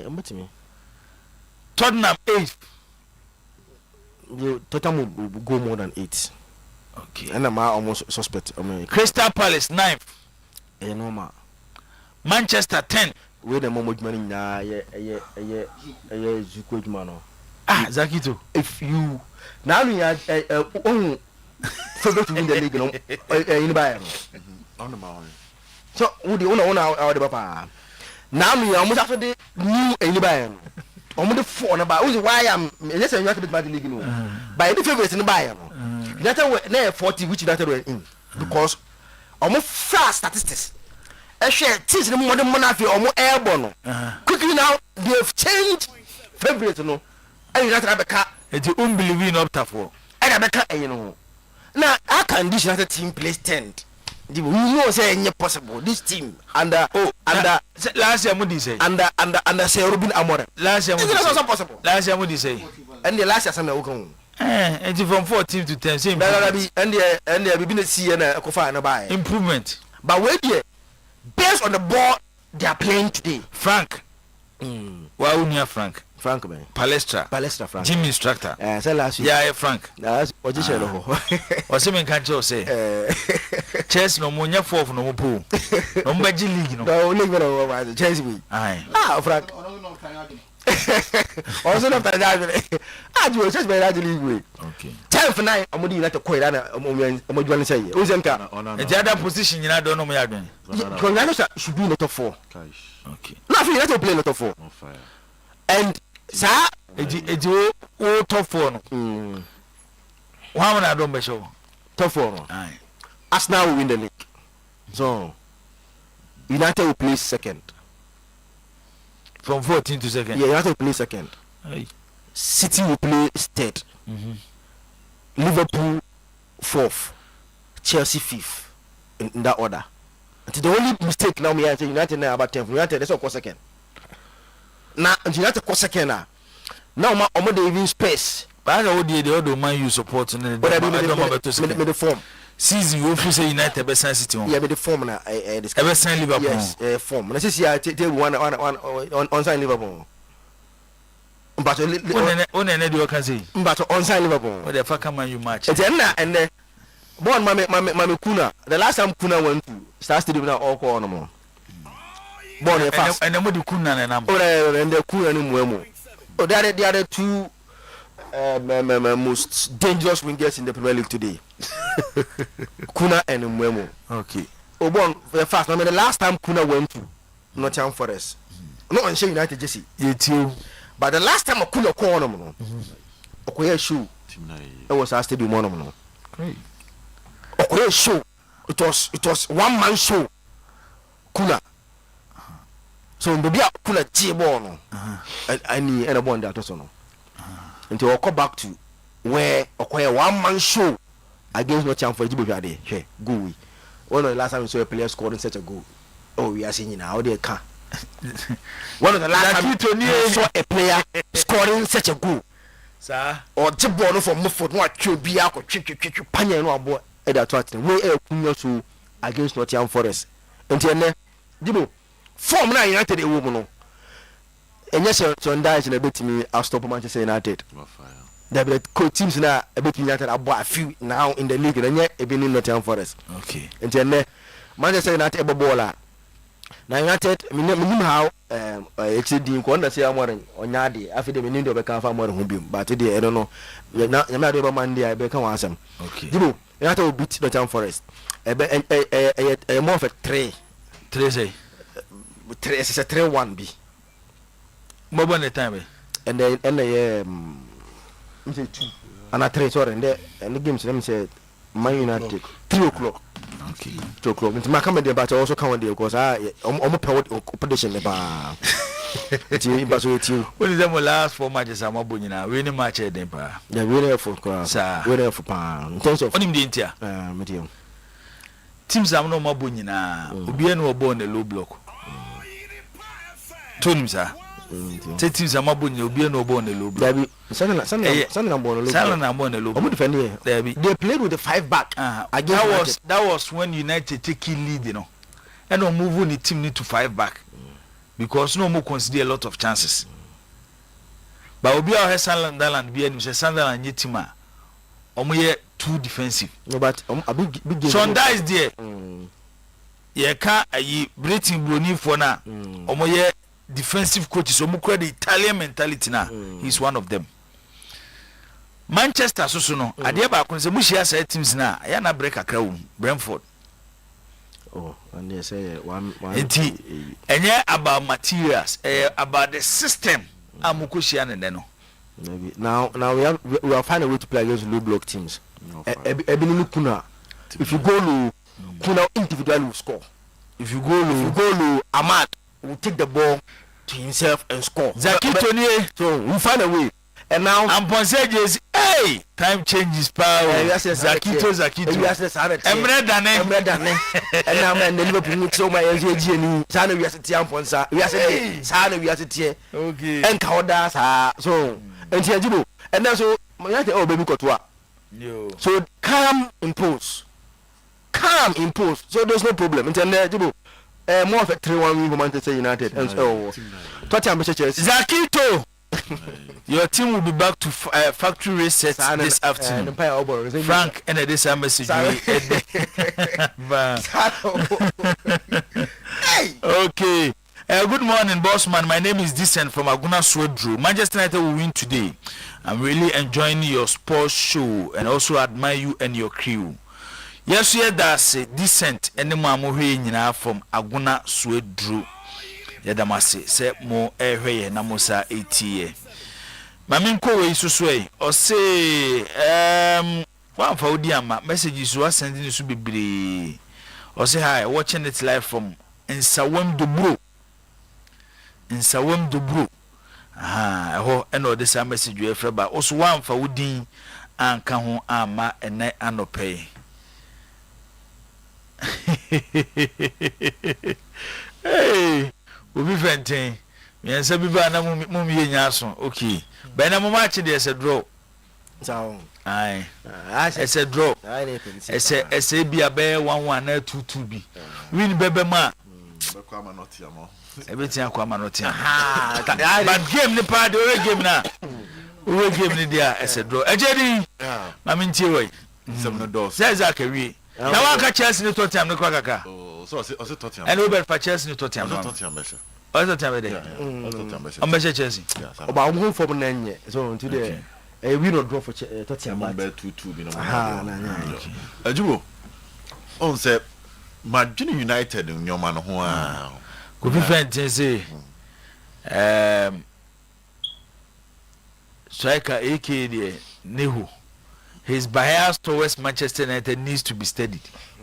Makes me. Tottenham 8th. Tottenham will go more than 8. Okay. And I'm almost suspect. I mean, Crystal Palace 9th. Normal. Manchester 10. Where the moment money now, Zakito. If you now you had forgot to win the league, in Bayern. On the mountain. So, would you own our papa? Now you almost after the new Bayern. Almost the phone about why I'm yes, I have to be the league. By the favorites in the Bayern. That's why 40 which that were in because almost fast statistics. I share teams in modern monarchy or more airborne. Quickly now they have changed favorites, no. And that's Rebecca. It's unbelievable up to 4. And Rebecca, you know. Now, I can this other team place 10th. We know say possible. This team under last year, what did say? Under say Ruben Amorim. Last year, it's also possible. Last year, what did say? And the last year, some will it's from 14 to 10. Same. And the been see and a coffee and a buy improvement. But wait here, based on the ball they are playing today, Frank. Why wouldn't you Frank? Frank, man. Palestra, Frank. Gym instructor. Say last year. Yeah, Frank. That's what you said. What's him in country say? Chess no more, 4 no more pool. No more league. No, leave it over. Chess we. Aye. Frank. Also, not that I do just by that league. Okay. 10 for 9. I'm going to let the coin. I'm going to say, who's in car? The other position, you don't know me again. Should be in the top 4. Okay. Nothing, let to play in the top 4. And, sir, it's all top 4. One I don't be sure. Top 4. Aye. As now we win the league. So, United will play second. From 14 to second. Yeah, United will play second. Aye. City will play third. Liverpool 4th. Chelsea 5th. In that order. It's the only mistake now we are saying United now about 10th. United that's all second. Now United go second now. Now my omo even space. But I know the other man you support and the form. Season you offer say United be City. Yeah, be the form na ever sign Liverpool. Yes, form. Na say take one on sign Liverpool. But on any do can say. But on sign Liverpool. What the fuck man you match? And then born mama Kuna. The last time Kuna went to Star Stadium now all call no more. Born here fast. And then what the Kuna and number. And the Kuna ni muemo. Oh, they are the two most dangerous wingers in the Premier League today. Kuna and Mwemo. Okay. Oh, born fast. I mean, the last time Kuna went to Nottingham Forest, not on United Jesse. But the last time Kuna called him, Okoye show. It was our stadium one. Great. Okoye show. It was one man show. Kuna. So maybe Kuna T-ball. And a bond that also. Until I come back to where Okoye one man show against Nottingham for Djibouti day. Hey, go we. One of the last time we saw a player scoring such a goal. Oh, we are seeing now how they can. One of the last time we saw a player scoring such a goal. Sir. Or Djibouti from Muford, what should be a panya no boy at that time. We are Kunyo against Nottingham Forest. Until then, Djibouti form now United a woman. And yes, so dies in a bit to me. I'll stop Manchester United. The coach teams now a bit United. I bought a few now in the league, and yet even in Nottingham Forest. Okay. And then Manchester United a baller. Now United, minimum how exceeding Konda say I'm wearing on Yadi. After the minimum of a car farmer who be, but today I don't know. You're not a Monday. I become awesome. Okay. You United will beat Nottingham Forest. A more of a 3 say 3 is a 3-1 B. More than the time, and then say 2 and a 3 sorry and the games let me say Man United 3 o'clock. Okay. 2 o'clock. It's my comment there, but I also come there because I'm position about. But you. When is the last 4 matches? I'm a bunny winning match at them. Yeah, we're for class. We're there for in terms of on him the India. Medium. Teams are no more bunny now. Ubian were born a low block. Told him, sir. Teams are more bunny, Ubian were born a low block. They played with the 5 back. That was when United take lead, you know. And no move on the team need to 5 back. Because no more consider a lot of chances. But Obi has Sunderland be and Sunderland Yetima. Omoye too defensive. No, but a big game. Sonda is there. Yeah, can a Britain Bruni for now. Omoye defensive coaches. Omukwe the Italian mentality now. He's one of them. Manchester so no. Adia ba kunse mushia say teams na. Ya na break akra wo Brentford. Oh, and they say one. Enye about materials, about the system. Amukushia ne no. Maybe now we are find a way to play against low block teams. Ebini Kuna. If you go low, Kuna individually will score. If you go low, Ahmad will take the ball to himself and score. Zakito so we find a way. And now Amponse hey, time changes power. Zakito. Emre Dane. And now man the Liverpool so my Eugene. Sana we are sitting Amponsa. We are sitting. Okay. And Kaudas so and then so oh baby Kotwa. So calm impose. So there's no problem. And then more of a 3-1 win for Manchester United. And so Tottenham Zakito. Your team will be back to factory reset this afternoon. Frank and this message. Okay. Good morning, boss man. My name is Decent from Aguna Swedru. Manchester United will win today. I'm really enjoying your sports show and also admire you and your crew. Yes, that's Decent and the Mamu from Aguna Swedru. Yadamase se mo ehwe na musa etie mami nko we susue o se wan fa odi ama messages so send ni so bebre o se hi watching it live from Nsawam Dobro ho eno de sa message we freba o so wan fa odi anka ho ama ene anope hey obi fenten yensa bi ba na mum ye nyaso okay ba na mum achi de ese draw so ai ese draw ese bi abe 1-1 na 2-2 bi win bebe ma bekwa ma not ya mo ebeti akwa ma not ya but game ni pa de o game na o game ni dia ese draw ejedi ma min tie wai seven doors say zaka wi na wa ka Chelsea ni Tottenham ni kwa kaka so Tottenham and over for Chelsea ni Tottenham Besha Tottenham there Besha Chelsea oba won form na nye so today we not draw for Tottenham but 2-2 bi no ajubo on say Manchester United nyoma no ho a go be fentin say striker AK there Nehu his bias towards Manchester United needs to be studied.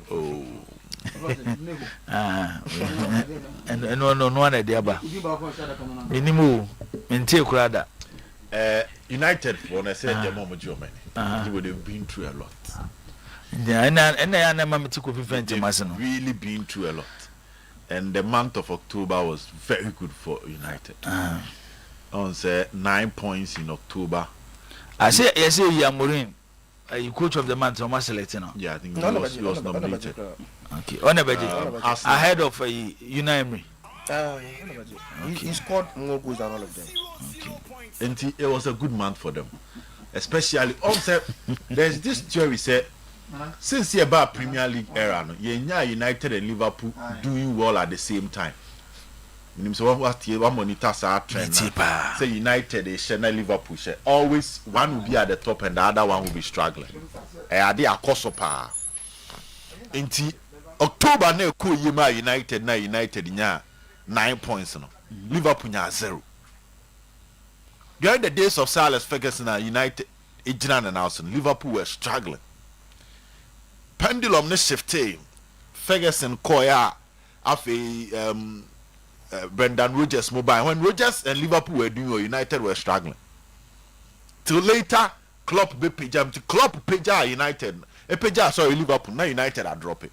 Oh. And no one at the aba. Enimu mente kurada. United for I said the moment you would have been through a lot. Yeah, and I really been through a lot. And the month of October was very good for United. On say 9 points in October. I say Yamurin. You coach of the month, so much selecting now. Yeah, I think he was nominated. Okay, on the budget ahead of Unai. He scored more goals than all of them. Okay, and it was a good month for them, especially also. There's this theory said since the about Premier League era, United and Liverpool doing well at the same time. So what one monitor trend say United is Liverpool always one will be at the top and the other one will be struggling. Are they a cosopa? Inti October na ko yema United nya 9 points no. Liverpool nya 0. During the days of Sir Alex Ferguson and United Eugene and Nelson, Liverpool were struggling. Pendulum ne shifted. Ferguson koya afi Brendan Rodgers mobile. When Rodgers and Liverpool were doing well, United were struggling. Till later, Klopp be pejam. Klopp peja United. Peja sorry Liverpool. Now United are dropping.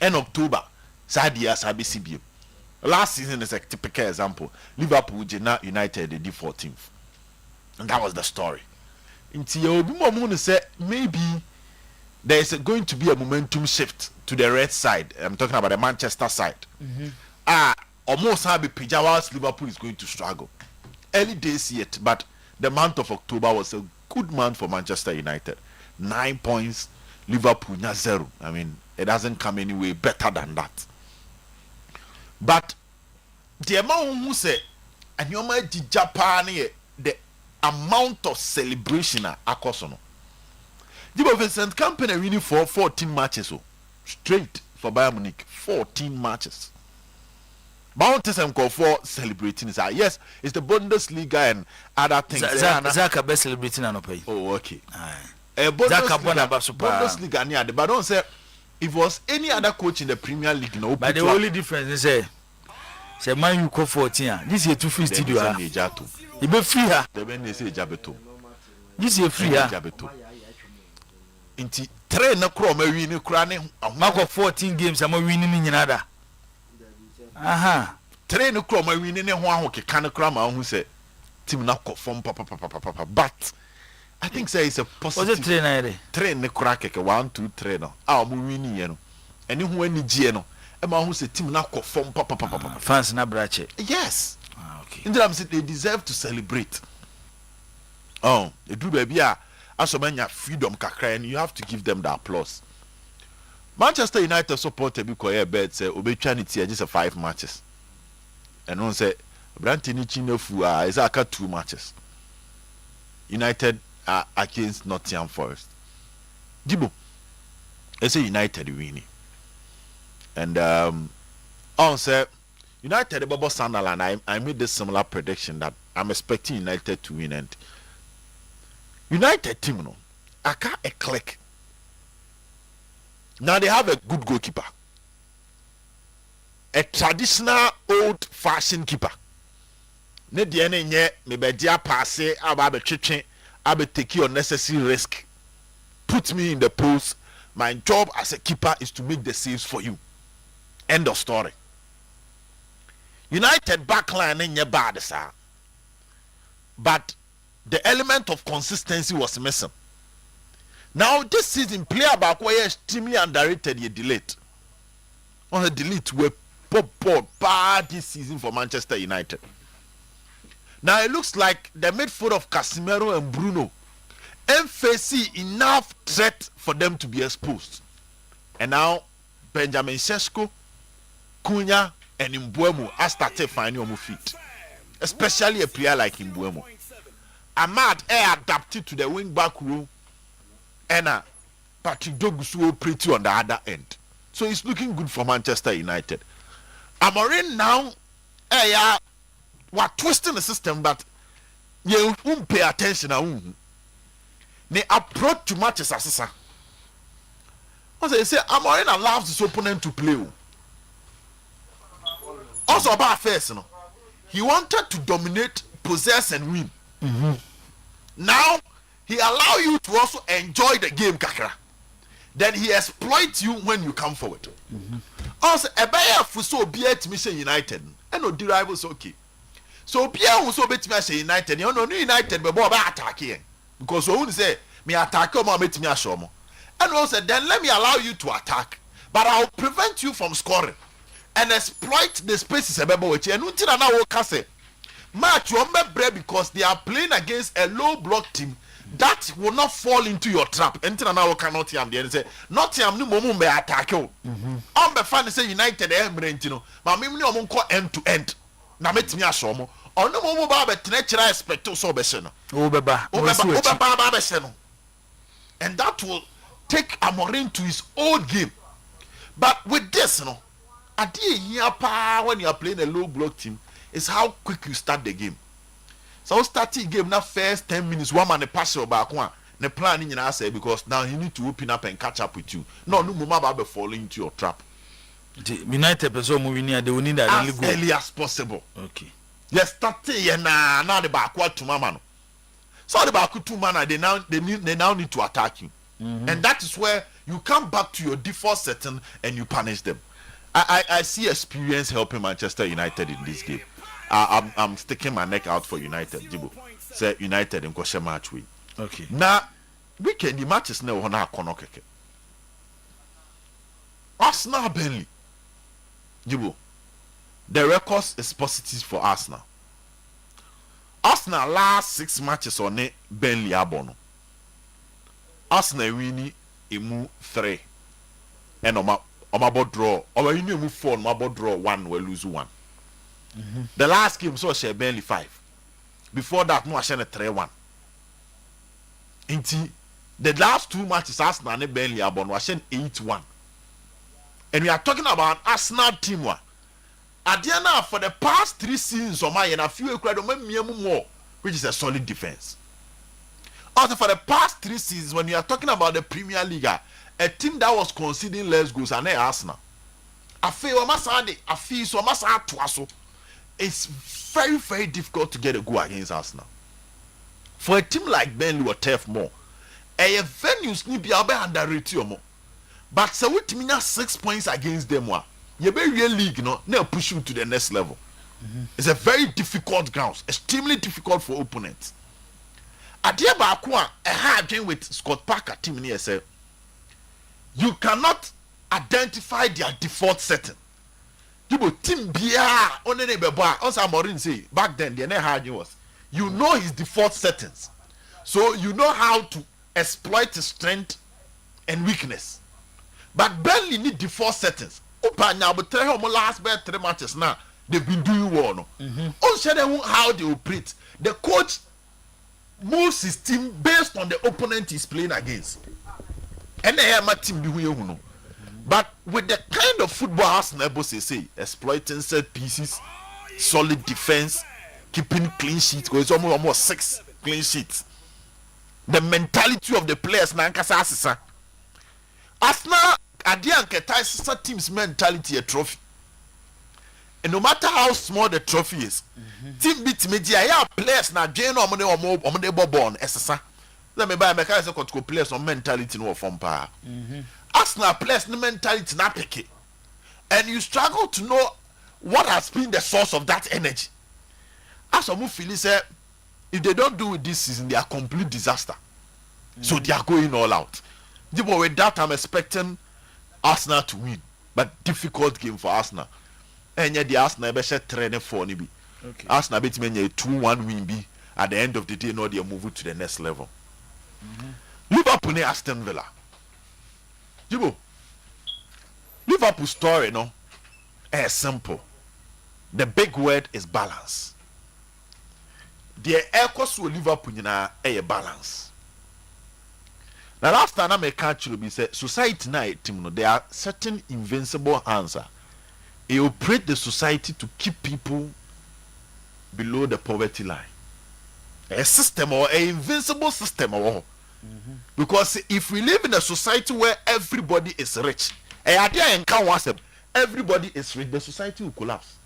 End October, Sadia Sabi CBM. Last season is a typical example. Liverpool now United they did 14th, and that was the story. Until Obi say maybe there is going to be a momentum shift to the red side. I'm talking about the Manchester side. Almost have a pija whilst Liverpool is going to struggle. Early days yet, but the month of October was a good month for Manchester United. 9 points, Liverpool nya 0. I mean, it doesn't come any way better than that. But the amount who say and you might Japan the amount of celebration akosono. Jibo Vincent Company winning for 14 matches straight for Bayern Munich. 14 matches. Bounties and call for celebrating. Yes, it's the Bundesliga and other things. Zaka best celebrating and pay. Oh, okay. Bundesliga near the but don't say if it was any other coach in the Premier League, no. But the only difference is say man you call 14. This year 2 free studio. You be free here. The when they say Jabeto. This year free here. Jabeto. Inti train na kro ma win kra ne mark of 14 games am winning in another. Aha. Train kro ma win ne ho ahokeka ne kra ma hu say team na ko form papa. But I think say it's a positive. Was it train na train ne kra keke 1 2 3 no. Ah mo win ye no. Eni ho ani gie no. E ma hu say team na ko form papa. Fans na brache. Yes. Okay. Indram say they deserve to celebrate. Oh, they do baby Asomanya freedom kakra and you have to give them the applause. Manchester United supported because a bet say obetwanity just 5 matches. And one say Brantini Chinefu is aka 2 matches. United are against Nottingham Forest. Jibo, I say United winning. And on say United Bobo Sunderland, I made this similar prediction that I'm expecting United to win and United team no aka a click. Now they have a good goalkeeper, a traditional old-fashioned keeper. Ne die ne nye me be dia passe aba be twetwe abe take unnecessary risk. Put me in the post. My job as a keeper is to make the saves for you. End of story. United backline nye bad sir. But the element of consistency was missing. Now this season, player back where extremely underrated, you delete. On a delete we pop bad this season for Manchester United. Now it looks like the midfield of Casemiro and Bruno face enough threat for them to be exposed. And now Benjamin Sesko, Cunha, and Mbeumo are started finding on feet. Especially a player like Mbeumo. Ahmad adapted to the wing back role, and Patrick Dogusu will pretty on the other end. So it's looking good for Manchester United. Amorim now, we're twisting the system, but you won't pay attention. They approach to matches as they say Amorim allows his opponent to play. Also about first, he wanted to dominate, possess, and win. Now he allow you to also enjoy the game, kakra. Then he exploits you when you come forward. Also, a buyer for so be it Mission United, and no derivals okay. So Pierre was so bet me say United, you know, United be more attack here because who say me attack or bet me a show more. And also then let me allow you to attack, but I'll prevent you from scoring and exploit the spaces about which and until now will say. Match because they are playing against a low block team that will not fall into your trap. Until now, cannot say not no moment be attack you. On the fan say United Emirates, but me no call end to end. Na met me ashomo. On no moment ba be natural expect so be se no. Obeba be se no. And that will take Amorim to his old game. But with this, adi here pa when you are playing a low block team. Is how quick you start the game. So starting game now first 10 minutes, one man the pass or back one. The plan in your say because now he need to open up and catch up with you. No moment about falling into your trap. The United person moving here, they will need that as early as possible. Okay. Yes, starting now the backward to mama. So the backward to man they now need to attack you. And that is where you come back to your default setting and you punish them. I see experience helping Manchester United in this game. I'm sticking my neck out for United. Jibo say United in question match week. Okay. Now weekend the matches now on our corner keke. Arsenal Burnley. Jibo, the records is positive for Arsenal. Arsenal last 6 matches on it Burnley abono. Arsenal winning emu 3 and omabo draw or you move 4 omabo draw 1 we lose 1. The last game so share barely 5. Before that no share 3-1. Inti the last 2 matches Arsenal and Burnley abon was 8-1. And we are talking about Arsenal team one. Adiana for the past 3 seasons or my and a few more, which is a solid defense. Also for the past 3 seasons, when you are talking about the Premier League, a team that was conceding less goals than Arsenal. I feel it's very, very difficult to get a goal against Arsenal. For a team like Burnley or Turf more, a venues need be underrated more. But so we team 6 points against them you be real league now push you to the next level. It's a very difficult ground, extremely difficult for opponents. Adia Bakwa a hard game with Scott Parker team here say you cannot identify their default setting. You team bia only neighbor bar also Morin say back then the hard was you know his default settings, so you know how to exploit his strength and weakness. But Burnley need default settings. Opa now but tell him last 3 matches now they've been doing well. No? Also how they operate. The coach moves his team based on the opponent he's playing against. And they have my team doing no. But with the kind of football Arsenal say exploiting set pieces, solid defense, keeping clean sheets, because it's almost 6 clean sheets. The mentality of the players na nkasa asesa. Arsenal Adianke team's mentality a trophy. And no matter how small the trophy is, team beat media, yeah, players na Jane or money born SSA. Let me buy a mechanical players on mentality no from power. Arsenal players no mentality na pick. And you struggle to know what has been the source of that energy. As a feel say if they don't do it this season, they are complete disaster. So they are going all out. With that, I'm expecting Arsenal to win, but difficult game for Arsenal. And yet the Arsenal be set training for ni bi. Arsenal bet me 2-1 win bi. At the end of the day, no they move to the next level. Liverpool ne Aston Villa. Jibo. Liverpool story no is simple. The big word is balance. The echoes with Liverpool na a balance. Now last time I catch you be say society night team no there are certain invincible answer. It operate the society to keep people below the poverty line. A system or an invincible system or because if we live in a society where everybody is rich, everybody is rich, the society will collapse.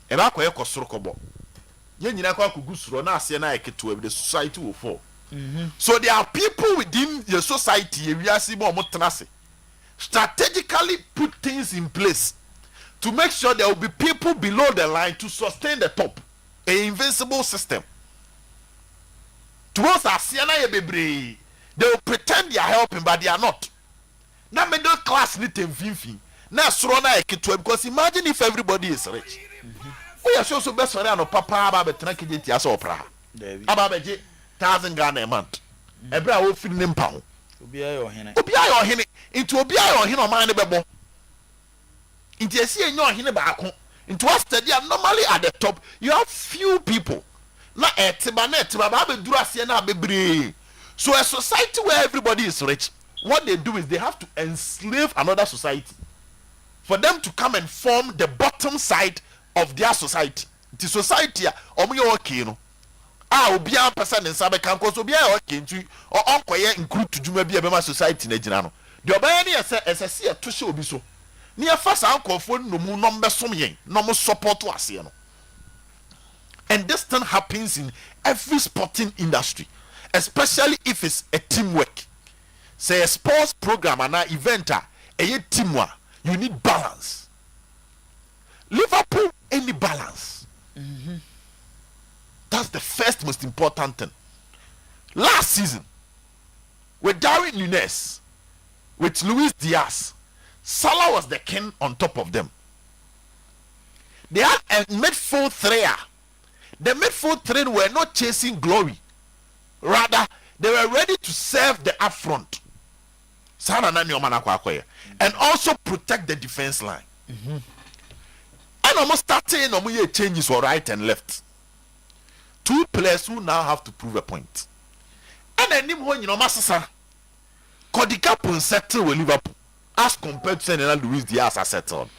The society will fall. So there are people within the society strategically put things in place to make sure there will be people below the line to sustain the top. An invincible system. Towards they will pretend they are helping, but they are not. Now middle class need to now because imagine if everybody is rich. We are so best for papa about 1,000 Ghana a month. Ebra wo feel name pound. Obi ayo hene. Into obi ayo hene o man bebo. Into esi enyo hene baako. Into what study normally at the top you have few people. Na etiba ba be duru ase na bebre. So a society where everybody is rich, what they do is they have to enslave another society for them to come and form the bottom side of their society. The society omo yo okay no. Obian person in Sabe can cause Obia or Kintu or Uncle include to Juma be a Bema society in Ejinano. The Obani as I see a Tusha Obiso. Near first uncle for no more number some yen, no more support to us. And this thing happens in every sporting industry, especially if it's a teamwork. Say a sports program and an eventer, a teamwork, you need balance. Liverpool, any balance. That's the first most important thing. Last season, with Darwin Núñez, with Luis Diaz, Salah was the king on top of them. They had a midfield three. The midfield three were not chasing glory. Rather, they were ready to serve the upfront. And also protect the defense line. And almost starting changes for right and left. 2 players who now have to prove a point. And then Masasa Kodika settle with Liverpool as compared to Senna Luis Diaz has settled.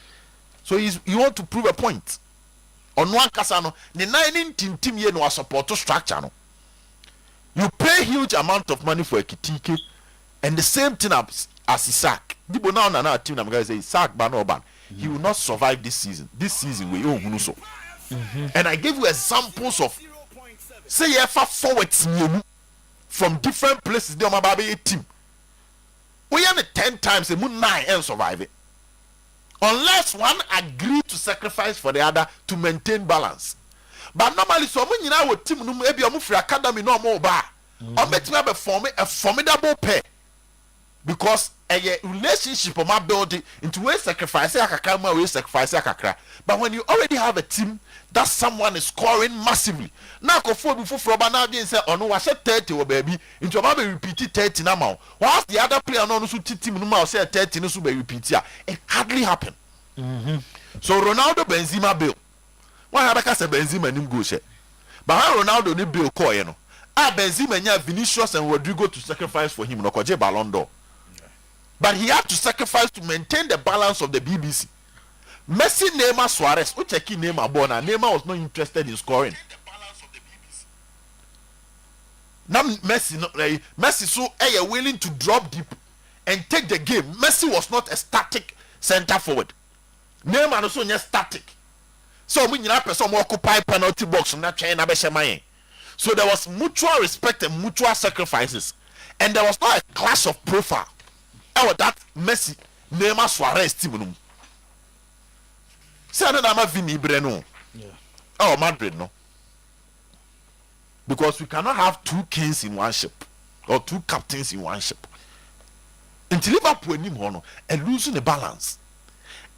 So you want to prove a point. On one casano, the 19 team here no support to structure. No. You pay huge amount of money for a Kitike, and the same thing as Isaac. People now team I'm gonna say Isaac Banoban. He will not survive this season. This season we own so. And I gave you examples of say forwards from different places. They are a team. We have 10 times a moon 9 and survive it. Unless one agree to sacrifice for the other to maintain balance. But normally, so when you know team maybe a free academy no more bar. Or make me a formidable pair. Because a relationship of my building into a sacrifice, but when you already have a team that someone is scoring massively, now before Frobana say, oh no, I said 30 or baby, into a baby repeat 30 now. Whilst the other player no team no say 30 no so be repeat, it hardly happened. So Ronaldo Benzema bill. Why have I say Benzema nim go share? But how Ronaldo ni bill call you know? Benzema nya Vinicius and Rodrigo to sacrifice for him no koje Ballon d'Or. But he had to sacrifice to maintain the balance of the BBC. Messi, Neymar, Suarez, which a key Neymar born, and Neymar was not interested in scoring. Now Messi so willing to drop deep and take the game. Messi was not a static center forward. Neymar also not static. So we need person occupy penalty box and not trying to. So there was mutual respect and mutual sacrifices, and there was not a clash of profile. Oh, that Messi, Neymar, Suarez team. Say another Vini Breno. Oh, Madrid no. Because we cannot have 2 kings in one ship or 2 captains in one ship. Until Liverpool ni mono and losing the balance.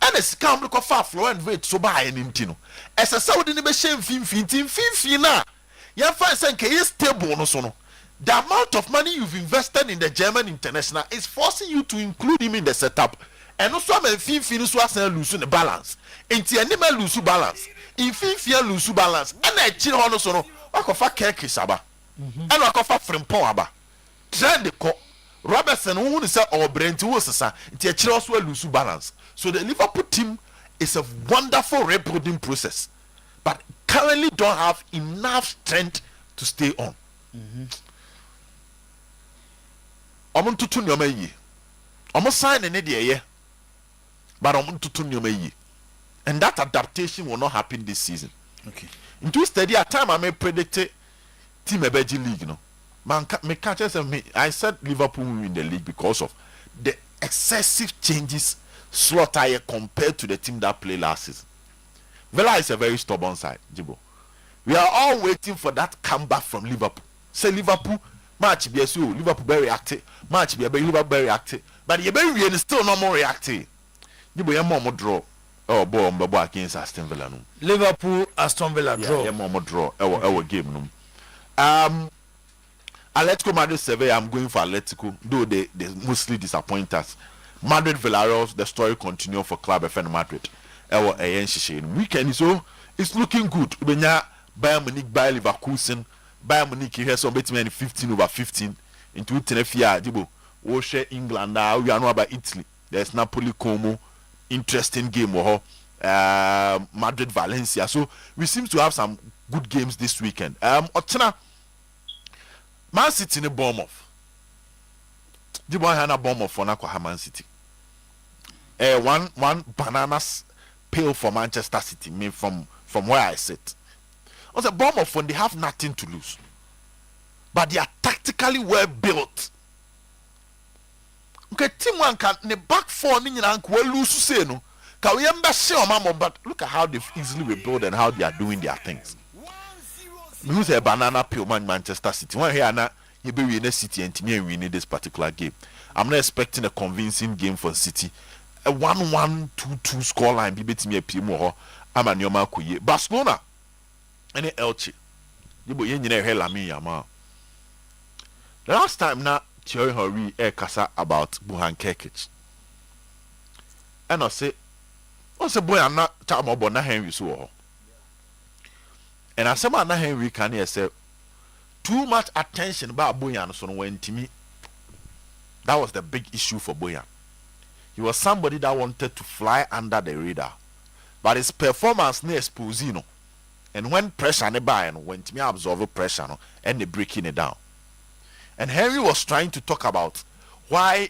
And a scam look far flow and wait so by an intino. As a Saudi be shame fin na. Yan find say is stable no sono. The amount of money you've invested in the German international is forcing you to include him in the setup. And also, I'm losing the balance. Inti anima lose balance. In Fifi lose balance. And I chill on us on Wakofa Keki Saba. And Wakofa Frimpon Aba. Trend the co Robertson, who is or Brent Wosa, Tia also lose balance. So the Liverpool team is a wonderful rebuilding process, but currently don't have enough strength to stay on. Omun tutu nyoma yi. Omun sign ne de ye. But omun tutu nyoma yi. And that adaptation will not happen this season. Okay. Into steady at time I may predict team ebeji league no. Man me catch me I said Liverpool will win the league because of the excessive changes slaughter compared to the team that played last season. Villa is a very stubborn side, Jibo. We are all waiting for that comeback from Liverpool. Say Liverpool match BSU, Liverpool very active. Match be Liverpool very active. But you very still no more reactive. Jibo ya more draw. Oh boy, against Aston Villa no. Liverpool Aston Villa draw. Yeah, more draw. Our game no. Atletico Madrid Sevilla, I'm going for Atletico, though they mostly disappoint us. Madrid Villarreal, the story continues for Club FN Madrid. Weekend so it's looking good. Bayern Munich by Leverkusen, Bayern Munich here so betting 15/15 into Tenefia Dibo. We share England now. We are not about Italy. There's Napoli Como, interesting game. Madrid Valencia. So we seem to have some good games this weekend. Otena Man City in the Bournemouth. The boy had a Bournemouth for Man City. One bananas pale for Manchester City. Me from where I sit. On the Bournemouth when they have nothing to lose, but they are tactically well built. Okay, team one can the back four ni nyina well lose say no. Can we but look at how they've easily rebuilt and how they are doing their things. Who's a banana peel man Manchester City? One here now you be winning City and team winning this particular game. I'm not expecting a convincing game for City. A 1-1, 2-2 scoreline. Be betting me a PM I'm a Nyoma Kuye. Barcelona and Elche. You boy you know hell me yama. The last time na Thierry Henry kasa about Buhan Kekich. And I say boy I'm not talking about na Henry so. And I say man na Henry can hear say too much attention about Boyan so when to me. That was the big issue for Boyan. He was somebody that wanted to fly under the radar. But his performance near Spuzino. And when pressure ne buy and when to me absorb pressure no, and they breaking it down. And Henry was trying to talk about why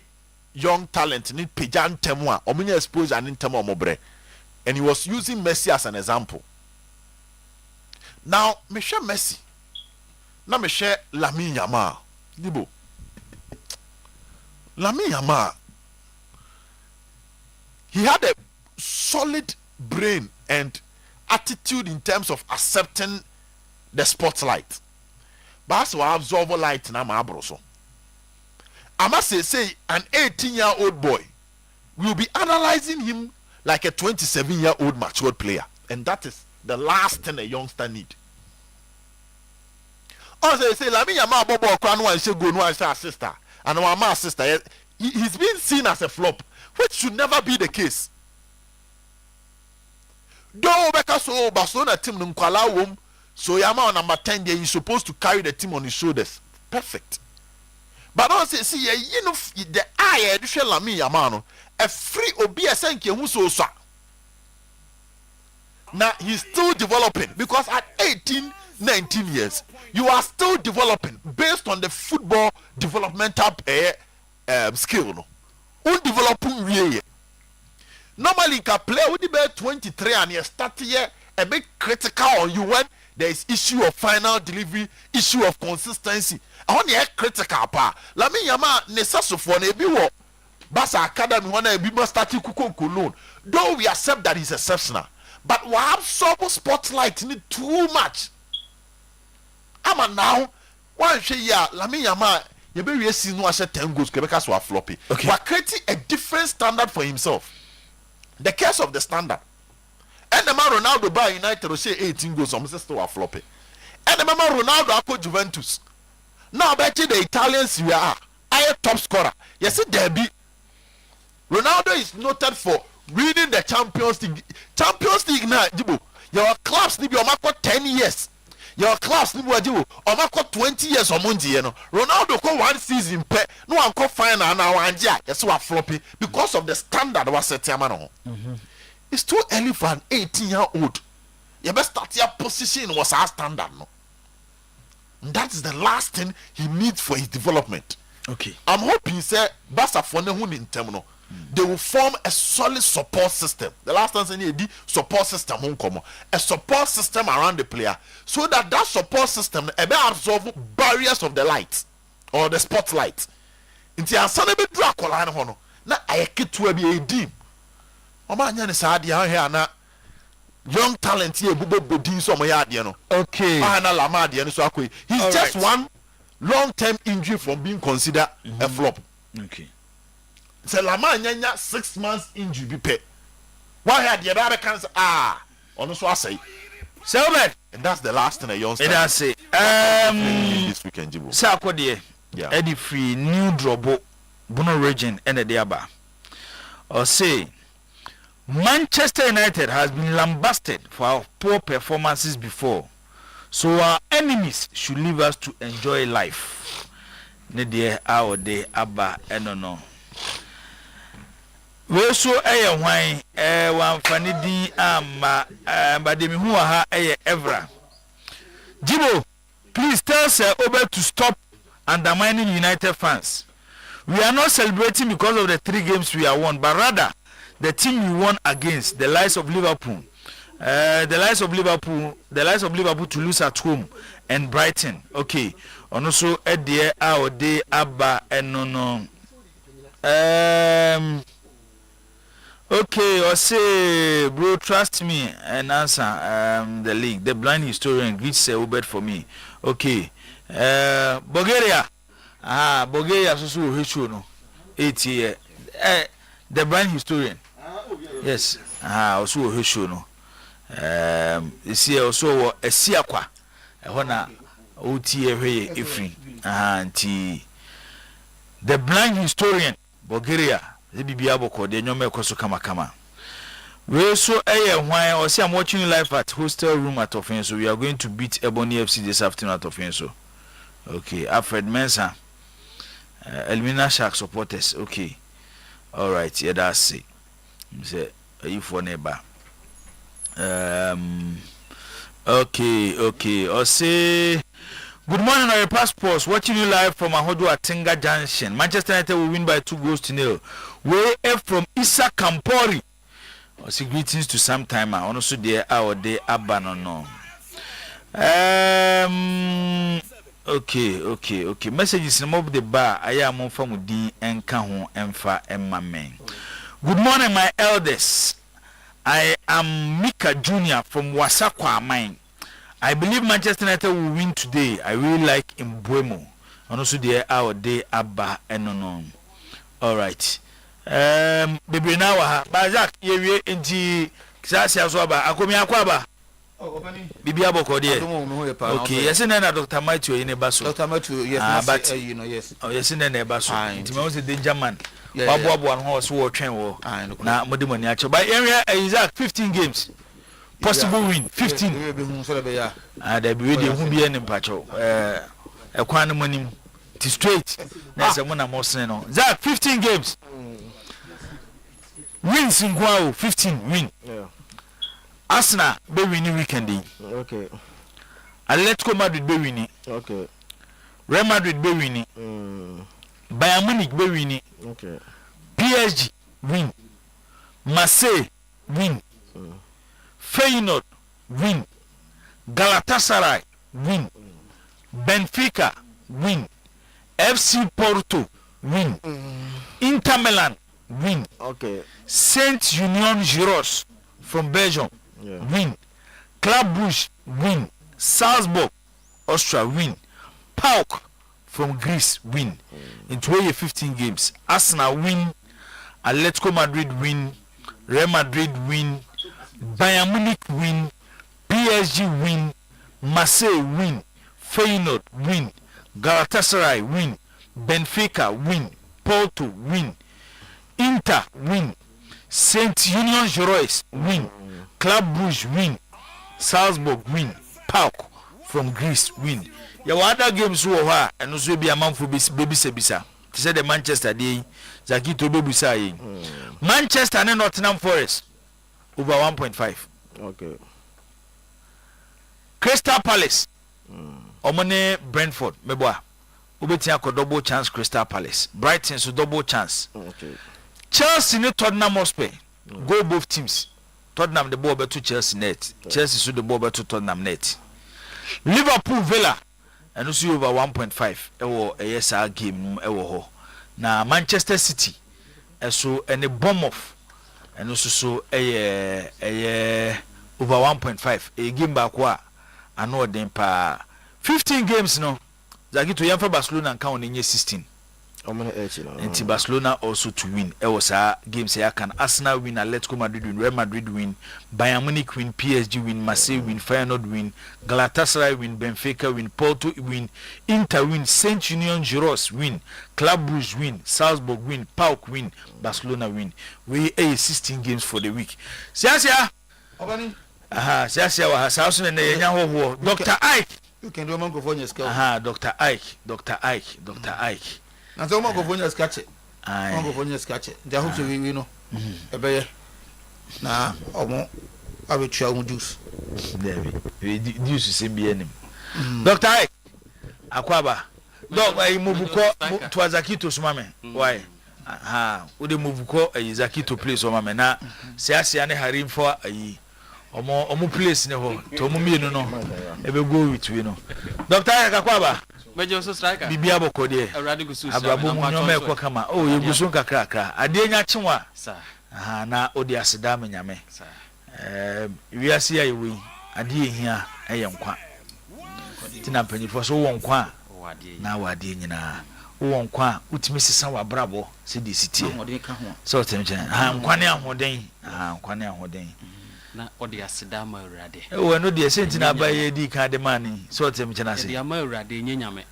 young talent need Pejan Temwa or many exposure and Temo Mobre. And he was using Messi as an example. Now, Michel Messi. Now Michel Lamine Yamal. Dibo. Lamine Yamal. He had a solid brain and attitude in terms of accepting the spotlight. But as well absorb light na ma abroso. I must say an 18-year-old boy will be analyzing him like a 27-year-old matured player. And that is the last thing a youngster need. Also say Lamine Yamal bobo kra no an she go no an she sister. And our ma sister he's been seen as a flop, which should never be the case. Though because so Barcelona team nkwala wom, so Yamal on number 10 there, he's supposed to carry the team on his shoulders. Perfect. But don't say see you know the eye edition Lamine Yamal no a free obi asenke hu so so. Now he's still developing because at 18, 19 years you are still developing based on the football developmental skill no. Undeveloping really. Normally you can play with the 23 and you start here a bit critical on you when there is issue of final delivery, issue of consistency. I want to critical pa. Lamine Yamal necessary na ebi wo Basa Academy when I be must start alone. Though we accept that he's exceptional, but we have some spotlight need too much. Ama now one say ya Lamine Yamal you be we see no ashe 10 goals Quebec so floppy. Okay. But creating a different standard for himself. The case of the standard. And the man Ronaldo by United will say 18 goals almost still floppy. And the man Ronaldo ako Juventus. Now bet you the Italians we are top scorer. Yes, Derby. Ronaldo is noted for winning the Champions League. Champions League now, Jibo. Your clubs need be on 10 years. Your clubs need be on 20 years or Mundi. Ronaldo go one season pay. No one go final now and yeah. Yes, we are floppy because of the standard was set man. It's too early for an 18-year-old. Your best start your position was our standard. No? And that is the last thing he needs for his development. Okay. I'm hoping say Basa for in terminal. They will form a solid support system. The last time they did support system a support system around the player so that support system may absorb barriers of the light or the spotlight. Inti ansane be dra kola ne ho no na ayeketu be edim. Omanya ne saade ya na young talent here bodin so mo ya ade no. Okay. Na lama ade no so akoy. He's all just right. One long-term injury from being considered a flop. Okay. So Lama nyanya 6 months injury be pay. Why had the other cancer? On so I say. So bad. And that's the last thing I young. And I say this weekend Jibo. Sa kodie. Yeah. Eddie free new drobo Bono region and the Diaba. Or say Manchester United has been lambasted for our poor performances before. So our enemies should leave us to enjoy life. Ne de our day aba enono. We so wine wan fanidi ama bademi hu ha Evra. Jibo, please tell Sir Ober to stop undermining United fans. We are not celebrating because of the 3 games we have won, but rather the team we won against, the likes of Liverpool. The likes of Liverpool to lose at home and Brighton. Okay. And also Eddie our day Abba and no. Okay, or say, bro, trust me and answer the league. The blind historian greets Ubed for me. Okay. Bulgaria. Bulgaria so no. 8 year. The blind historian. Yes. Also no. You see also a siakwa. Hona oti ehwe efri anti the blind historian Bulgaria the bibia boko de nyome ekoso kama we so hwan or say I'm watching live at hostel room at Offenso. We are going to beat Ebony FC this afternoon at Offenso. Okay, Alfred Mensah, Elmina Shark supporters. Okay, all right, yeah, that's it. Say you for neighbor. Okay. Or say good morning, our passports. Watching you live from Ahodo Atinga Junction. Manchester United will win by 2-0. Way F from Issa Kampori. Or say greetings to sometime. I also there our day abandon. Okay. Messages in mob the bar. I am on from D and Kahu Emfa Emma Men. Good morning, my elders. I am Mika Jr. from Wasakwa Mine. I believe Manchester United will win today. I really like Mbuemo. And also there our day Abba and no. All right. Baby now Bazak ye inti Kisasi Azwaba Akomi Akwaba. Bibi Aboko there. Okay, yes, and Dr. Matthew in a basso. Dr. Matthew, yes, but you know, yes. Oh, yes, in a basso. It was a danger man. Babu one horse war train war. Now, Modimon Yacho. By area, Isaac 15 games. Possible win 15. There be ready who be any patrol. A quantum money to straight. There's a one more no. Zach 15 games. Wins in Guao 15 win. Arsenal be winning weekend. Okay. Atletico Madrid be winning. Okay. Real Madrid be winning. Bayern Munich be winning. Okay. PSG win. Marseille win. Feyenoord win. Galatasaray win. Benfica win. FC Porto win. Inter Milan win. Okay. Saint Union Giros from Belgium win. Club Brugge win. Salzburg Austria win. PAOK from Greece win. In 15 games. Arsenal win. Atletico Madrid win. Real Madrid win. Bayern Munich win. PSG win. Marseille win. Feyenoord win. Galatasaray win. Benfica win. Porto win. Inter win. Saint Union Giros win. Club Brugge win. Salzburg win. PAOK from Greece win. Your other games who are and also be a man for baby sebisa. To say the Manchester day Zakito Bebusa. Manchester and Nottingham Forest over 1.5. Okay. Crystal Palace. Omone Brentford. Meboa. Ubetia ko double chance Crystal Palace. Brighton so double chance. Okay. Chelsea ne Tottenham Hotspur. Go both teams. Tottenham the ball to Chelsea net. Chelsea so the ball to Tottenham net. Liverpool Villa and also over 1.5. Ewo ESR game ewo ho. Na Manchester City so and the Bournemouth and also so over 1.5. A game back wa ano den pa 15 games no. Zagi to yamfa Barcelona and count in 16. And Barcelona also to win. It was a game say I can Arsenal win, Atletico Madrid win, Real Madrid win, Bayern Munich win, PSG win, Marseille win, Feyenoord win, Galatasaray win, Benfica win, Porto win, Inter win, Saint Union Giros win, Club Brugge win, Salzburg win, PAOK win, Barcelona win. We 16 games for the week. Siasia. Siasia wa South and the Dr. Ike. You can do Mongo for your scale. Dr. Ike. And so Mongo for your sketch it. Mongo for your sketch it. They hope to be, you know, a bear. Nah, or more. I will show juice. There we use the same being. Dr. Ike Akwaba. Dog, I move to Azakito Sumame. Why? Ude move ko Azakito place or mama na Siasia ne harim for a omo place ne ho to omo mi no ebe go with we no Dr. Akakwaba mejo so striker bibia bokode abrabo mu nyoma ekọ kama o yeguso kakra ade nya chenwa na odi aseda me nyame wiase ya yewi ade ehia eye nkwa tina mpanyifo so wo nkwa na wade nyina wo nkwa utimi sesa wa brabo se di sitie so temche nkwa ne ahoden nkwa ne ahoden na odi asida ma urade we no de sentina ba ye di kan de mani so tem chena se de ma urade nye nyame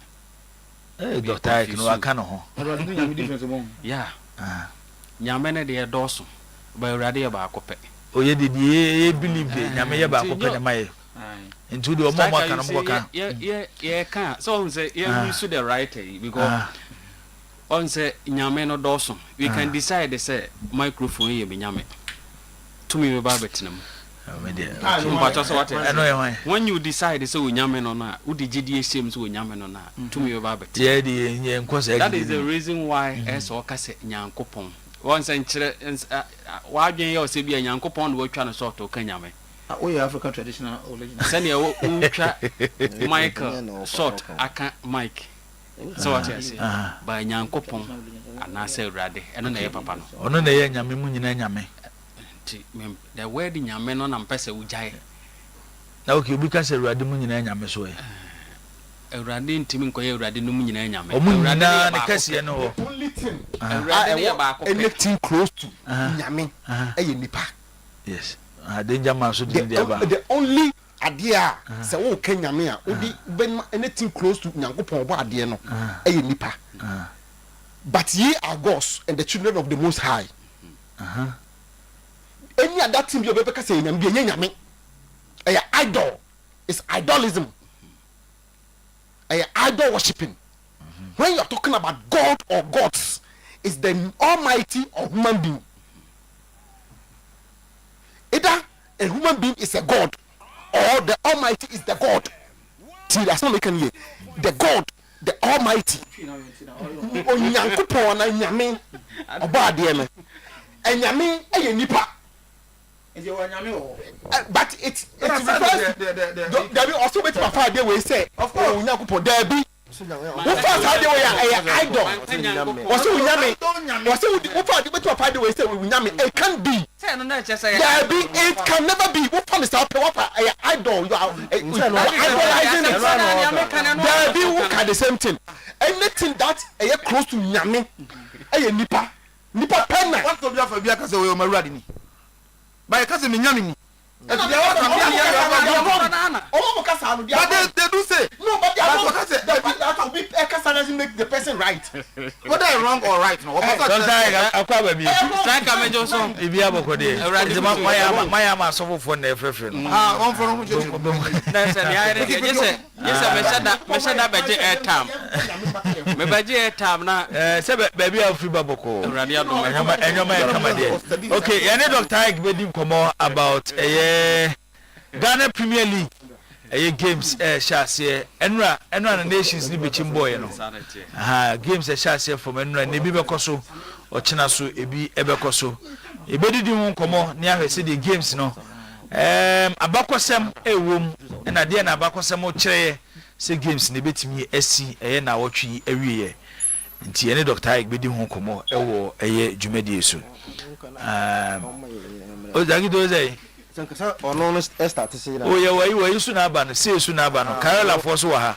doctor no aka no ho yeah nyame ne de doso ba urade ba akopɛ oye de ye believe nyame ye ba akopɛ ne maye into the omo aka no mo ka yeah can so on say yeah we should the right because on say nyame no doso we can decide say microphone ye be nyame to me ba betinam when you decide say nyame no na udi gidi esem say nyame no na to me ba betinam yeah the nkosa that is the reason why eso ka say nyankopon once and wa dwen ye o se bia nyankopon do twa no so to ka nyame we African traditional religion send you twa Michael short aka Mike so what you say by nyankopon ana say urade eno na ye papa no ono na ye nyame mu nyina nyame the word nyame no na mpese ujae na okay obi ka say urade mu nyina nyame so e urade ntimi nkoye urade no mu nyina nyame urade na ne kase no only thing anything close to nyame eye nipa yes danger man so dey there ba the only idea say wo ka nyame a odi ben anything close to nyankopon bo ade no eye nipa but ye are gods and the children of the most high any other thing you be say nyame be nyame idol is idolism idol worshiping when you are talking about God or gods is the almighty or human being. Either a human being is a god or the almighty is the god. See, that's not making here. The god, the almighty. Onyankopon na nyame oba de me. Enyame eye nipa. But it's there be also bet my father we say of course onyankopon there be who first how they were idol was so nyame was so who first bet my father we say we nyame it can be there be it can never be who first how what idol you are idolizing there be who can the same thing anything that close to nyame nipa penna what to be for bia ka say we o maradi ni ba ka say me nyame ni but they do say no, but that will be doesn't make the person right. Whether wrong or right, no. Ghana Premier League games shase enra na nations ni bechim boy no games shase from enra na bi bekoso ochina so ebi ebekoso ebedidi hu nkomo ni ahwese the games no abakosem ewom na de na abakosem o kire se games ne betimi asi na wotwi awiye nti ene Dr. Ike bedi hu nkomo ewo dwumadi so o zagido zei ono start say na o ye wayi su na aba no say su na aba no Karela force wa ha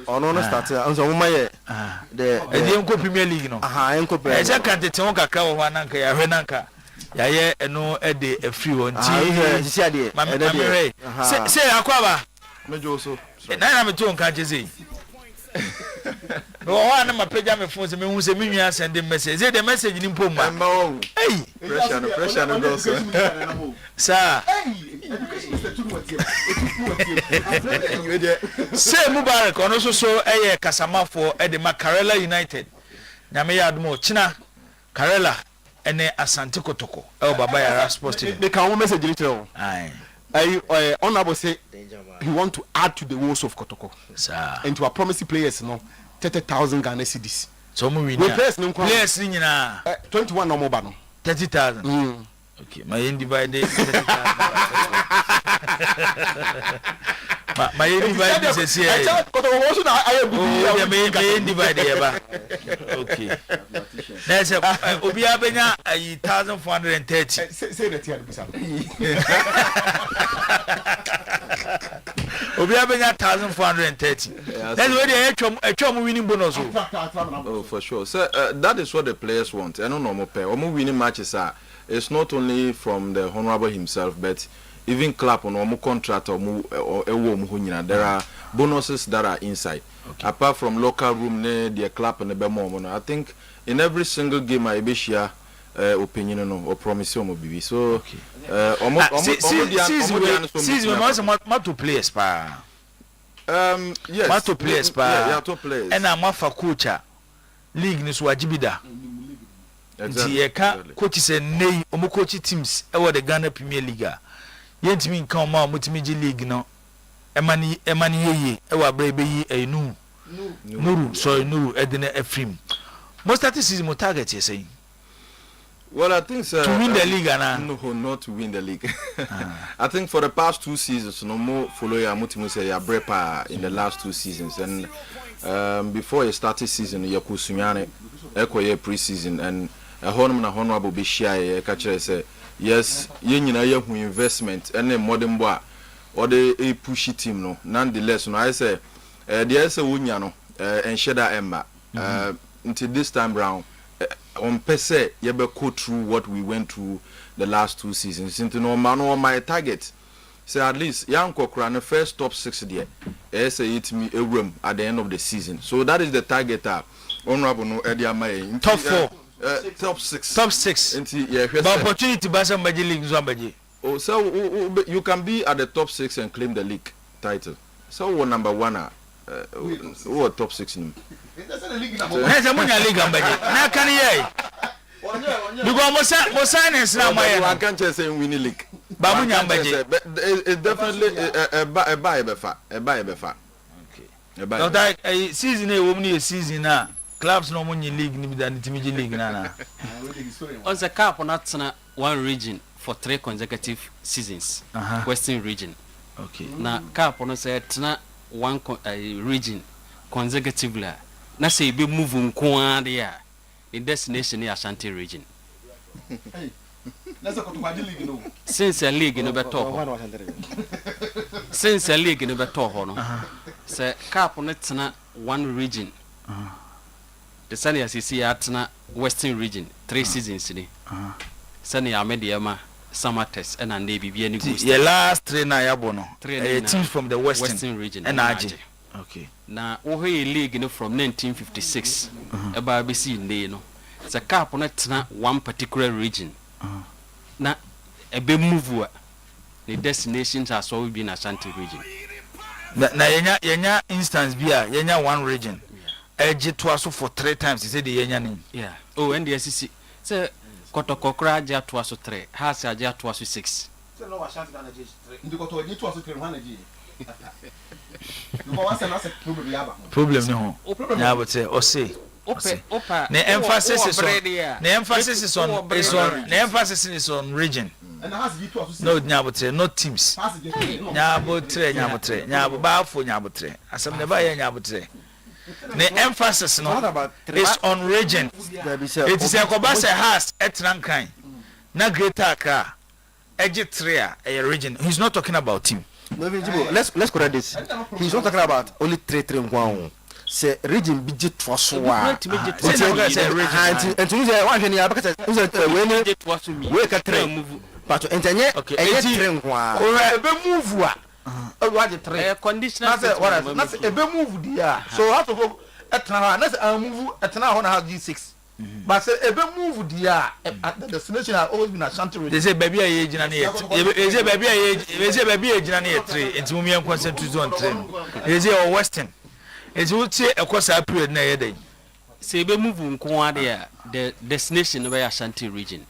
ono start anzo mama ye the enko Premier League no enko Premier e kan tete won kakra wo ho nanka ya hwe nanka ya ye eno e de afri won ti sisi ade say akwaba mejo so na me to nka jeze no one na page me phone se me hu se me nua send message say the message ni mpom ma hey pressure no go so sir say Mubarak ono so eye kasamafo e de Karela United nyame ya admo china Karela ene Asante Kotoko e baba ya Sports they can message little honorable say he want to add to the woes of Kotoko sir and to our promising players 30,000 Ghana cedis so mu win players ni nyina 21 no mobile 30,000 okay my divide 30,000 my divide is here Kotoko na my divide here okay that's obi abenya 1,430 say that here obi abenya 1,430 that's where they atwam winning bonus for sure so that is what the players want and no more pay winning matches are it's not only from the honorable himself but even clap on omu contract or there are bonuses that are inside. Apart from local room, the clap and the bemo. I think in every single game I be share opinion or promise or BB. So season to players pa. Yes. To players pa. Yeah, to players. And I'm for coach league ni so wajibida. Exactly. Coach say nay omo coach teams e the Ghana Premier League. Yentimi nka o ma mutimi G League no. Emani yeye e wa brebe yi enu. Nuru edene Efrim. Most of the season mo target you saying. Well, I think to win the league, no, not to win the league. I think for the past 2 seasons, no more follow ya mutimu say ya brepa in the last 2 seasons, and before you started season, ya kusunyane, eko ye pre-season, and a honum na honorable be shy. Catcher say yes, ye nyina ye hu investment, and then modern boy or the a pushy team no. Nonetheless, no, I say there's a wunya no, and sheda emma until this time round. On per se, you be go through what we went through the last 2 seasons. Into no man or my target. So at least young Kokran the first top 6 there. Say it me a room at the end of the season. So that is the target. Honorable no Eddie Amay. Top 4. Top 6. Top 6. Yeah, but opportunity by somebody league somebody. Oh, so you can be at the top 6 and claim the league title. So what number 1 who top 6 in? There's a league number 1. There's a league number 1. Now can you? Because Mosanes now I can't just say winning league. But it's definitely a buy befa. Okay. No, that season a woman season now. Clubs no money league ni than the Timiji league na. On the cup not one region for 3 consecutive seasons. Western region. Okay. Na cup on say one region consecutively. Na say be move nko there in destination near Ashanti region. Since a league in better since a league in better no say cap on it one region. The sunny as you see at Western region 3 seasons ni sunny amediama summer test and navy be any good. The last 3 na yabono teams from the Western region and AJ. Okay. Na Ohe league no from 1956 eba be see nde no it's a cap on it one particular region na ebe move the destinations are so be in Ashanti region na yenya instance bia yenya one region eje to aso for 3 times he said the yenya name yeah oh and the SCC say kotokokra aja to aso 3 has aja to aso 6 say no Ashanti na aja 3 ndi kotoji to aso 3 one aja problem no yeah but say or say the emphasis is on region no nyabotre not teams nyabotre bafo nyabotre asem never nyabotre the emphasis no is on region it is a kobasa has etrankan na greater Accra ejitre a region he's not talking about team. No, let's correct this. He's not talking about only 3-3-1. Say region budget for so. And to say one thing here because when we can train but engineer train one. Ebe move wa. What the train conditional that's a be move there. So how to go etna na say move etna ho na G6. But say ebe move there at the destination has always been Ashanti region. They say baby aye gina na yet. They say baby aye gina na yet 3 enti mum yan concentrate on train. They say Western. It's what say akosa period na yet dey. Say ebe move nko there the destination where Ashanti region.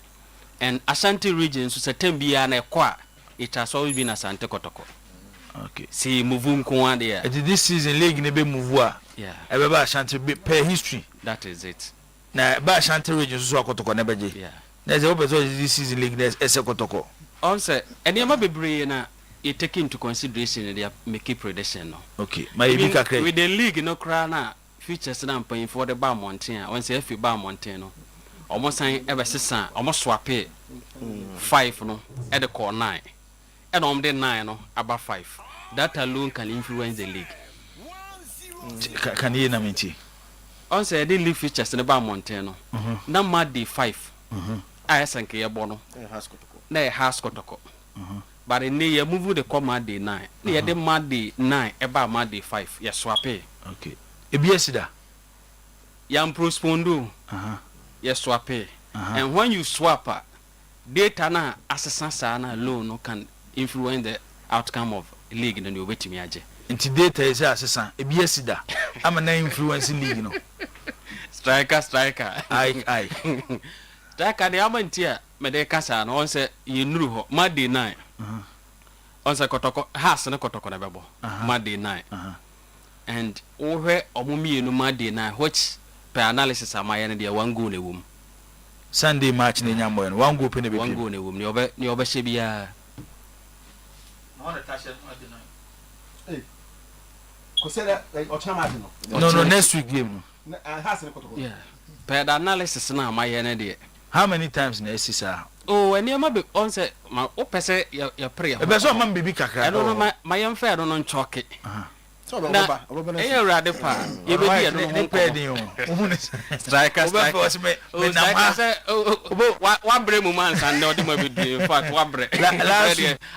And Ashanti region so certain bia na ekwa it has always been Asante Kotoko. Okay. See move nko there. This season league ne be move a. Yeah. Ebe ba Ashanti per history. That is it. Na ba Ashanti region so akotoko na beje. Yeah. There's a hope this season league there's Kotoko. On say enema bebre na you take into consideration they make prediction no. Okay. With the league no cry na futures na paying for the bar mountain. On say if bar mountain no. Almost saying ever sisan almost swap 5 no at the core 9. And on the 9 no about 5. That alone can influence the league. Can you na menti? On say the league features in the bar mountain no. Na mad day 5. I sank ya bono. Na has kotoko. but in the year move the come Monday 9 near the Monday 9 about Monday 5 yes swap okay ebiesida yam prospondo yes swap and when you swap data na assessance na loan can influence the outcome of league in the new waiting age nti data is assessance ebiesida ama na influence league no striker ai striker de amantia me de kasa no on say yenuru ho Monday 9 on say kotoko has na kotoko na bebo Monday 9 and ohwe omumi enu Monday 9 which per analysis amaye na de one goal na wom Sunday match na nyambo no one goal pe na be one goal na wom ni obe hye bia on touch Monday 9 Consider like Ochama no. No, next week game. Yeah. Per the analysis na my energy. How many times na SSR? Oh, and you ma be on say ma o pese ya prayer. E be so man bibi kakra. I don't know my young fair don't choke. So no ba. E ya rade pa. You be here no pay din o. Striker. Me na ma say one bre mu man and no dem be do in fact one bre.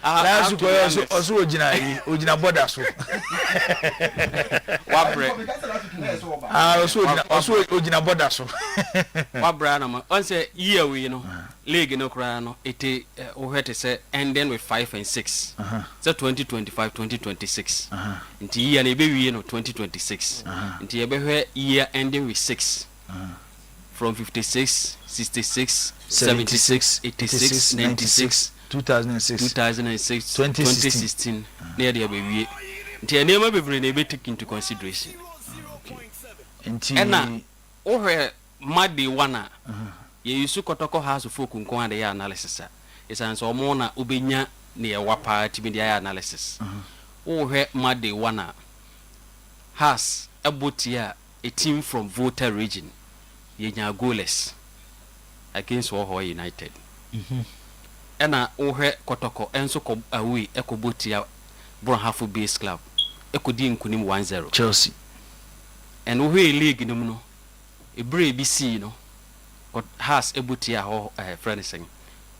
Last go also ogina border so. One bre. Also ogina border so. One bre na ma. On say year we no league no kra no it o hete say ending with 5 and 6. So 2025 2026. Nti year na be we no 2026. Nti ye be hwe year ending with 6. From 56, 66, 76, 86, 96, 2006, 2016, near the baby. The name of every be taken into consideration. And now, over Madi Wana, you Sukotoko has a folk on the analysis. It's an so mona Ubina near Wapa to be the analysis. Over Madi Wana has a Butia, a team from Volta region. Yenya goalless against Woho United. Ena ohe kotoko enso ko awi ekobotia Bronhafu Base Club. Ekodi nkunim 1-0 Chelsea. And ohe league no no. Ebre BC no. Has ebotia ho friending.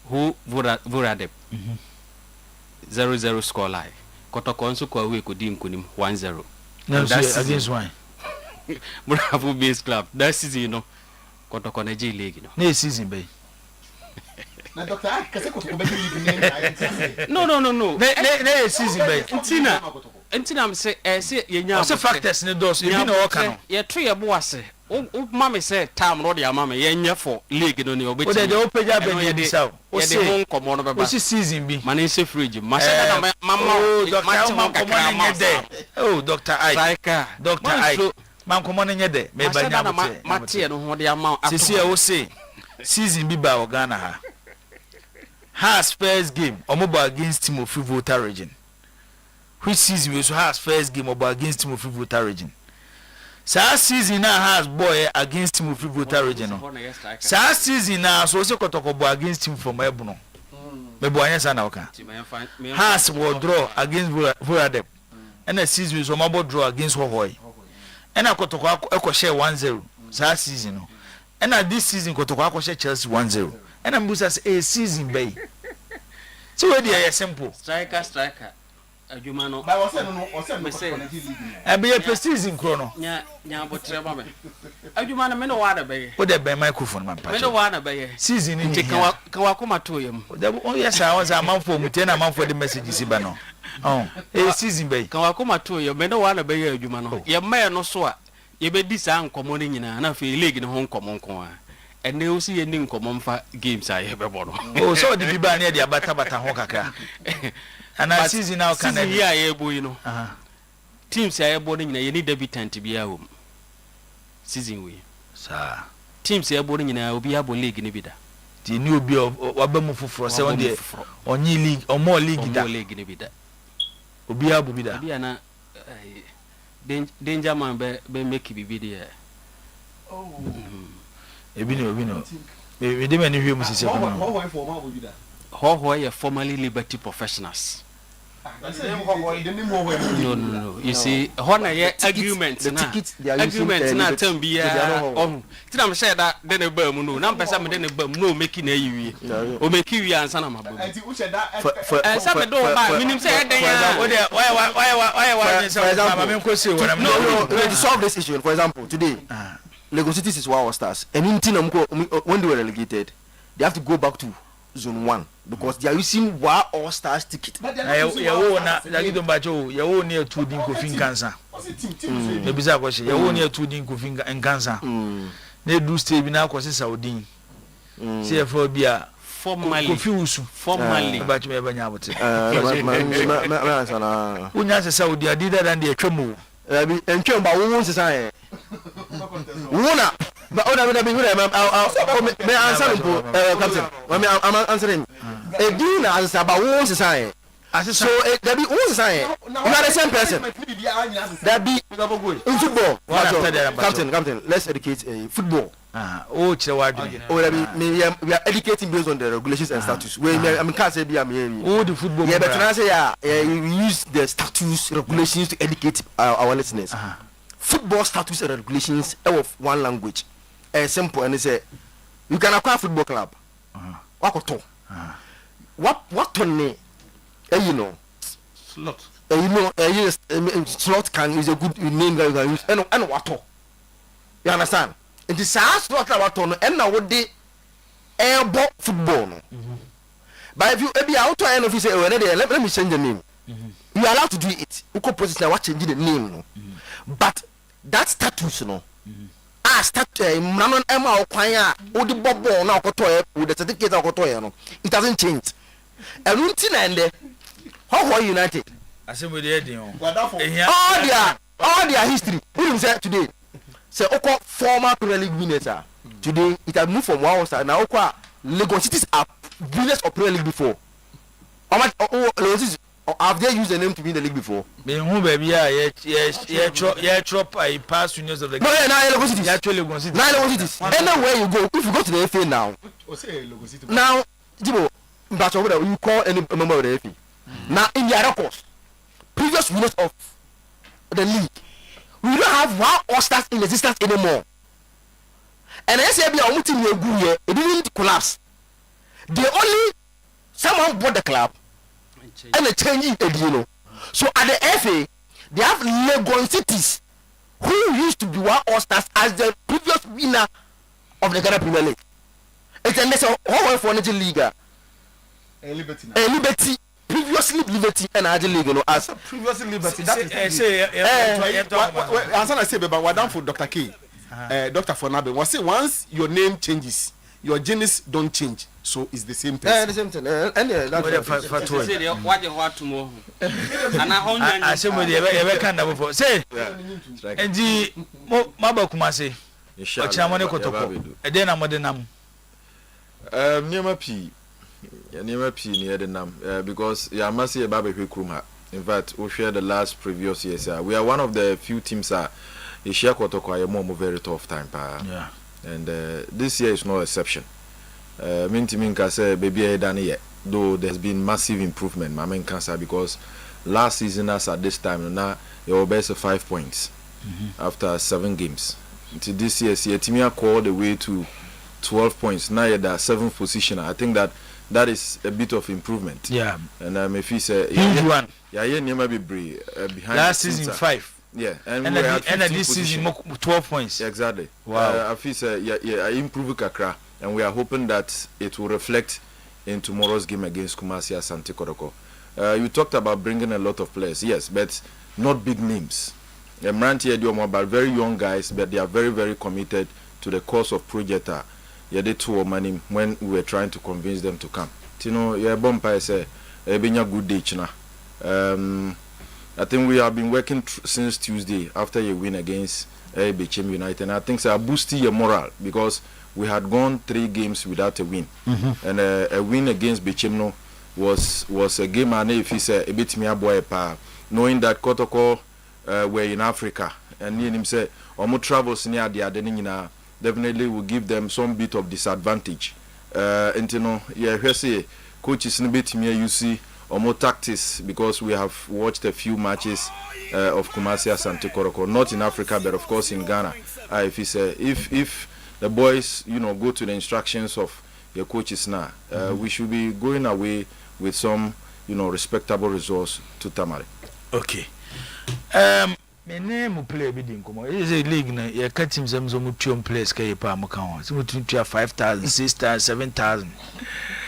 Who Voradep. 0-0 score line. Kotoko enso ko awi ekodi nkunim 1-0. No, against one. Bronhafu Base Club. That season you know. Kotoko na J League no. Na season bay. Na doctor kase kotoko be league no. Na season bay. Ntina am say yenya. So factors ne dos e bi na wo ka no. Ye to ye bo ase. O mama say time no de amama yenya for league no ne obeti. O de o peja be ni bisa. O se won komo no beba. O si season bi. Man in say fridge. Ma say na mama. Oh Dr. Ike. Dr. Ike. Man komo no nye de me ba nya bote. Matie no ho de ama. Sisi e wo say season bi ba Ghana ha. Has first game omobo against team of Volta region. Which season we so has first game omobo against team of Volta region. Sa season na has boy against team of Volta region no. Sa season na so se kotoko boy against team from Ebuno. Me boy anya na oka. Has will draw against Voradep. And a season so omobo draw against Hohoi. And a kotoko eko share 1-0 sa season no. And this season kotoko akọ share Chelsea 1-0. And I'm busa say a season bay. So where dey simple. Striker. Adwuma no. Ba wose no me say. E be a season chrono. Nya botre ba me. Adwuma no me no wa da be. O dey ben microphone man pa. Me no wa da be. Season ni. Ka wa koma to yam. O yes I was a man for mute na man for the messages ba no. Oh, a season bay. Ka wa koma to yam me no wa da be adwuma no. Ye me no so a ye be di sa nkomo ni nyina na fe league no ho nkomo nko a. And they also ending common games I have ever. Oh, so the people near the Bata Hokaka. And I see now can I you know. Teams are boarding you need debutant to be a home. Season we, sir. Teams are boarding in a be able league in Ibida. The new be of Wabamu for 7 days or new league or more league in Ibida. Ubia Bubida. Biana danger man be make it be there. Oh. Ebino. We dey many hear Mrs. How formerly Liberty professionals. No. You see, honor your agreement. Agreement na tambia. Tina me say that then a bum no. Na pesa me then a bum no making a you. O make you answer na mabo. For some do ba minim say den ya. Why to solve this issue, for example, today Lagos City is Wow Stars, and in when they were relegated, they have to go back to Zone 1 because they are using Wow Stars ticket. You near 2 din Kofi Nkansa. The bizarre question. You near 2 din Kofi Nkansa. They do stay in our courses Saudi. See for bia formally. But you never know what it. Unya Saudi did that and the Chemo. And Chemba won't say. Wona. But may answer Captain. I'm answering. Edina answer about won't say. So there be won't say. You are the same person. There be in football. Captain, let's educate football. Oh, we are educating based on the regulations and status. I can't say be oh, the football. Yeah, but I say we use the status regulations to educate our listeners. Football status and regulations of one language. Simple, and they say you can acquire a football club. What on me? You know, slot. Slot can use a good name that you can use. And what? You understand? It is a slot about on and now what they airborne football. But if you be out to an officer, let me change the name. You are allowed to do it. You could process now changing the name. But that status, Manon Emma or Quaya, or the Bobo now with the certificate of Kotoya, it doesn't change. And Untin how are United? I said with the all their history. Who said today? Say former Premier League winners are today. It has moved from one side now. Lagos Cities are winners of Premier League before. Have they used the name to win the league before? Trop I pass winners of the game. No, Lagos Cities. Actually, Lagos Cities. Anywhere you go, if you go to the FA now, Jibo, but you call any member of the FA. Now in the records, previous winners of the league, we don't have Wow All-Stars in existence anymore. And SAB it didn't collapse. Someone bought the club and they changed it, So at the FA, they have Lagos Cities who used to be Wow All-Stars as the previous winner of the Ghana Premier League. It's a whole for the league. Liberty. Previously Liberty and Agile League, as previously Liberty. As I say, but we're down for Dr. K, Dr. Fonabe. Once your name changes, your genes don't change, so it's the same thing. The same thing. I say, we can't have before. Say, and the Mabakumase, Chamane Kotoko, and then I'm Modenam. Nema P. Never P near the name because I must say about Kruma. In fact, we shared the last previous years. We are one of the few teams that is share Kotoko a very tough time. Yeah. And this year is no exception. Mintiminka say baby I done yet. Though there's been massive improvement, my main cancer because last season as at this time now they were best 5 points after 7 games. Until this year, Timia called the way to 12 points. Now you're at 7th position. I think that is a bit of improvement. Yeah. And if you say huge one. Yeah, never be behind last season 5. Yeah. And this season 12 points. Yeah, exactly. Wow. I feel say I improve Kakra and we are hoping that it will reflect in tomorrow's game against Kumasi Asante Kotoko. You talked about bringing a lot of players. Yes, but not big names. But very young guys, but they are very, very committed to the cause of Project. Yeah, they two money when we were trying to convince them to come. You know, yeah, Bompa say, "Ebenya good day, china." I think we have been working since Tuesday after a win against Bechem United, and I think so boosting your morale because we had gone 3 games without a win, and a win against Bechem was a game. And if he said a bit me boy knowing that Kotoko were in Africa, and him say, "Omo travels near the Adenina." Definitely will give them some bit of disadvantage. And you know, yeah, say coaches in bit me you see more tactics, because we have watched a few matches of Kumasi Asante Koroko, not in Africa but of course in Ghana. If the boys go to the instructions of your coaches now, we should be going away with some respectable results to Tamale. Okay. My name play bidding. Is a league na you catch him some players can you pay more count. Some to 5,000, 6,000, 7,000,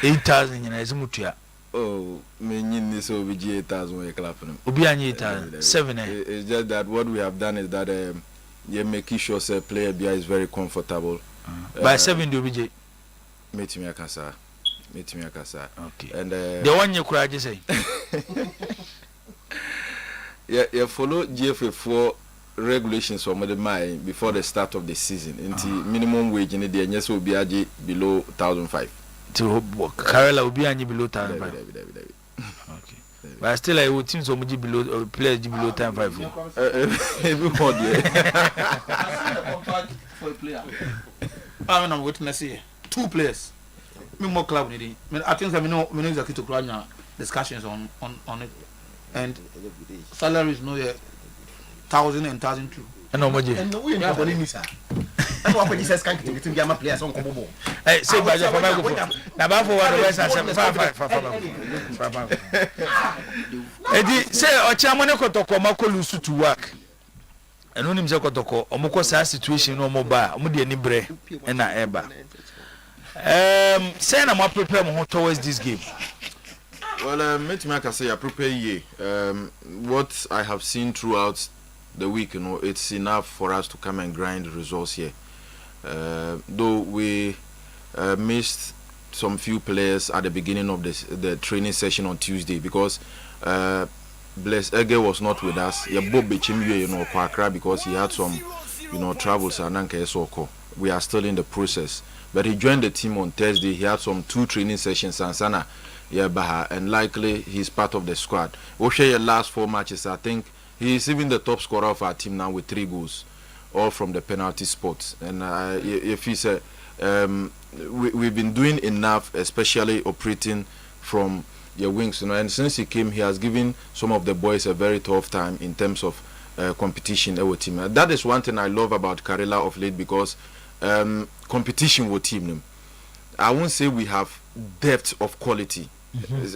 8,000 in Azimutia. Oh, meaning this will be 8,000 when you clap them. Ubi 8,000, 7. It's just that what we have done is that you making sure say player B is very comfortable. By 7 do be meet me akasa. Okay. And the one you could just say. Yeah, follow GFA4 regulations from the mine before the start of the season. Into minimum wage in the yes will be below 1,500. To Karela will be below 1,500. Okay. But still, I would think so much below players below 1,500. Everybody. For a player. I'm witnessing 2 players. Me more club needing. I think I know exactly to crowd discussions on it. And salaries no 1,000 and 1,200. And no more. And we have only missa. And what when Jesus can get to Gamma players on Kobo. Hey, say by the now for what the rest are 5. Eddie say Ochamone Kotoko Mako Lusu to work. And on him Zakotoko, Omoko sa situation no mobile, Omudi ni bre and na eba. Say I'm prepare towards this game. Well, I can say I prepare what I have seen throughout the week, it's enough for us to come and grind results here. Though we missed some few players at the beginning of the training session on Tuesday because Bless Ege was not with us. Because he had some, travels and we are still in the process. But he joined the team on Thursday. He had some 2 training sessions and Sana. And likely he's part of the squad. Oshe last 4 matches, I think he's even the top scorer of our team now with 3 goals, all from the penalty spot. And if he said we've been doing enough, especially operating from your wings, and since he came, he has given some of the boys a very tough time in terms of competition with team. That is one thing I love about Karela of late because competition with team. I won't say we have depth of quality.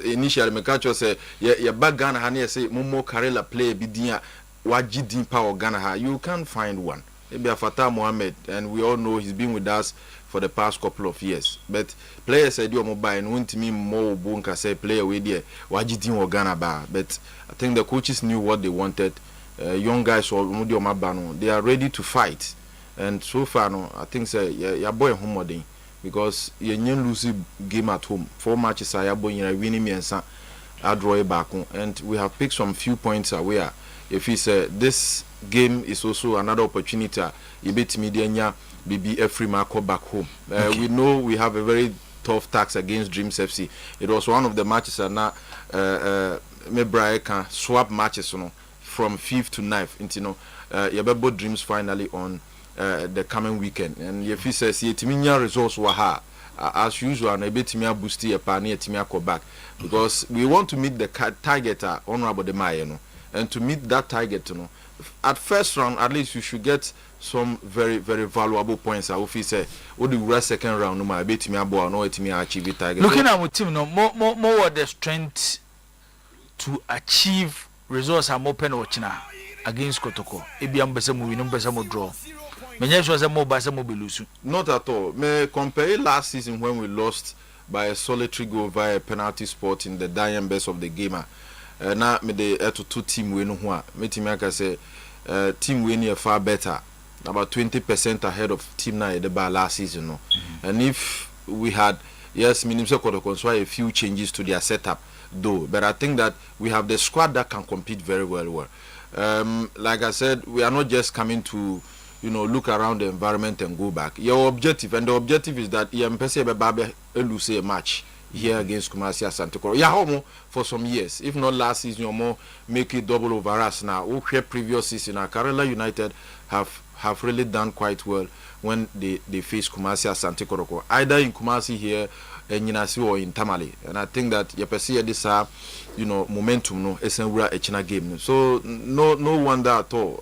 Initially, Mekacho say, "Yeah, back Ghana, honey, say Momo Karela play bidia wajidin power Ghana. You can't find one. Maybe a Fatah Mohammed, and we all know he's been with us for the past couple of years. But players said you mobile and won't mean more bunka say player with there wajidin or Ghana bar. But I think the coaches knew what they wanted. Young guys or Mudio Mabano, they are ready to fight. And so far, no, I think say your boy homoding. Because you lose game at home. 4 matches I have winning me and I draw it back, and we have picked some few points away. If he said this game is also another opportunity, you beat media BB every mark back home. We know we have a very tough task against Dreams FC. It was one of the matches and now Mebrae can swap matches from 5th to 9th. You know, both Dreams finally on the coming weekend, and if he says yetiminya results waha as usual na betimia boost your pan yetimia go back because we want to meet the target honorable the maye and to meet that target at first round at least you should get some very very valuable points. I will say what the second round no ma betimia bo no yetimia achieve target. Looking at our team more the strength to achieve results are more pen or China against Kotoko ebi ambese mu win ambese mu draw. Not at all. May compare last season when we lost by a solitary goal via a penalty spot in the dying best of the game. Now me the 2 team win one. Me team I can say team win here far better, about 20% ahead of team now the bar last season. No? And if we had a few changes to their setup though, but I think that we have the squad that can compete very well. Like I said, we are not just coming to look around the environment and go back. Your objective, and the objective is that lose a match here against Kumasi Asante Koroko. For some years, if not last season, or more, make it double over us now. Okay, previous season, Karela United have really done quite well when they face Kumasi Asante Koroko. Either in Kumasi here, nyinasi or in Tamale, and I think that you perceive this momentum no esenwura echina game no. So no wonder at all.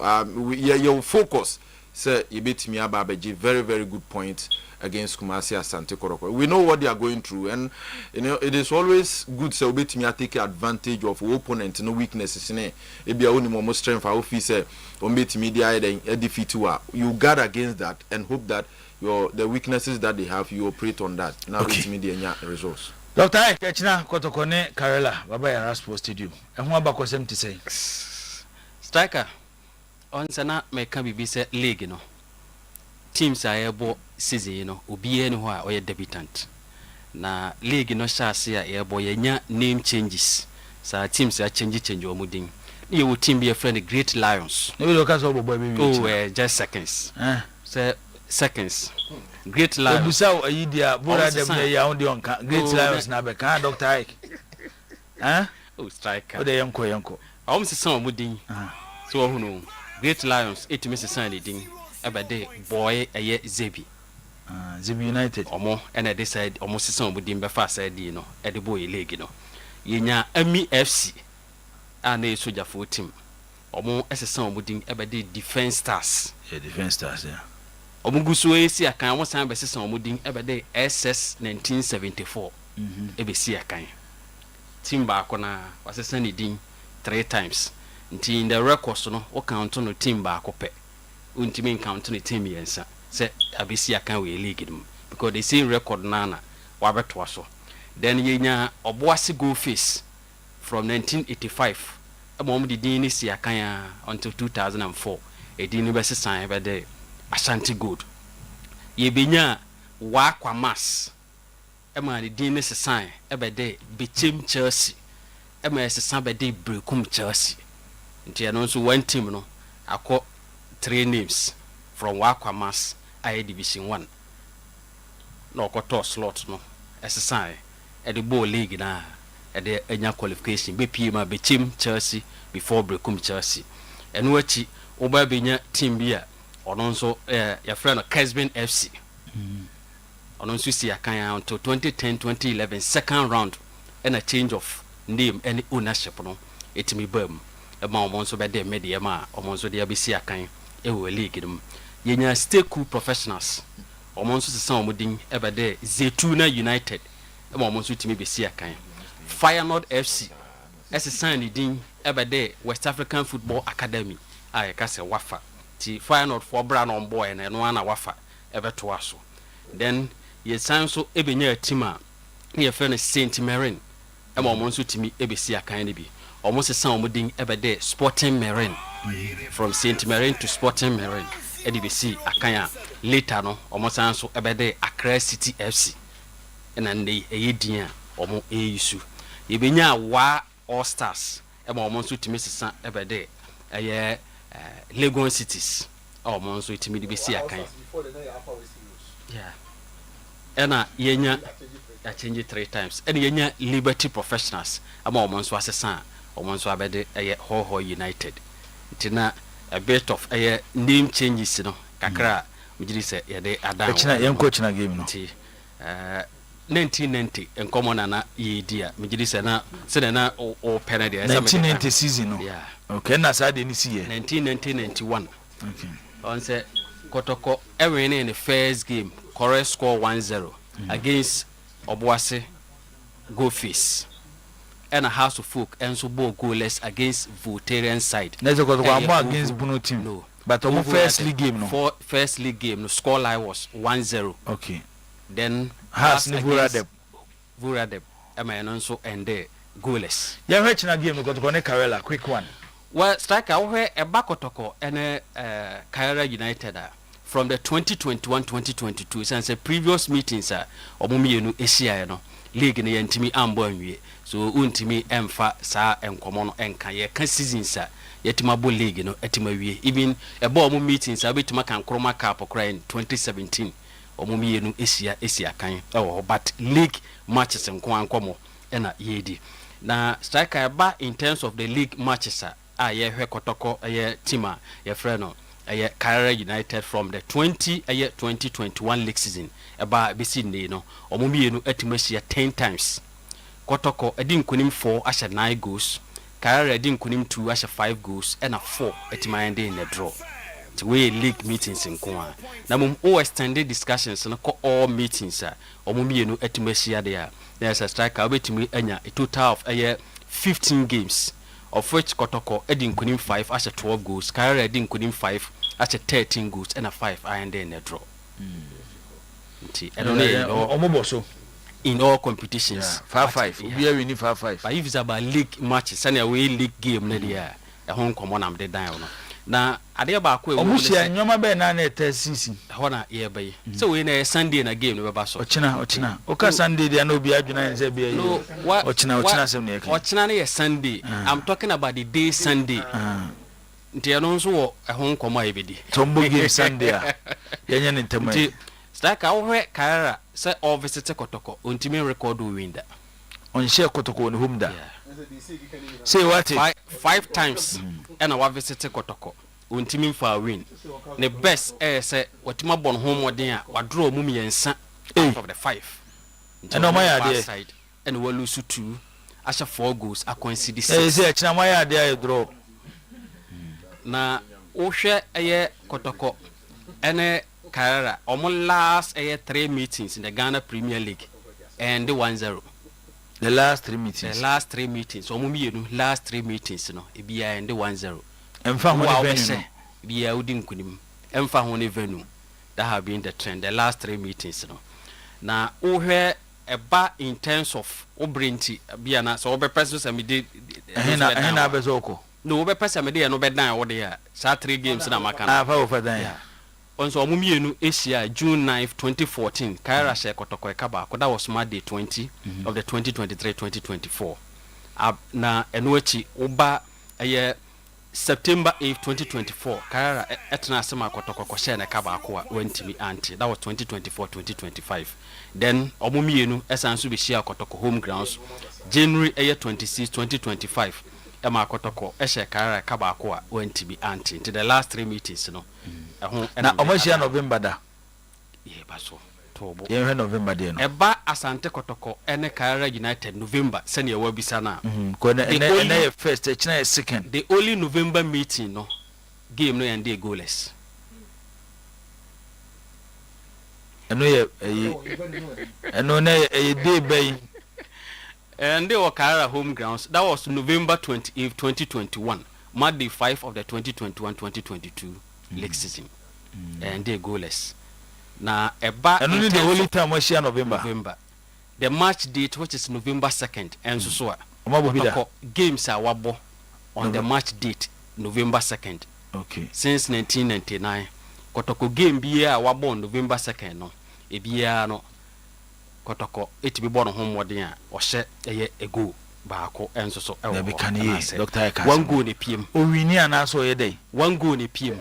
Your focus say you beat me ababeji very good point against Kumasi Asante Koroko. We know what they are going through, and it is always good so beat me take advantage of opponent no weaknesses in it. If you only more strength for officer or beat me the defeat you guard against that and hope that the weaknesses that they have you operate on that. Now beat me the results. Dr. Echina Kotokone Karela Baba Yara Sports Stadium. And what about 76? Striker on sana meka bibi se league no. Teams are able season obi anywhere or debutant. Na league no shase a ebo yenya name changes. Sa teams are change omudin. You will team be a friend Great Lions. Just seconds. Seconds. Great Lions. Great Lions na beka Dr. Ike. Oh, striker. O de yanko. Almost some omudin. So who know Great Lions it miss sign ding ebede boy eye Zebi. Zebi United. Omo and I decide almost some omudin be fast side no e de boy league no. Yenya Ami FC and a soldier for team. Omo some omudin ebede Defense Stars. Yeah, Defense Stars, yeah. Omugusu esi akan omo san be some omudin ebede SS 1974. Ebe si akan. Team ba akona wasesa ni din 3 times. In the records no o count no team ba akopɛ untimi count no team yensa say abisi aka we league dum because the same record na wabeto so then yenya oboase go face from 1985 amom di din ni si aka ya until 2004 edin no be sesan be de Ashanti Gold yebenya wa kwa mass ema di din ni sesan e be de Bechem Chelsea ema sesan be de Brekum Chelsea. Nti ano so one team no akọ 3 names from Wakwamas I Division 1 no okoto slot no exercise at the ball league na at the enya qualification be pima be team Chelsea before Brekum Chelsea enu achi oba benya team bia ono nso your friend Kesben FC ono nso si akan until 2010-2011 second round and a change of name and ownership no etimi bam ema omonso be de media ma omonso de abisi akan ewo league dum yenya stay cool professionals omonso sesan omudin ebe de Zetuna United ema omonso timi besi akan Feyenoord FC sesan ni din ebe de West African Football Academy ay ka se wafa ti Feyenoord for bra no boy na no na wafa ebe to aso then yesan so ebenya team a ye friend Saint Marin ema omonso timi ebesi akan ni bi almost some mudding ebede Sporting Marine from Saint Marine to Sporting Marine EDBC akanya later no almost so ebede Accra City FC and then they edin omo eyisu yebenya wa All Stars e mo almost timi sesa ebede eye Legon Cities almost so timi DBC akanya yeah ena yenya I change it 3 times and yenya Liberty Professionals ama almost so asesa omonso abede Ho United tina a bit of name changes no kakra mujiri se yede adan echina yenko china game no 1990 enkomo na yedia mujiri se na o penalty 1990 season no yeah okay na sa de ni see 1991 okay on say Kotoko winning in the first game correct score 1-0 against Obuase Go Face and a House of Folk and so both goalless against Voltarian side. Let's go against Bruno team. No. But our first league game no. First league game, the score line was 1-0. Okay. Then Has Vuradeb. Am I also and there goalless. Yeah, which na game got to Karela, quick one. Well, striker where a Bakotoko and Karela United from the 2021-2022 since the previous meetings Omumi no Asia no league ne yantimi ambo anwie so untimi emfa sa enkomo no enka ye ka seasons yetima bo league no etima wie even e bo mo meetings abetima kan kroma cup kra in 2017 omumi enu esia kan but league matches nko ankomo na yedi na striker ba in terms of the league matches ye hwe Kotoko ye team ye frɛ no Carrera United from the 2021 league season about BC no omumienu etimasia 10 times Kotoko edin kunim 4 asha 9 goals Carrera edin kunim 2 asha 5 goals and a 4 etimande in the draw to we league meetings in kwa na mum o extended discussions no all meetings omumienu etimasia there there's a striker obetimi anya a total of 15 games of which Kotoko edin kunim 5 asha 12 goals Carrera edin kunim 5 at 13 goals and a 5 and then a draw. In all competitions, 5-5. We are winning 5-5. But if it's about league matches, and away league game, a home common am the down. Now, I dear back way, Nyoma be na na test Hona year by. So in a Sunday in a game, we basso. Ochina. Oka Sunday, they are no be adjuna and Zebia. No, what Ochina Sunday. I'm talking about the day Sunday. Nti anonso a home koma ebedi tombo game Sunday yenya ntema staka ohwe Carrera say all visit Kotoko untimi record win da on share Kotoko on home da say what 5 times and a visit Kotoko untimi for win the best say watima bon home wodin a wadro mum yensa out of the 5 and on my side and we lose 2 asha 4 goals a coincide 6 say china my idea draw na ohwe Kotoko ene Carrera omo last 3 meetings in the Ghana Premier League and the 1-0 the last 3 meetings omo mienu last 3 meetings no e bia and the 1-0 emfa ho venue bia udin kunim emfa ho ne venue that have been the trend the last 3 meetings no na ohwe eba in terms of obrenti bia na so obepreso se me de na bezoko no we person me dey no be dan wo dey sa 3 games na maka na fa over dan onso omumienu Asia June 9 2014 Carrera share Kotoko ekaba that was Monday 20 of the 2023-2024 na enochi oba September 8 2024 Carrera etna asema Kotoko ko share na ekaba akwa wentimi anti that was 2024-2025 then omumienu esanso be share Kotoko home grounds January 26 2025 Emma Kotoko eshe Carrera kaba akwa went be anti to the last 3 meetings no na omoshia November da ye baso tobo ye November de no eba Asante Kotoko ene Carrera United November senior wabisa na ko na first china second the only November meeting no game no and goalless eno na day bay and they were Carrera home grounds. That was November 28, 2021. Monday 5 of the 2021-2022 league season. And they goalless. Now, and only the only time was here November. The match date, which is November 2nd, and so games are wabo on the match date, November 2nd. Okay. Since 1999. Kotoko game be wabo on November 2nd. No, ebia no. Kotoko it be born home wodin a ohye a go baako enso so e wo Dr. Eka 1 goal ne piem o wini ana so ye dey 1 goal ne piem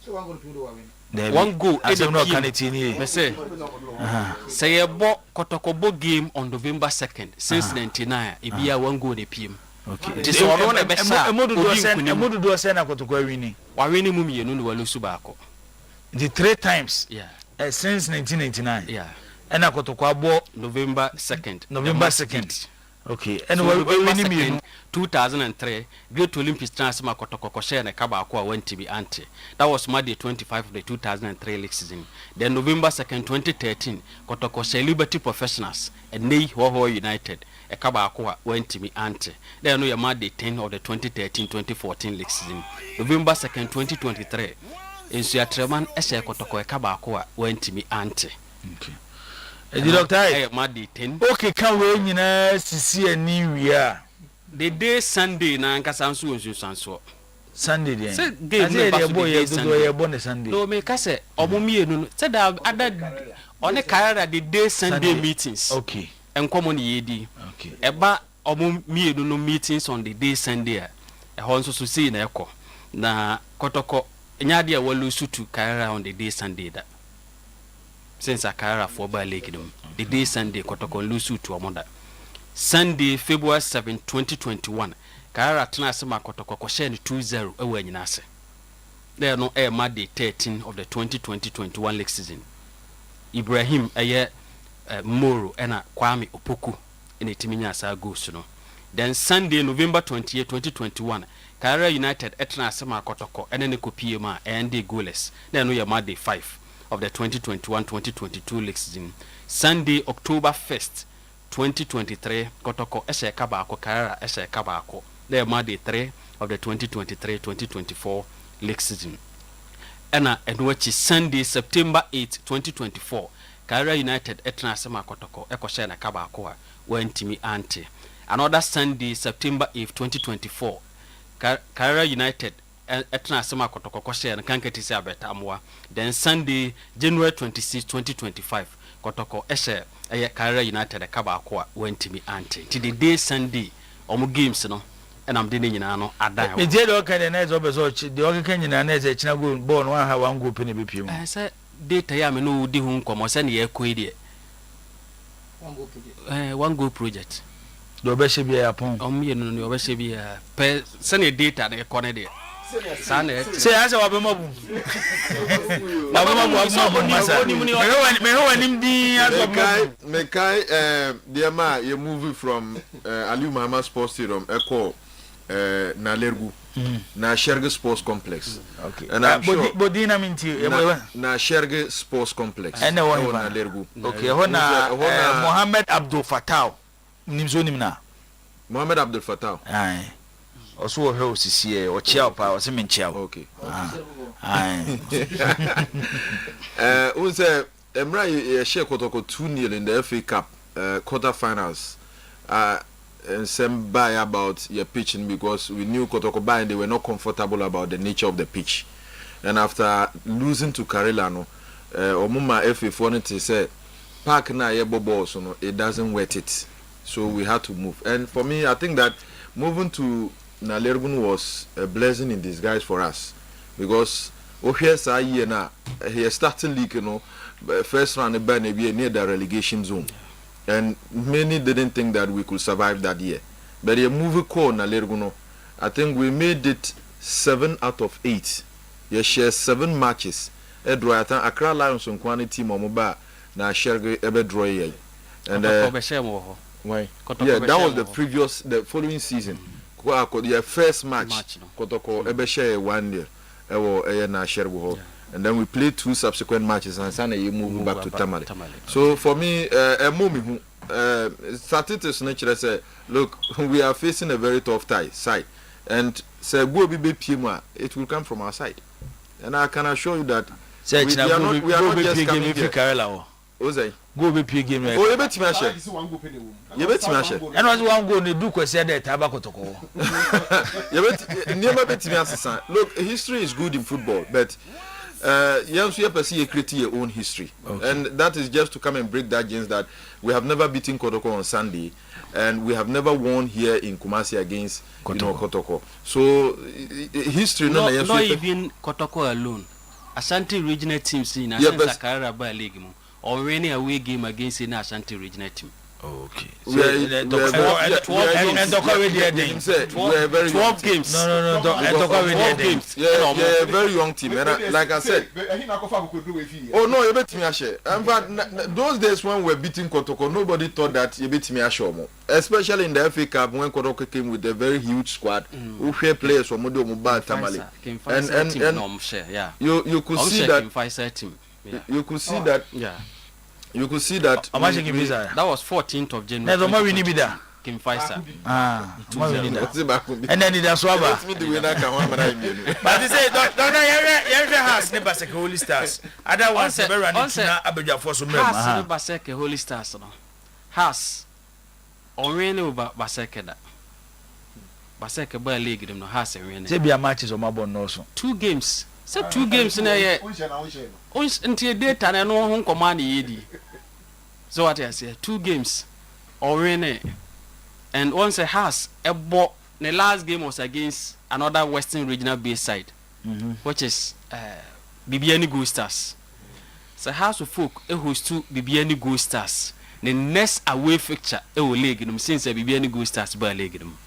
so 1 goal to win 1 goal e dey piem me say ye bo Kotoko bo game on November 2nd since 99 e bia 1 goal ne piem okay this one no be sa emodu do say na Kotoko wini wa wini mu mienu ne walusu baako the 3 times since 1999 and I got to Kwabo November 2nd. November 2nd. Okay. And we 2003 Great Olympics transfer Kotoko share na kaba akwa went to be anti. That was Monday 25 of the 2003 league season. Then November 2nd 2013 Kotoko share Liberty Professionals and Nei Hoho United a kaba akwa went to be anti. Then no Monday 10 of the 2013-2014 league season. November 2nd 2023 Insuya Treman Eshe Kotoko a kaba akwa went to be anti. Okay. The doctor Monday 10. Okay, can we see a new year? The day Sunday na nkasa nso wonsu sanso. Sunday dey. Say game no ba boy Sunday. No me ka say omomienu say that other on Carrera the day Sunday meetings. Okay. Enkomo ne yedi. Okay. Eba omomienu no meetings on the day Sunday. E ho nso so see na ekọ. Na Kotoko nyade a walu sutu Carrera on the day Sunday da. Since a Carrera for by league them. The day Sunday Kotoko lusu to amonda. Sunday February 7 2021 Carrera tena sema Kotoko ko share 2-0 ewe nyina ase there no Monday 13 of the 2020-21 league season. Ibrahim Moro and Kwame Opoku in a Timinya Sa goes no. Then Sunday November 28, 2021, Kara United Etna Sema Kotoko and then PMA and the goalless. Then we are Monday 5 of the 2021-2022 league season. Sunday October 1st, 2023 Kotoko Eshe Kabako Kara Eshe Kabako. They are Monday 3 of the 2023-2024 league season. And which is Sunday September 8, 2024. Kara United Etna Sema Kotoko Ekoshena Kabako went to me auntie. Another Sunday September 8, 2024. Kara United Etna Sema Kotoko Koshena Kanketi Sabeta Amwa. Then Sunday January 26, 2025. Kotoko Eshe Kara United Kabako went to me auntie. To the day Sunday omu games no. And I'm doing no adan. Me dey okay the next obeso the okay nyina na ze china go born one ha one go penny be piem. I say data ya me no di hu nkomo se na ye ko ide. One go project. Do obeshe bia yapon. Ye no obeshe bia pe se na data na ko na de. Say asa wa be mabu. Wa be mabu masa. Me ho anim din aso Mekai dear ma you move from Ali Muhammad Sports Stadium Echo na Lergu na Sherge Sports Complex. Okay. And I'm sure Bodina minti na Sherge Sports Complex. And na Lergu. Okay, hona Mohammed Abdul Fattah. Nimzo nimna. Mohammed Abdul Fattah. Aye. Also wo hwe osisi o chia pa o se menchia. Okay. Aye. Unse Emra ye share Kotoko 2-0 in the FA Cup quarterfinals. And some by about your pitching because we knew Kotoko by and they were not comfortable about the nature of the pitch. And after losing to Karelano, Omuma FA wanted to say park na yebo balls, so no, it doesn't wet it. So we had to move. And for me, I think that moving to Nalergun was a blessing in disguise for us because here's a year now. He started league, first round near the relegation zone. And many didn't think that we could survive that year. But a movie called Nalerguno, I think we made it 7 out of 8. You share 7 matches. Edroyatan Accra Lions on quantity Momoba na Sherge ebe draw. And why? Yeah, that was the following season. The first match Kotoko ebe share 1-0. Ewo na Shergo. And then we played 2 subsequent matches and Sunday you move back to Tamale. So for me, statistics nature say, look, we are facing a very tough side. And say go be PMA, it will come from our side. And I can assure you that we are not just coming here. Ozai. Go be play game. Oh, you bet me share. You bet me share. And was one go do kwese dey tabako toko. You bet never bet me assassin. Look, history is good in football, but you create your own history. Okay. And that is just to come and break that jinx that we have never beaten Kotoko on Sunday and we have never won here in Kumasi against Kotoko. So history not even Kotoko alone. Ashanti regional teams in Sakaraba by league or winning away game against an Ashanti regional team. Okay. We are 12 games. No. 12 games. Yeah, a very young team. And like I said, oh no, you bet me share. But those days when we were beating Kotoko, nobody thought that you beat me a show. Especially in the FA Cup when Kotoko came with a very huge squad, who share players from Modo Mubal Tamale. And you could see that. You could see that. Yeah. You could see that. That was 14th of January. Never more we need that. Kim Faisal. And then it has swabba. But they say, don't has never say Holy Stars. Other ones never run into Abuja for some members. Has never say Holy Stars. Has already over Baseke. Baseke by league, them no has a win. Say be a matches on my bone also. 2 games. So 2 games in a year. Until data and no home command yedi. So what I say, 2 games already. And once a has a ball. The last game was against another Western Regional base side, which is Bibiani Gold Stars. So House of Folk host to Bibiani Gold Stars. The next away fixture will league them since Bibiani Gold Stars by league them.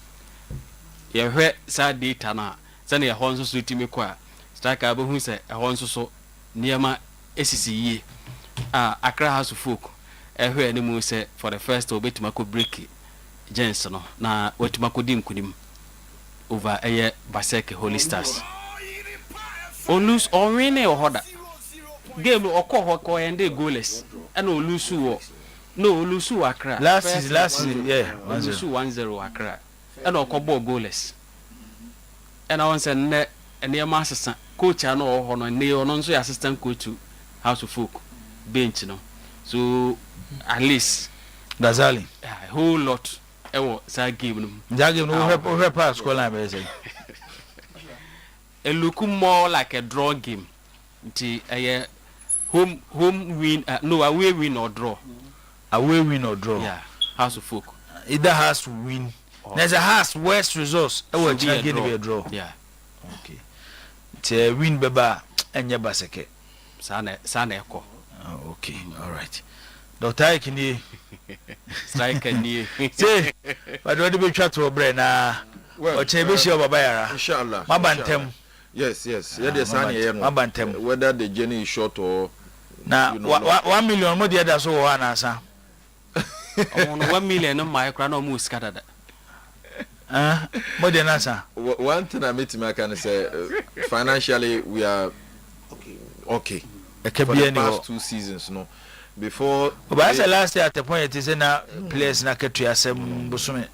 You heard sad data now. Send your horns to me qua. striker be hu say ehon so niema esisi yie Accra House of Folk ehwe ni mu say for the first obetima ko break Gens no na wetima ko dim kunim over Baseke Holy Stars on lose on win e hoda game okọ ende goalless and o lose no lose Accra last season yeah 1-0 Accra and okọ ball goalless and I want say ne eniema assistant coach no ho no ne ono nso assistant coach to House of Folk bench no so at least Dazali a whole lot ewo sa game no we pass score line be say it look more like a draw game nti home win no away win or draw yeah House of Folk either has to win there's a has worst results ewo china game be draw yeah okay te win beba enye Baseke sana eko okay all right Dr. Ikini striker ni say but we dey try to brain na o chebe shi baba yara inshallah mabantem yes yeah the sign here no mabantem whether the journey is short or na 1 million mo dey da so wo na asa on 1 million no my kra no mo scatter that mo dey na asa one thing I meet me can say financially we are okay for the past 2 seasons no before but last year at the point it is na players na ketu asem busume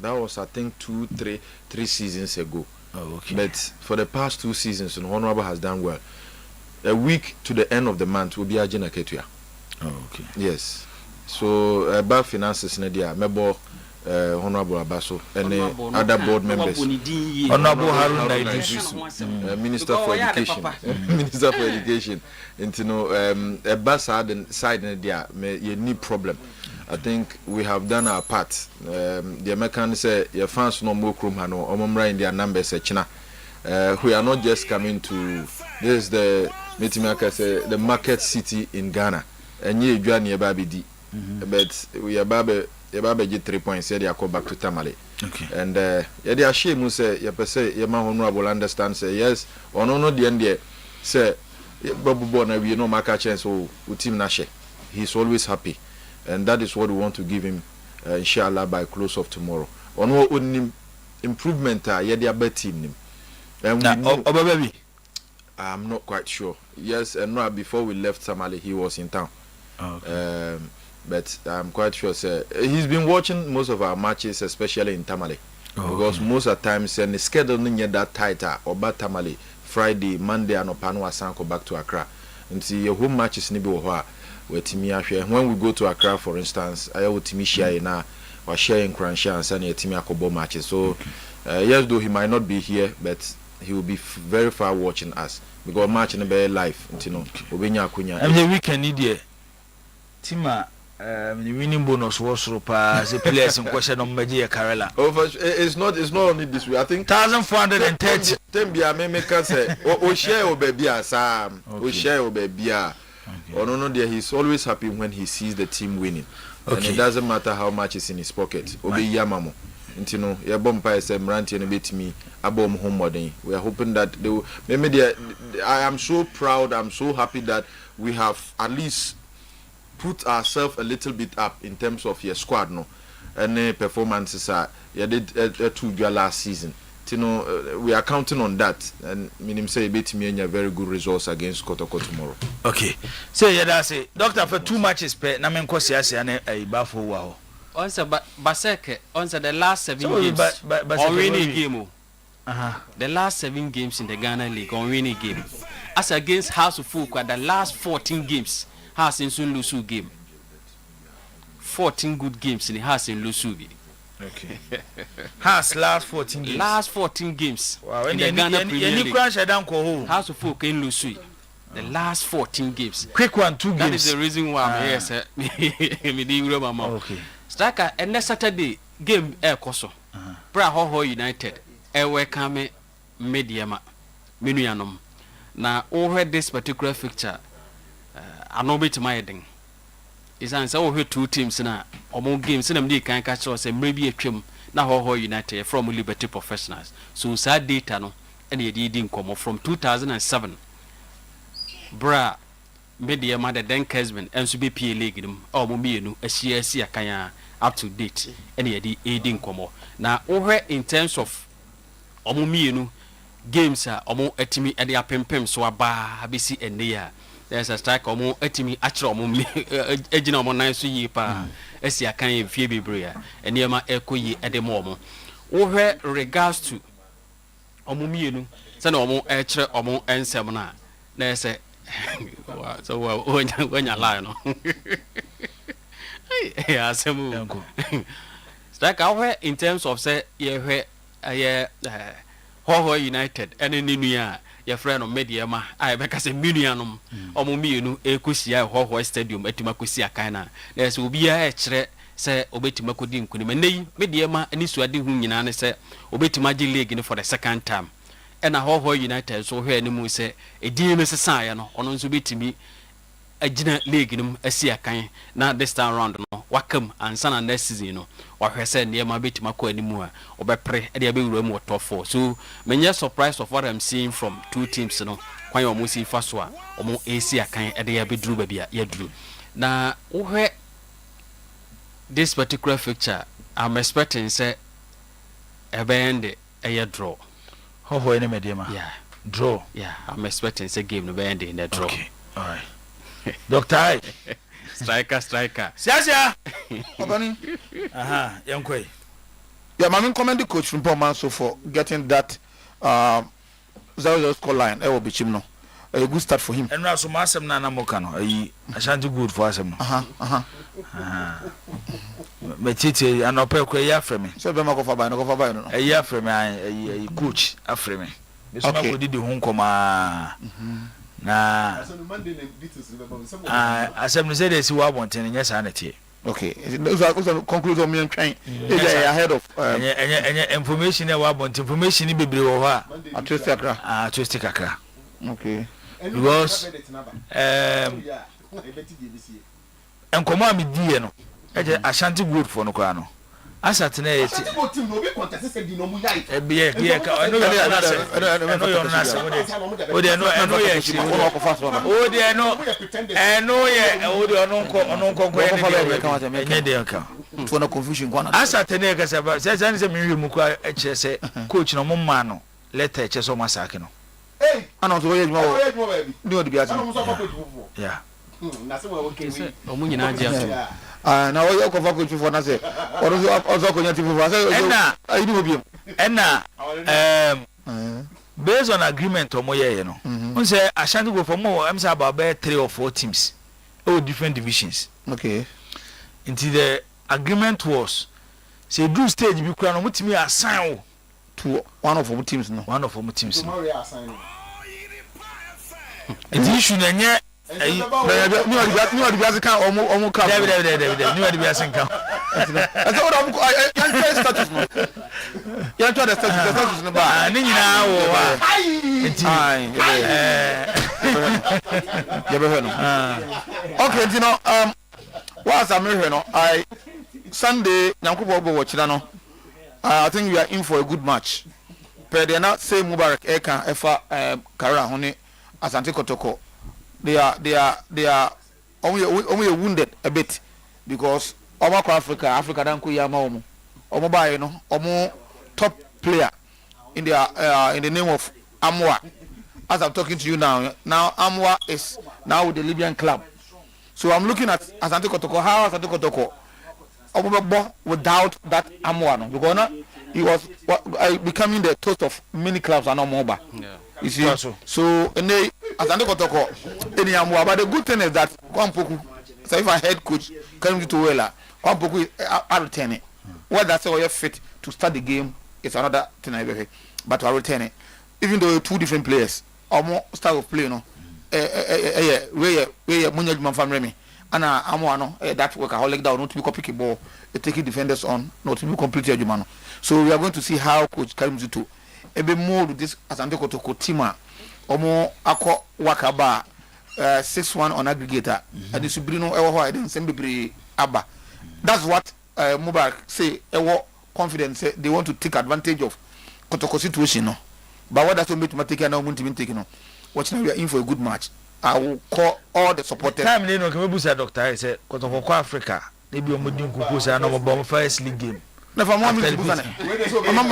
that was I think 3 seasons ago. Okay. But for the past 2 seasons Honorable has done well. A week to the end of the month will be Agena Ketua. Okay. Yes. So about finances na dia mebo Honorable Abaso and other board members. Honorable Haruna Idrisu, Minister for Education. Minister for Education. And you know a side na dia you need problem. I think we have done our part. The Americans say your fans no more krum hano omomra in their numbers China. We are not just coming to this is the Metimaka say the market city in Ghana. And ye Eugene Babidi. But we are babe 3 points they are back to Tamale. Okay. And they are shame say you per se your man honorable understand say yes or no the end there say Babu Bona we no market chance so team Nashe. He's always happy. And that is what we want to give him, inshallah, by close of tomorrow. On what improvement, yeah, they are better team. And I'm not quite sure. Yes, and no, before we left Tamale, he was in town. Okay. But I'm quite sure, sir. He's been watching most of our matches, especially in Tamale, because most of the times, and the schedule is that tighter or bad Tamale, Friday, Monday, and Opanwa Sanko back to Accra. And see your home matches nibi wa. When we go to Accra, for instance, I will Timmy share na or sharing Cransha and Sunny Timmy Akobo matches. So yes, though he might not be here, but he will be very far watching us because match in the live, you know. And the weekend idiot Tima the winning bonus was as a players in question on Media Karela. It's not only this way. I think 1,430. Tembia may make us say o share o baby Sam. O share o baby. Oh no, there he's always happy when he sees the team winning. Okay. And it doesn't matter how much is in his pocket. Obi Yamamo. You know, your bompa is Mranti and bit me abom homeward. We are hoping that they will maybe I am so proud, I'm so happy that we have at least put ourselves a little bit up in terms of your squad no. And performances are did 2 last season. You know, we are counting on that, and minim say beat me a very good results against Kotoko tomorrow. Okay, so yeah, that's it. Doctor, for 2 matches, na men kwasi ase ane bafo wa. Once Baseke, once the last 7 games on winning game. The last 7 games in the Ghana League on winning game. As against House of Folk, the last 14 games has in Sun Lusu game. 14 good games in the House in Lusu. Okay. Has last 14 games. Last 14 games. Wow. In the Ghana Premier League. House of Folk in Lusu. The last 14 games. Quick one, 2 games. That is the reason why I'm here, sir. Okay. Striker, and next Saturday game air koso. Prahoho United. Ewe kame mediama. Minuyanum. Na over this particular fixture. I know bit my heading. It's answer over 2 teams na omo games na mde kan catch us maybe a twem na Hoho United from Liberty Professionals. So sad data no ɛna yɛde di nkɔmmɔ from 2007 bra media ma the den Kesman enso be PA league nim ɔmo mienu ahyia asi akan up to date ɛna yɛde di nkɔmmɔ na wohwɛ in terms of ɔmo mienu games a ɔmo atimi ɛde apempem so aba abesi ɛnne ya there's a strike ɔmo atimi akyerɛ ɔmo agina ɔmo nan so yi pa asi akan yɛ fie bebre a ɛnneɛma ɛkɔ yi ɛde mo ɔmo wohwɛ regards to ɔmo mienu sɛna ɔmo ɛkyerɛ ɔmo nsɛm na na ɛsɛ so when you lie no yeah asɛm strike awɛ in terms of say yɛhwɛ ɛyɛ Hoho United ɛne ne nua yɛfrɛ no media ma a yɛbɛka sɛ menuanom ɔmo mienu ɛkɔhyia Hoho stadium atuma kɔsi akan na ɛsɛ obiara ɛkyerɛ sɛ obɛtuma kɔdi nkonim ɛnɛ yi media ma ani suade hu nyinaa ne sɛ obɛtuma agye league no for the second time ɛna Hoho United so hwɛ ne mu sɛ ɛdin no sesaeɛ no ɔno nso bɛtumi agyina league no asi akan na this time round no wakam ansa na next season no wahwɛ sɛ nneɛma bɛtumi akɔ animu a ɔbɛpere ɛde abɛwura mu top 4 so menyɛ surprise of what I'm seeing from two teams no kwan ɔmo si fa so a ɔmo asi akan ɛde abɛduru baabi a yɛduru na wohwɛ this particular fixture I'm expecting sɛ ɛbɛyɛ ɛyɛ draw Hoho any medium. Yeah. Draw. Yeah, I'm expecting a game to be ending in the draw. Okay. All right. Dr. I. Striker. Siasia. Obani. Aha, Yankwe. Yeah, my commend the coach from Pomanso for getting that 0-0 score line. It will be chimno. A good start for him. And now so masem na namokano. I shan't do good for us. Metiti anope ko ya frame. So be ma ko fa ba no ko fa ba no. Ya frame a coach afreme. Me so ma ko didi hu nkoma. Na asem no say dey si wa bonten nya sa na tie. Okay. Those are conclude on me and trying. Ahead of information e wa bonten information ni bebre wo ho a. Atwesti akra. Atwesti kakra. Okay. Because enkomo am die no eje Ashanti good for no kwa no asat na yeti team no be contest say di no mu yai e ka no yo na se o de no ye chi o de no ye o de onko ye de ka for no confusion kwa asat na e ka se se me wi mu kwa e kire se coach no mo ma no letter e kire so masake no ana so ye juma ni odi biati yeah na se wo okay omu nyina je ato na wo yo ko fa coach for na se ozo ko nyati for say ayi ni obiem na based on agreement omo ye no on say Ashanti go for more am say about 3 or 4 teams all different divisions. Okay. Until the agreement was say do stage bi kura no mutimi assign to one of our teams no. One of our teams. Tomorrow assign. The issue na nye ni wa di kan omo kan. David ni wa di kan. That's what I'm status no. You enter the status no ba. Ni nyina wo ba. Okay, you know whilst I'm here no I Sunday Nyankobo go watch no. I think we are in for a good match. But they are not say Mubarak Eka Efa Kara Hone Asante Kotoko. They are only wounded a bit because Omako Africa don't yama omo. Omo ba you know, omo top player in the name of Amwa. As I'm talking to you now Amwa is now with the Libyan club. So I'm looking at Asante Kotoko, how Asante Kotoko without that Amwa no, because now he was becoming the toast of many clubs and no more. Yeah. You see, so and they Asante Kotoko any Amwa, but the good thing is that Poku, so if I head coach coming to Wela, Poku is out of 10. What that's why you're fit to start the game is another thing I be, but I return it. Even though two different players, or more style of play, no, where Munyajman from Remy. And Amoano, that workaholic down, not to be copy ball, taking defenders on, not to be completely Jumano. So we are going to see how Coach Karimzutu a bit more with this Asante Kotoko Tima, or more Ako Wakaba 6-1 on aggregator, and the Subrino Ewa and Sembibri Abba. That's what Mubarak say, confidence, they want to take advantage of Kotoko situation. No? But what does it mean to take and not even taking on? Watching we are in for a good match. I will call all the supporters. Time they know can we say doctor I say Kotoko Africa. Maybe we modin kuku say no bomb first league game. Na for 1 minute busa na. For 1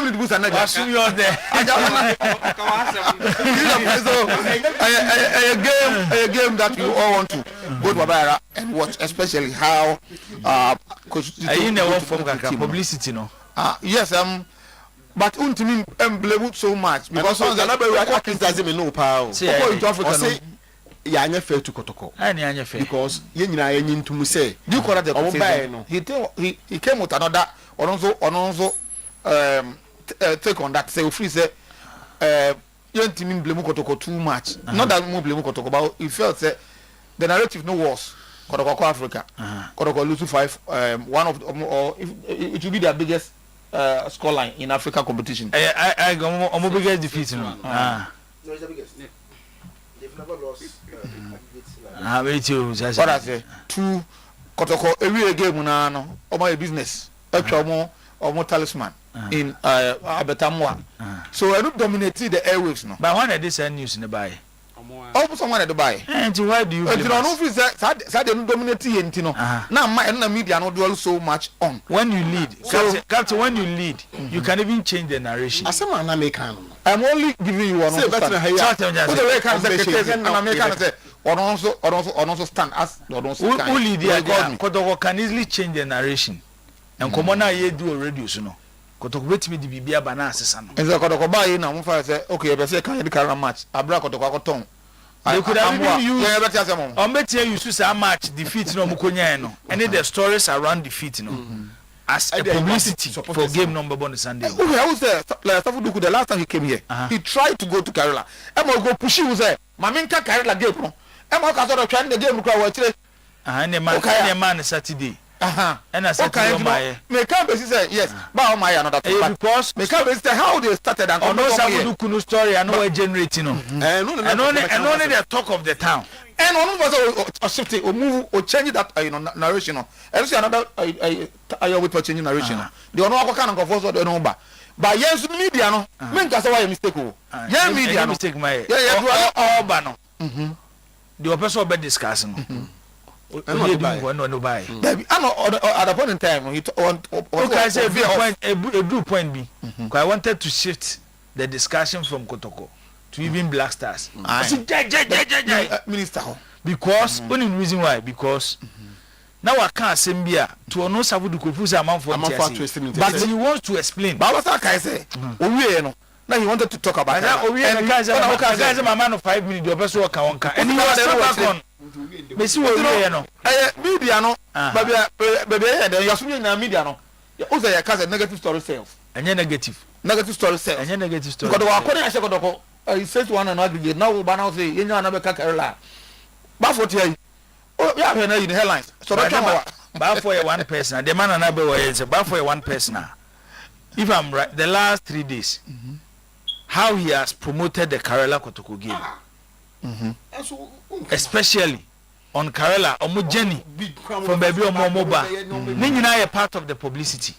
minute busa na. Assume you there. A game that you all want to go to Babara and watch, especially how coach in the one from publicity no. Yes, but ultimately blame so much because no power. To Africa yeah, anya fair to Kotoko. Anya fair because yen nyina yin to mu say. Do you correct the he came with another also take on that say free say yen team blame Kotoko too much. Not that more blame Kotoko, but he felt say the narrative no was Kotoko Africa. Kotoko lose to 5 one of or it will be their biggest scoreline in Africa competition. I go biggest defeat no. No, it's the biggest. They've never lost. Wait you. What I say? Two Kotoko every game na no. My business. Actually, more talisman in Abetamwa. So I don't dominate the airwaves no. But when I did send news in the buy. Oh, someone at the buy. And why do you? You know, they don't dominate it. Now my media no do so much on. When you lead, Captain, when you lead, you can even change the narration. As a man, I'm only giving you one. Say better than here. The way can say and American say also stand as who lead the Kotoko can easily change the narration. And come on now, you do a radio, so no. Kotoko wait me the Bibia Banana Sano. And the Kotoko buy now, say, okay, but say, can you carry a match? I brought Kotoko tongue. They could have even used or bet you use a match defeat no Mukonyano. And then the stories around defeat no. As a publicity for game number 1 Sunday. Who was there? The last time he came here, he tried to go to Kerala. Emma go push you there. Maminka Kerala game no. Emma got out trying the game crowd. And the man Saturday. And I said, me can't be say yes, but my another because me can't be how they started and no some do story and no generating and only the talk of the town. And one was shift or move or change that narration. And see another I will change narration. The one kind of force the number. But yes, media no. Men can say why mistake. Yeah, media mistake my all bano. The person be discussing. No buy. At a point in time, I say a blue point B. I wanted to shift the discussion from Kotoko to even Black Stars. Minister, because only reason why because now I can't say to no savudu kufuza amount for but he wants to explain. But what I say, now he wanted to talk about that. Guys, I'm a man of 5 minutes. The person work on and he was back on. Messi no. Media no. Baby, you are seeing media no. Also, you can say negative story sales. And negative story sales. And negative story. Because according to Kotoko, he says one and aggregate. Now we now say you know another Kerala. But for today, oh yeah, in the headlines. So but for one person, the man and I but for one person. If I'm right, the last 3 days, how he has promoted the Kerala Kotoko game. Especially on Kerala, Omo Jenny from Baby Omo Moba. Nina a part of the publicity.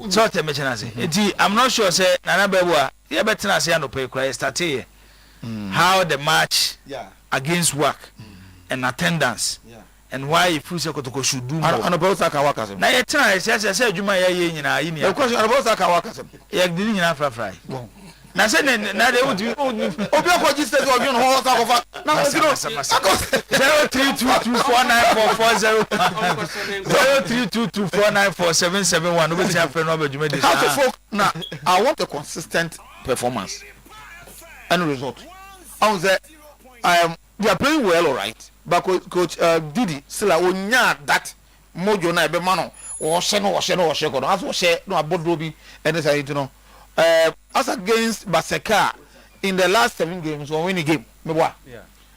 So I'm not sure say Nana Bewa, yeah, better not say no pay cry start here. How the match against work and attendance. And why if you say Kotoko should do more. And about Sakawakasm. Now, it's nice, as I said, you might hear a question about Sakawakasm. You didn't have a fry. Now, say, now they would do. Obiako just said, "Oh, you know, now 0322494771. Which have phenomenal. Now, I want a consistent performance and result. I was they are playing well, all right. But coach Didi still onya that mojo na ebe mano o sheno as o share no abodobi and say you know as against Baseka in the last 7 games or winning game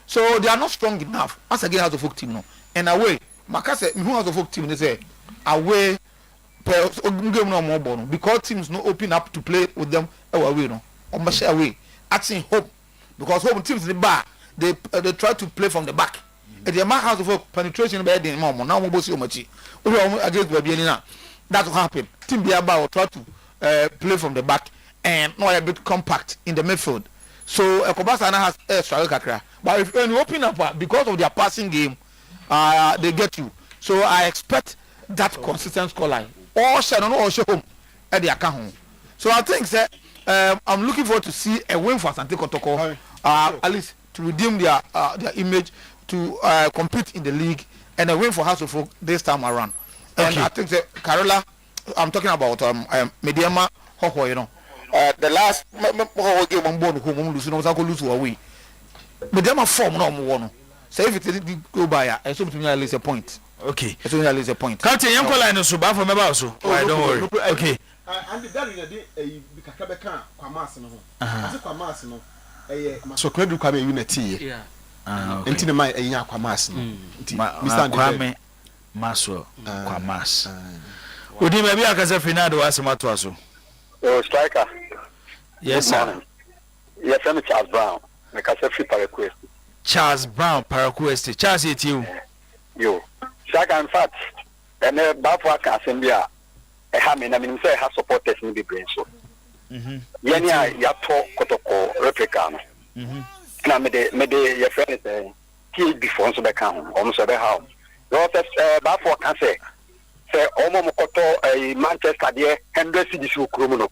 so they are not strong enough as against House of Folk team no and away Makase who House of Folk team they say away game no more ball because teams no open up to play with them away no or much away acting hope because home teams in the bar they try to play from the back. The amount House of Folk penetration by the mom now we see much against baby now that will happen. Team Biaba will try to play from the back and not a bit compact in the midfield. So Kobasana has a struggle kakra. But if when you open up because of their passing game, they get you. So I expect that consistent scoreline. Or Shannon or home at the account. So I think that I'm looking forward to see a win for Asante Kotoko. At least to redeem their image, to compete in the league, and a win for House of Folk this time around. And I think that Carola, I'm talking about Mediama Hoho, you know. The last game on board who lose away. Mediama form no more. So if it didn't go by, I assume to me at least a point. Okay. It's only at least a point. Can't you call line so bad from about so? Don't worry. Okay. And the daddy a Kakabeka Kwamas no. As a Kwamas no. So credit kwame unity. Yeah. Okay. Enti my enya Kwamas no. Mr. Kwame Maso Kwamas. Odi maybe akaza finado asema to aso. Oh, striker. Yes sir. Yes, I'm Charles Brown. Me kase free Paraquest. Charles Brown Paraquest. Charles etiu. Yo. Striker in fact, and bafo aka asembia e ha me na me say ha supporters ni be brain so. Yani ya to kotoko replica no. Na me de your friend say he before so be kan o so be how. Yo bafo aka say omo mokoto Manchester there 100 cedis ukromo no.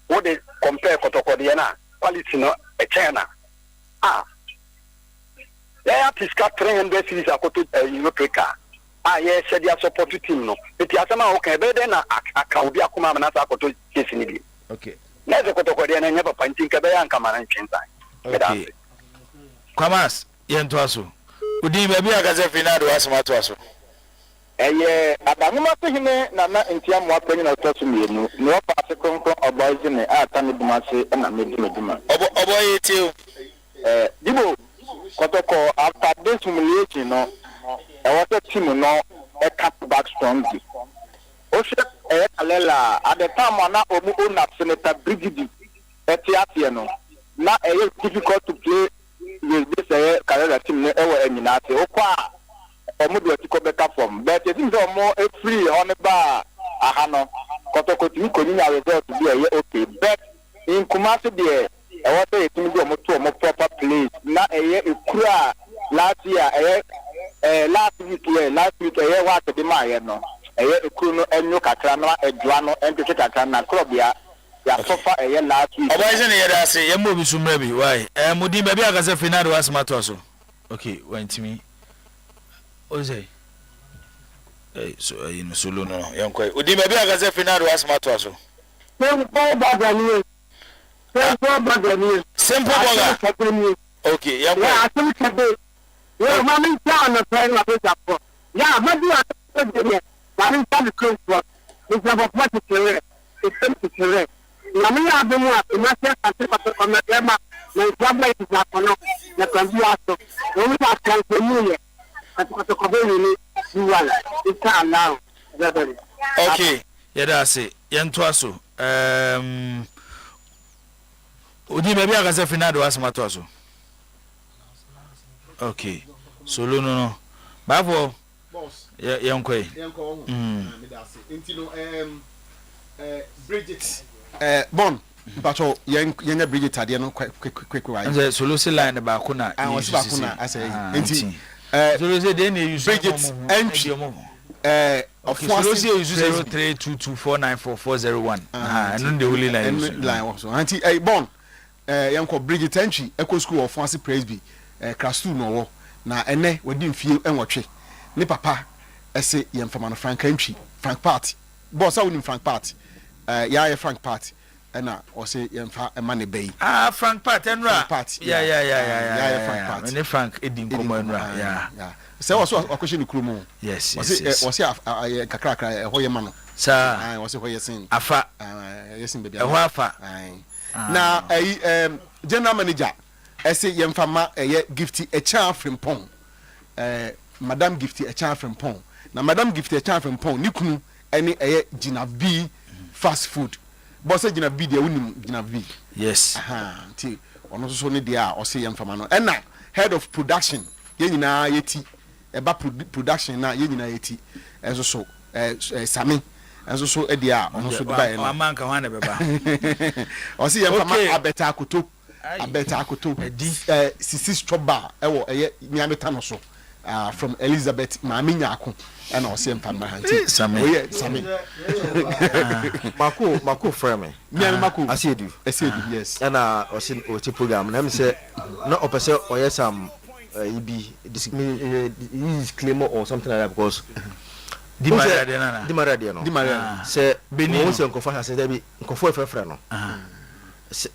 What they compare kotoko there na quality no e China. Yeah, piska 300 cedis akoto replica. Yes, said your support team no. It is a okay, better than a crowd. Akuma Manasa to chasing. Okay. Never got to go there and never painting Kabaya and come and change time. Okay. Kwamas, Yentuasu. Would you maybe a gazefina to ask Matuaso? Yeah, Adamuma to him, Nana in Tiam, what penny or touch me, no particle of boys in the art and the and I made him a demand. Oh, boy, Dibo, Kotoko, after this humiliation, no. I want a team no a cut back strongly. Osha Alela at the time on that own Senator Brigidi at Tiapiano. Now it's difficult to play with this Carrera team ever eminate. Okwa Omudu to go better from. But it is more a free on the bar. Ahano Kotoko Timukonia result to be a okay. But in Kumasi there, I want a team to more proper place. Now a year last year last week I watched the Maya no. Kuno and no Katrana, a Duano, and the Katrana, Crobia. So far a year last week. Why isn't it? I say, you move some maybe. Why? Mudi maybe I got a finado as Matoso. Okay, went to me. What is it? So you know, solo no, young quay. Udi maybe I got a finado as Matoso. Simple. Okay, young. Yeah, mommy, down a friend of it. Yeah, maybe I said, but in some close work, it's about what is correct. It's simply correct. Yammy, I've been working, my self, I took up on the grandma, my problem is not for no, the computer. Only I can for you. That's what the community you want. It's time now. Okay, yeah, that's it. Yantuaso. Udi maybe I got a finado as Matoso. Okay, so no. Babo, young quay. Bridget, Bon, but young Bridget Tadiano, quick, and so Lucy line about Kuna. I was Bakuna, I say, so is it then you Bridget entry of course, you use 0322494401. And then the only line also. Auntie, Bon, young Bridget entry, Echo School of Fancy Praiseby. Krastu no na ene wadi mfie enwotwe ne papa ese yemfama no Frank Party boss awunim Frank Party ya Frank Party na o se yemfa ema ne bay Frank Party enra ya Frank Party ne Frank edim komo enra ya se wo so akwhye ne krumo yes wo se kakrakra ho yema no sa wo se ho yesin afa yesin baby ho afa na general manager ese yemfama gifty a chan frimpon madam gifty a chan frimpon na madam gifty a chan frimpon ni kunu ene Gina B fast food boss Gina B de unim Gina B yes ti ono so ne de a o se yemfama no na head of production ye nyina yeti eba production na ye nyina yeti enso so Sami enso so e dia ono so ba e no amanka wan beba o si yem fama abeta akoto sisi stroba e wo eye miameta no so from Elizabeth maami nyako and o si yem fama hanti Sami mako frame miami mako asiedu yes na o si o ti program na me say na opese o yesam ibi disclaimer or something like that because di Maria no say Benin say nkofo say that be nkofo efefre no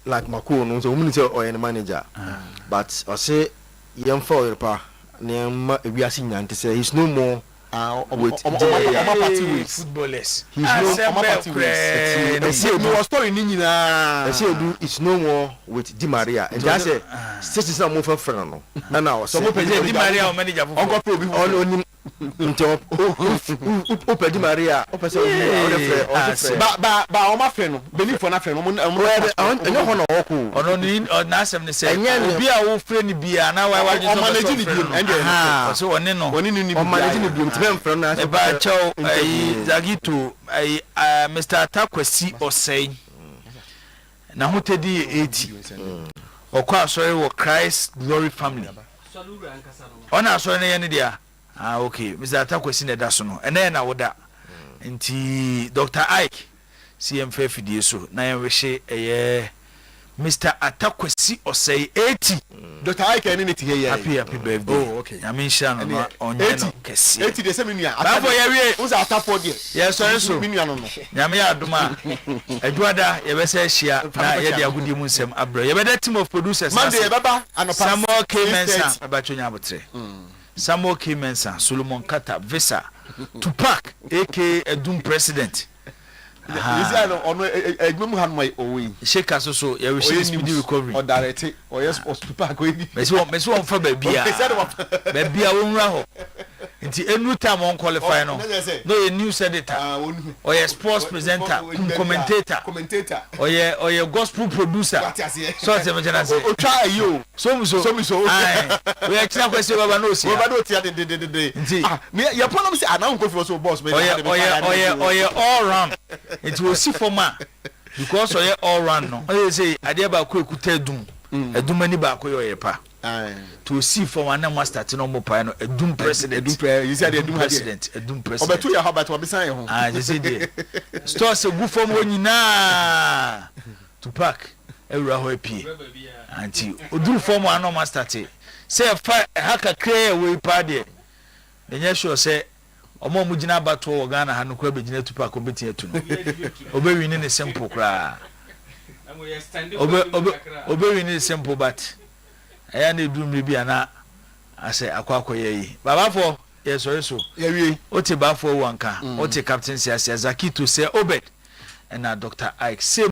like mako no so we say o manager but o say yem for Oyerepa na ma ewiase nyante say he's no more with footballers he's no more party with no was story ni nyina I say do it's no more with Di Maria and that's say status na mo fa frɛ no na na so mo pese Di Maria o manager fo onko pro bi on nto o pe Di Maria o pese o ba o ma frɛ no believe for na frɛ no mo enyo ho na o ko ono ni na asem ne say obi a wo frɛ ni bia na wa waje so manage ni bio and so oni no o manage ni bio tbem frɛ na e ba chow Zagito Mr. Atakwasi Osei na hotedi 80 okwa asori wo Christ Glory Family ona asori ne ye ne dia okay Mr. Atakwasi ne da so no ene na woda nti Dr. Ike CMF fidie so na ye wehye eye Mr. Atakwasi Osei 80 Dr. Ike ni ti here happy birthday okay I mean sha no onye no kesi 80 de se me nua ba for ye wie unza atafo de yes so me nua no nyame ya adoma adwada ye be se hia na ye de agudi mu nsem abro ye be the team of producers Monday ye baba anopa Samuel K Mensa abachonya abotre Samuel K Mensa Solomon Kata Visa Tupac aka Edum President Lisiano ono edwum han mai owi sheka so ye we share speedy recovery o direct o yes post Tupac ko ebi mesi won fa babia babia won ra ho nti enu time on qualify no ye news editor o ye sports presenter commentator o ye gospel producer so se me jana se o try you so ai we ya kina kwese baba no si baba no ti de nti me ye problem say ana nko fi so boss me o ye all round it will see for ma because o ye all round no o ye say ade ba ko ekuta edum ani ba ko ye Oyerepa to see for one na start no mo pa no Edum president you say Edum president obetu ya hobat obisan ye ho je say dey store se gu form nyina Tupac ewura ho apie anti oduru form ano ma start say fa haka kray we pa de nya sure say omo mu gina bato wo Ghana ha no kura be gina Tupac obeti atu no obewi ni ne simple kra obewi ni simple but aya na edu mri bia na ase akwakoye yi baba fo yes so ye wi o te ba fo wanka o te captain Zagito say Obed and Dr. Ike say